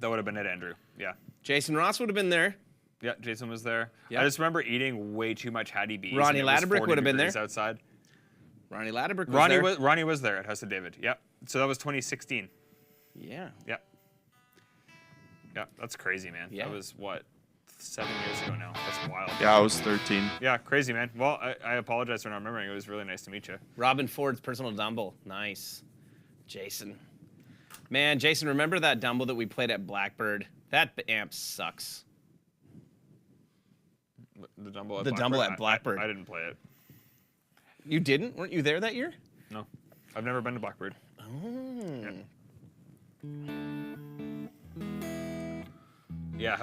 That would have been it, Andrew. Yeah. Jason Ross would have been there. Yeah, Jason was there. Yeah. I just remember eating way too much Hattie B's. Ronnie and it was Ladderbrick 40 would have been there. degrees outside. Ronnie Ladderbrick was there. Ronnie was there at House of David. Yeah. So that was 2016. Yeah. Yeah. Yeah, that's crazy, man. Yeah. That was what, 7 years ago now. That's wild. Yeah, I was 13. Yeah, crazy, man. Well, I apologize for not remembering. It was really nice to meet you. Robin Ford's personal Dumble. Nice. Jason. Man, Jason, remember that Dumble that we played at Blackbird? That amp sucks. The Dumble at The Blackbird. Dumble at Blackbird. I didn't play it. You didn't? Weren't you there that year? No. I've never been to Blackbird. Oh. Yeah,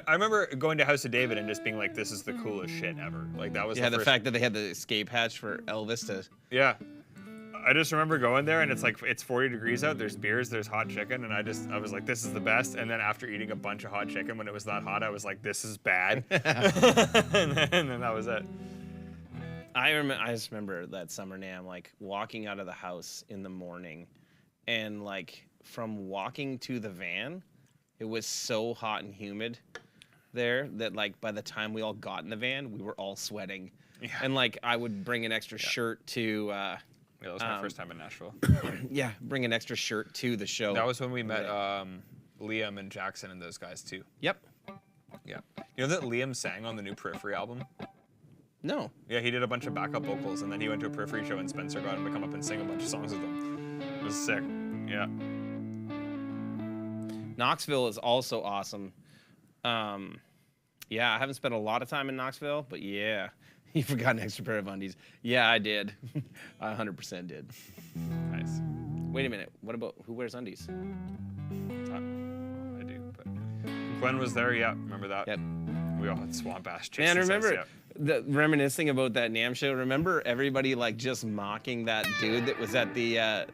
I remember going to House of David and just being like, this is the coolest shit ever. Like, that was Yeah, the the first... fact that they had the escape hatch for Elvis to... Yeah. I just remember going there and it's like, it's 40 degrees out, there's beers, there's hot chicken, and I was like, this is the best. And then after eating a bunch of hot chicken when it was that hot, I was like, this is bad. and then that was it. I just remember that summer NAMM, like walking out of the house in the morning, and like from walking to the van, it was so hot and humid there that like by the time we all got in the van, we were all sweating. Yeah. And like I would bring an extra shirt to Yeah, that was my first time in Nashville. bring an extra shirt to the show. That was when we met Liam and Jackson and those guys too. Yep. Yeah. You know that Liam sang on the new Periphery album? No. Yeah, he did a bunch of backup vocals, and then he went to a Periphery show, and Spencer got him to come up and sing a bunch of songs with him. It was sick. Yeah. Knoxville is also awesome. Yeah, I haven't spent a lot of time in Knoxville, but yeah. You forgot an extra pair of undies. Yeah, I did. I 100% did. Nice. Wait a minute. What about who wears undies? I do, but Glenn was there. Yeah, remember that? Yep. We all had swamp ass chicks. Man, and says, remember yeah. the reminiscing about that Nam show? Remember everybody like just mocking that dude that was at the Shredder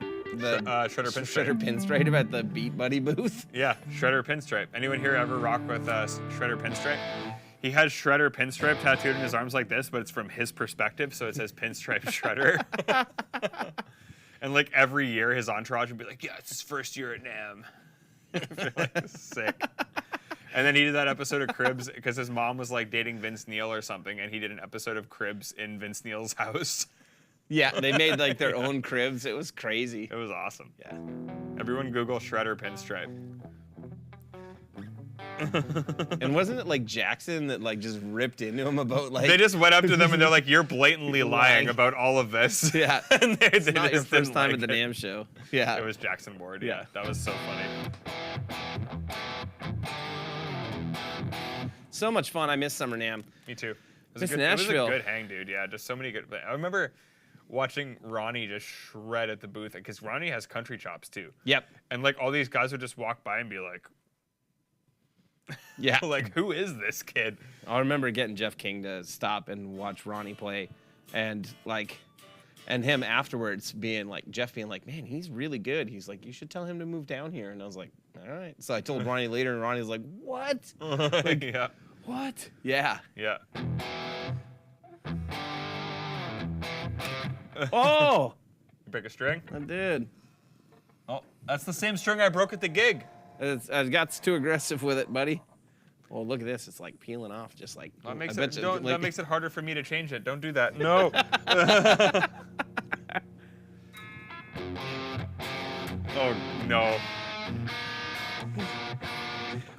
Pinstripe. Shredder Pinstripe at the Beat Buddy booth? Yeah, Shredder Pinstripe. Anyone here ever rock with Shredder Pinstripe? He has Shredder Pinstripe tattooed in his arms like this, but it's from his perspective, so it says Pinstripe Shredder. And like every year, his entourage would be like, "Yeah, it's his first year at NAMM." Like, sick. And then he did that episode of Cribs because his mom was like dating Vince Neil or something, and he did an episode of Cribs in Vince Neil's house. Yeah, they made like their own cribs. It was crazy. It was awesome. Yeah. Everyone Google Shredder Pinstripe. And wasn't it like Jackson that like just ripped into him about like They just went up to them and they're like, "You're blatantly lying Lying. about all of this." Yeah. And they It's not your just first didn't time like at the it. Nam show. Yeah. It was Jackson Ward. Yeah. Yeah, that was so funny. So much fun. I miss Summer Nam. Me too. It Miss was, Nashville. a good hang, dude. Yeah, just so many good. I remember watching Ronnie just shred at the booth because Ronnie has country chops too. Yep. And like all these guys would just walk by and be like, Yeah. like, who is this kid? I remember getting Jeff King to stop and watch Ronnie play, and him afterwards being like, Jeff being like, "Man, he's really good." He's like, "You should tell him to move down here." And I was like, "All right." So I told Ronnie later, and Ronnie was like, "What? Yeah. What?" Yeah. Yeah. Oh, You break a string? I did. Oh, that's the same string I broke at the gig. I got too aggressive with it, buddy. Well, look at this. It's like peeling off, just like. That makes I it, bet you, don't, like- that makes it harder for me to change it. Don't do that. No. Oh, no.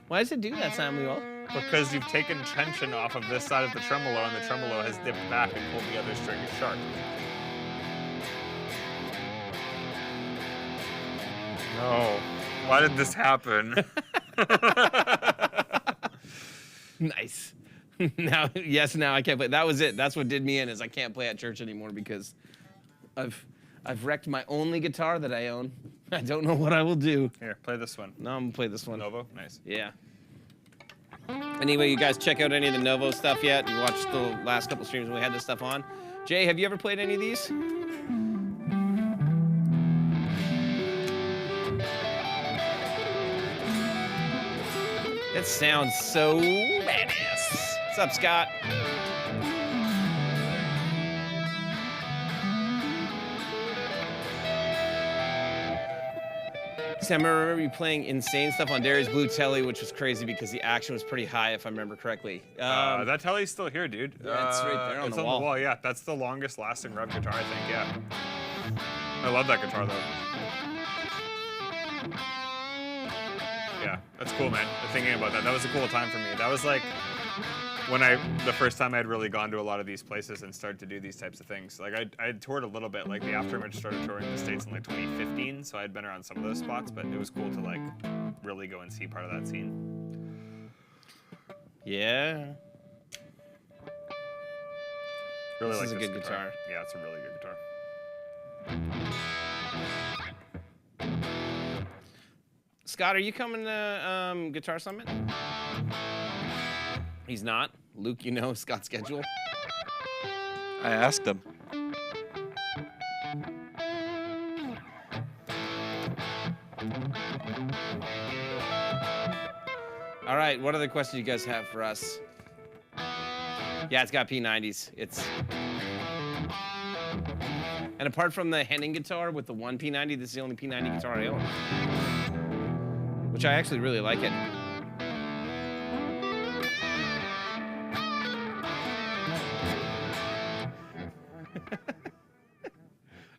Why does it do that, Samuel? Because you've taken tension off of this side of the tremolo, and the tremolo has dipped back and pulled the other string sharp. No. Why did this happen? Nice. Now I can't play. That was it. That's what did me in, is I can't play at church anymore because I've wrecked my only guitar that I own. I don't know what I will do. Here, play this one. No, I'm gonna play this one. Novo? Nice. Yeah. Anyway, you guys check out any of the Novo stuff yet? You watched the last couple streams when we had this stuff on. Jay, have you ever played any of these? It sounds so badass. What's up, Scott? Sam, I remember you playing insane stuff on Darius Blue Telly, which was crazy because the action was pretty high, if I remember correctly. That telly's still here, dude. Yeah, it's right there on it's the on wall. the wall, yeah. That's the longest lasting Revv guitar, I think, yeah. I love that guitar, though. Yeah, that's cool, man. Thinking about that, that was a cool time for me. That was like when the first time I'd really gone to a lot of these places and started to do these types of things. Like I toured a little bit, like the Afterimage started touring the States in like 2015, so I'd been around some of those spots, but it was cool to like really go and see part of that scene. Yeah. Really This like is a this good guitar. Yeah, it's a really good guitar. Scott, are you coming to Guitar Summit? He's not. Luke, you know Scott's schedule. I asked him. All right, what other questions you guys have for us? Yeah, it's got P90s. And apart from the Henning guitar with the one P90, this is the only P90 guitar I own. Which I actually really like it.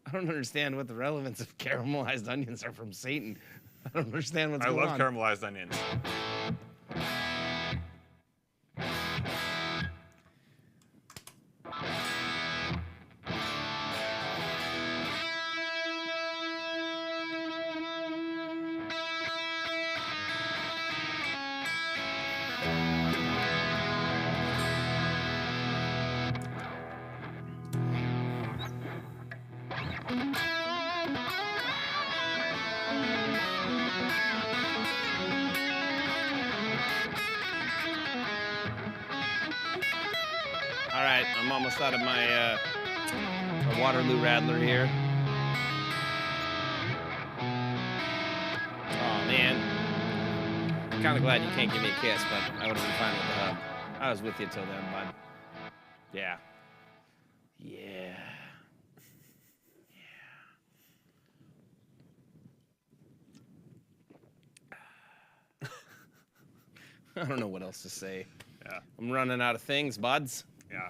I don't understand what the relevance of caramelized onions are from Satan. I don't understand what's I going love on. caramelized onions. I'm almost out of my Waterloo Rattler here. Oh man. I'm kind of glad you can't give me a kiss, but I would have been fine with the hug. I was with you till then, bud. Yeah. Yeah. I don't know what else to say. Yeah. I'm running out of things, buds. Yeah.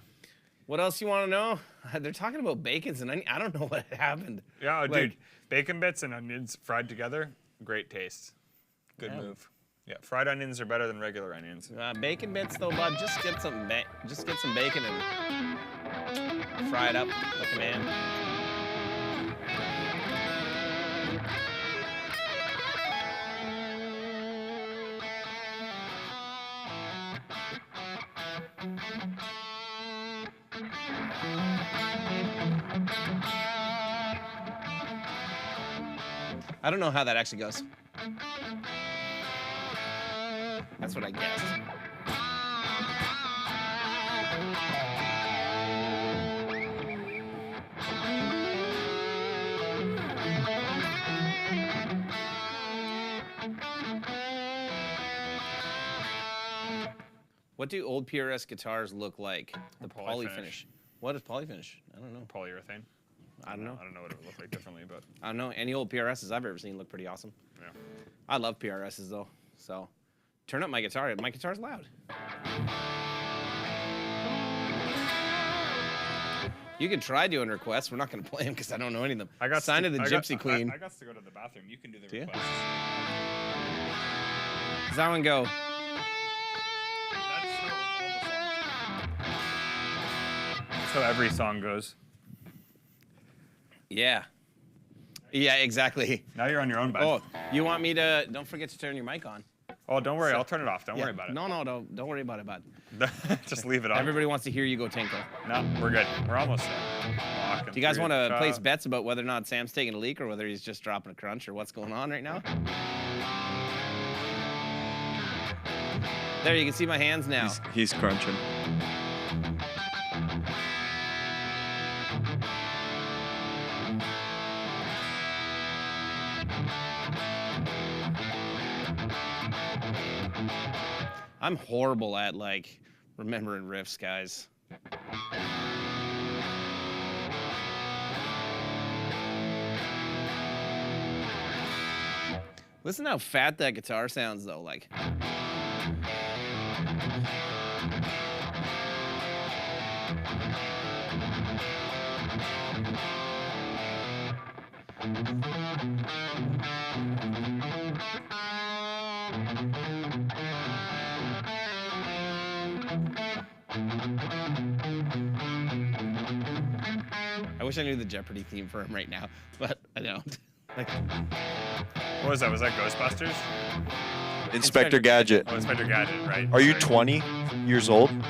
What else you want to know? They're talking about bacons and onions. I don't know what happened. Yeah, Like- dude. Bacon bits and onions fried together, great taste. Good Yeah. move. Yeah, fried onions are better than regular onions. Bacon bits though, bud. Just get some bacon and fry it up like a man. I don't know how that actually goes. That's what I guessed. What do old PRS guitars look like? The Polyfinish. polyfinish. What is polyfinish? I don't know. Polyurethane. I don't know. I don't know what it would look like differently, but I don't know. Any old PRSs I've ever seen look pretty awesome. yeah. I love PRSs though. So turn up my guitar. My guitar's loud. You can try doing requests. We're not going to play them because I don't know any of them. I got Sign of the Gypsy Queen. I got to go to the bathroom. You can do the Do you? requests. Does that one go? That's how every song goes. Yeah. Yeah, exactly. Now you're on your own, bud. Oh, you want me to? Don't forget to turn your mic on. Oh, don't worry. I'll turn it off. Don't Yeah. worry about it. No, don't worry about it, bud. Just leave it on. Everybody wants to hear you go tinkle. No, we're good. We're almost there. Do you guys want to place bets about whether or not Sam's taking a leak or whether he's just dropping a crunch or what's going on right now? There, you can see my hands now. He's crunching. I'm horrible at like remembering riffs, guys. Listen how fat that guitar sounds though, like. I wish I knew the Jeopardy theme for him right now, but I don't. Like, What was that? Was that Ghostbusters? Inspector Gadget. Oh, Inspector Gadget, right? Are you Sorry. 20 years old? No,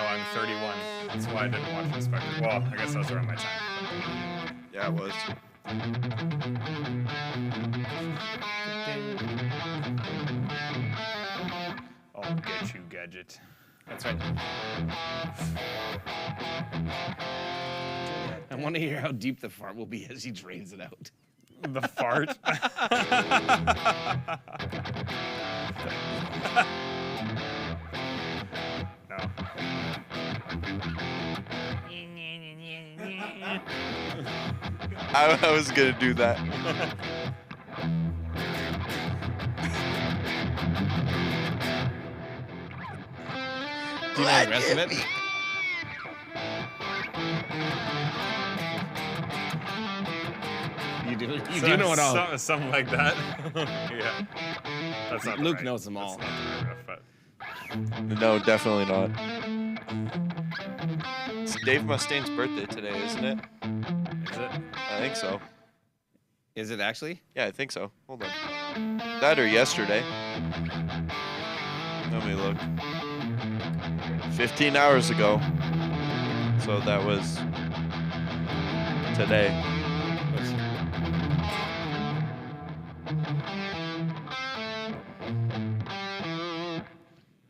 I'm 31. That's why I didn't watch Inspector. Well, I guess that was around my time. Yeah, it was. I'll get you, Gadget. that's right. I want to hear how deep the fart will be as he drains it out. The fart. No. I was gonna do that. Do you know the rest of it? You do. You do know it all. Something like that. Yeah. That's not the Luke right- knows them all. That's not the right riff, but No, definitely not. It's Dave Mustaine's birthday today, isn't it? is it? I think so. Is it actually? Yeah, I think so. Hold on. That or yesterday. Let me look. 15 hours ago. So that was today.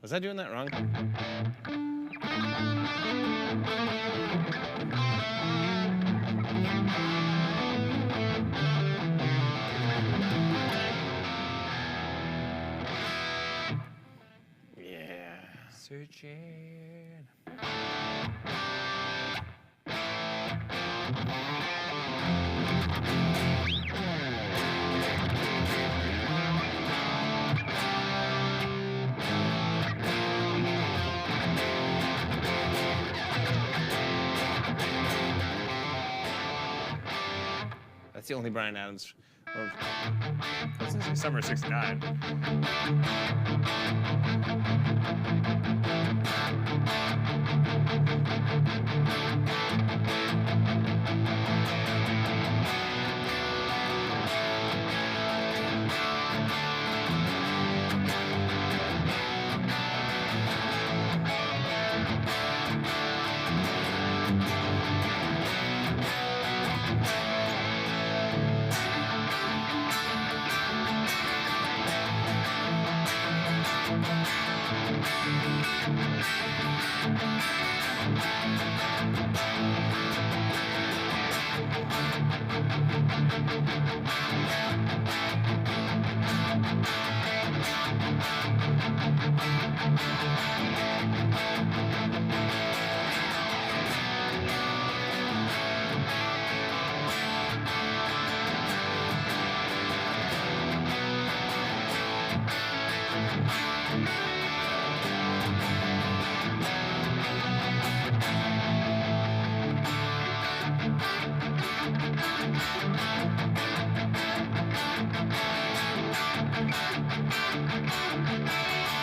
Was I doing that wrong? searching. That's the only Bryan Adams. Or, This is summer '69.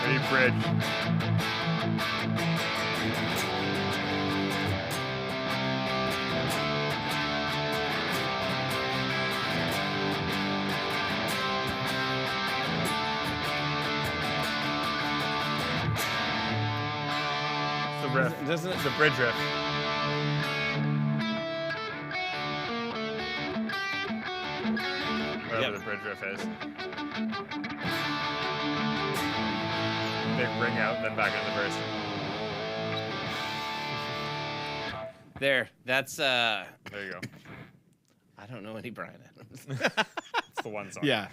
Ready, bridge. The riff. Doesn't it? The bridge riff. Whatever Yep. the bridge riff is. Big ring out, then back into the verse. There. That's There you go. I don't know any Bryan Adams. It's the one song. Yeah.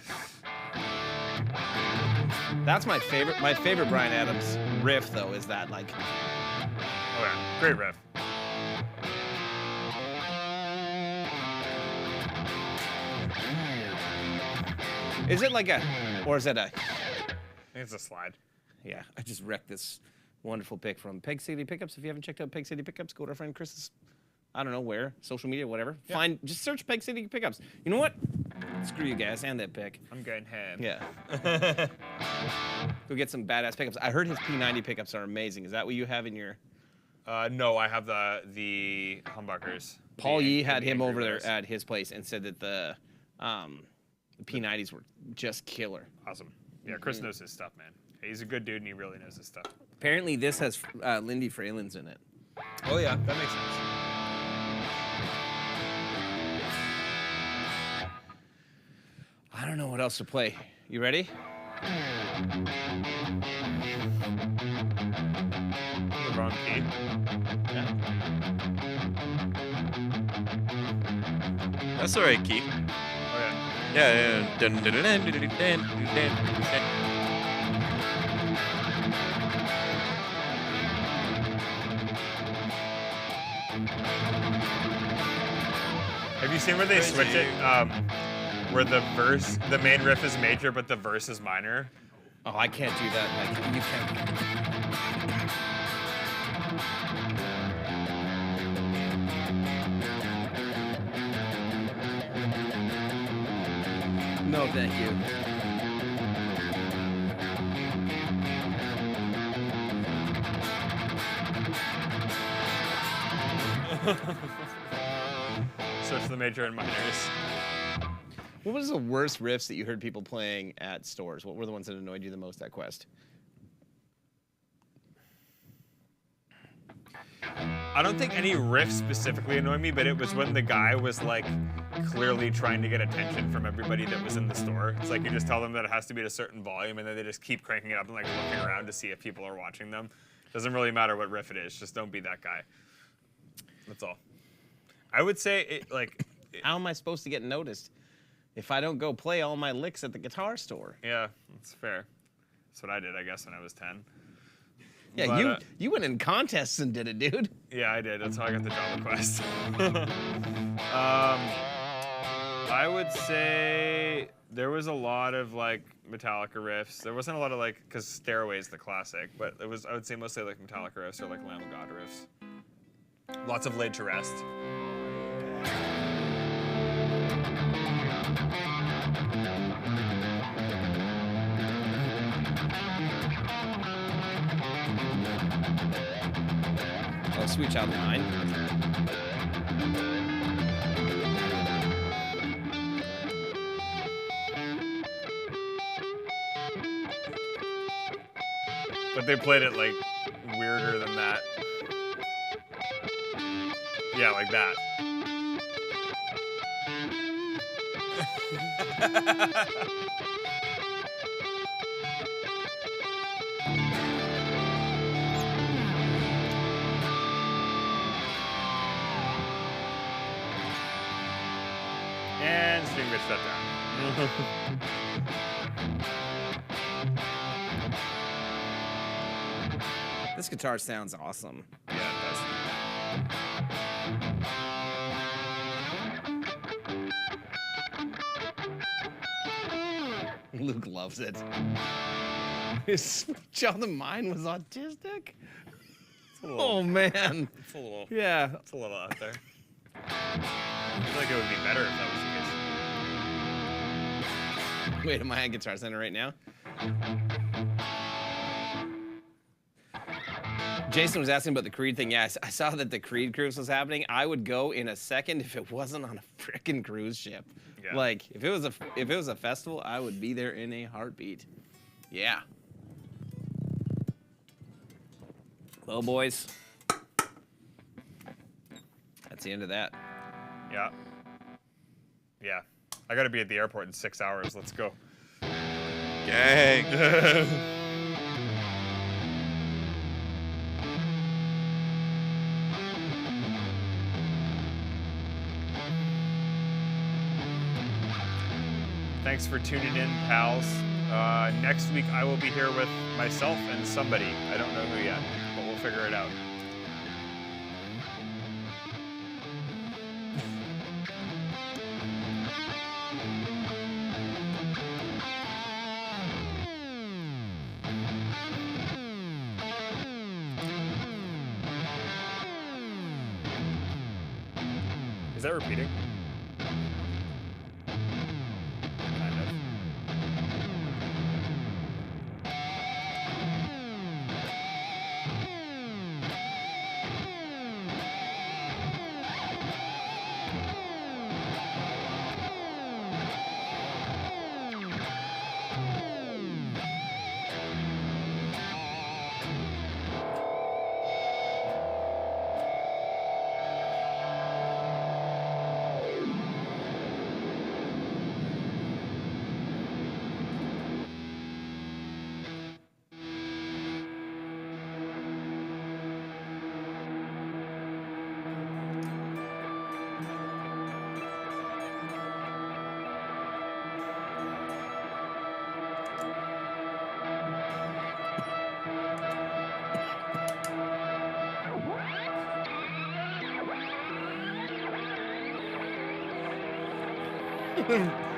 That's my favorite. My favorite Bryan Adams riff, though, is that like. Oh yeah, great riff. Is it like a, or is it a? I think it's a slide. Yeah, I just wrecked this wonderful pick from Peg City Pickups. If you haven't checked out Peg City Pickups, go to our friend Chris's. I don't know where, social media, whatever. Yeah. Just search Peg City Pickups. You know what? Screw you guys and that pick. I'm going ham. Yeah. Go get some badass pickups. I heard his P90 pickups are amazing. Is that what you have in your? No, I have the humbuckers. Paul The Yee had the him Angry over there Bears. at his place and said that the P90s were just killer. Awesome. Yeah, Chris knows his stuff, man. He's a good dude and he really knows his stuff. Apparently, this has Lindy Fralins in it. Oh yeah, that makes sense. I don't know what else to play. You ready? The wrong key. Yeah. That's the right key. Oh yeah. Yeah. Dun, dun, dun, dun, dun, dun, dun, dun, dun. Have you seen where they Crazy. switch it? Where the main riff is major, but the verse is minor. Oh, I can't do that. Like you can't. No, thank you. Switch the major and minors. What was the worst riffs that you heard people playing at stores? What were the ones that annoyed you the most at Quest? I don't think any riff specifically annoyed me, but it was when the guy was like clearly trying to get attention from everybody that was in the store. It's like you just tell them that it has to be at a certain volume, and then they just keep cranking it up and like looking around to see if people are watching them. Doesn't really matter what riff it is, just don't be that guy. That's all. I would say it like. How am I supposed to get noticed if I don't go play all my licks at the guitar store? Yeah, that's fair. That's what I did, I guess, when I was 10. Yeah, But, you went in contests and did it, dude. Yeah, I did. That's how I got the job request. I would say there was a lot of like Metallica riffs. There wasn't a lot of like, because Stairway's the classic, but it was, I would say mostly like Metallica riffs or like Lamb of God riffs. Lots of Laid to Rest. Oh, Sweet Child of Mine. But they played it like weirder than that. Yeah, like that. And stream gets shut down. This guitar sounds awesome. Yeah, it does. Luke loves it. His child of mine was autistic? Oh, man. It's a little, Yeah. it's a little out there. I feel like it would be better if that was the case. Wait, am I at Guitar Center right now? Jason was asking about the Creed thing. Yeah, I saw that the Creed cruise was happening. I would go in a second if it wasn't on a frickin' cruise ship. Yeah. Like, if it was a festival, I would be there in a heartbeat. Yeah. Well, boys, that's the end of that. Yeah. Yeah. I gotta be at the airport in 6 hours. Let's go. Gang. Thanks for tuning in, pals. Next week I will be here with myself and somebody. I don't know who yet, but we'll figure it out. Is that repeating? Kind of.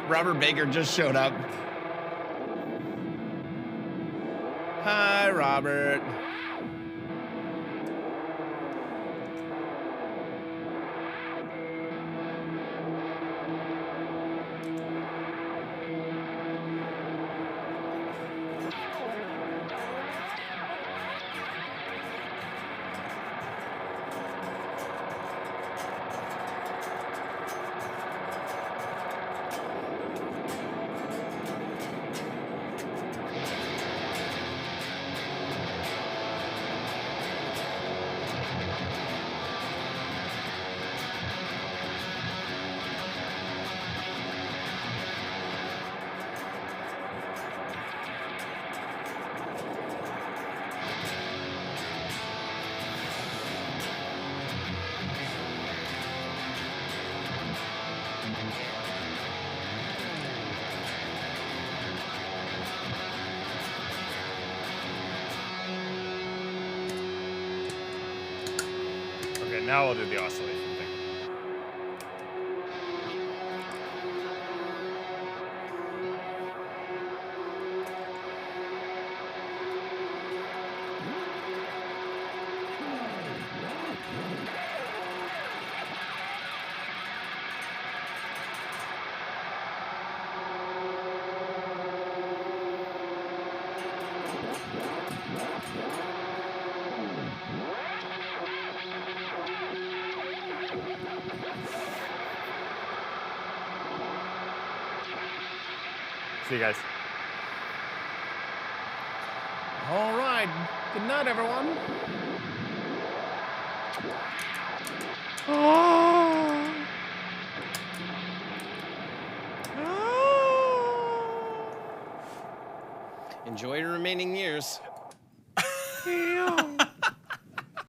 Robert Baker just showed up. Hi, Robert. Now we'll do the oscillation thing. See you guys. All right. Good night, everyone. Enjoy your remaining years.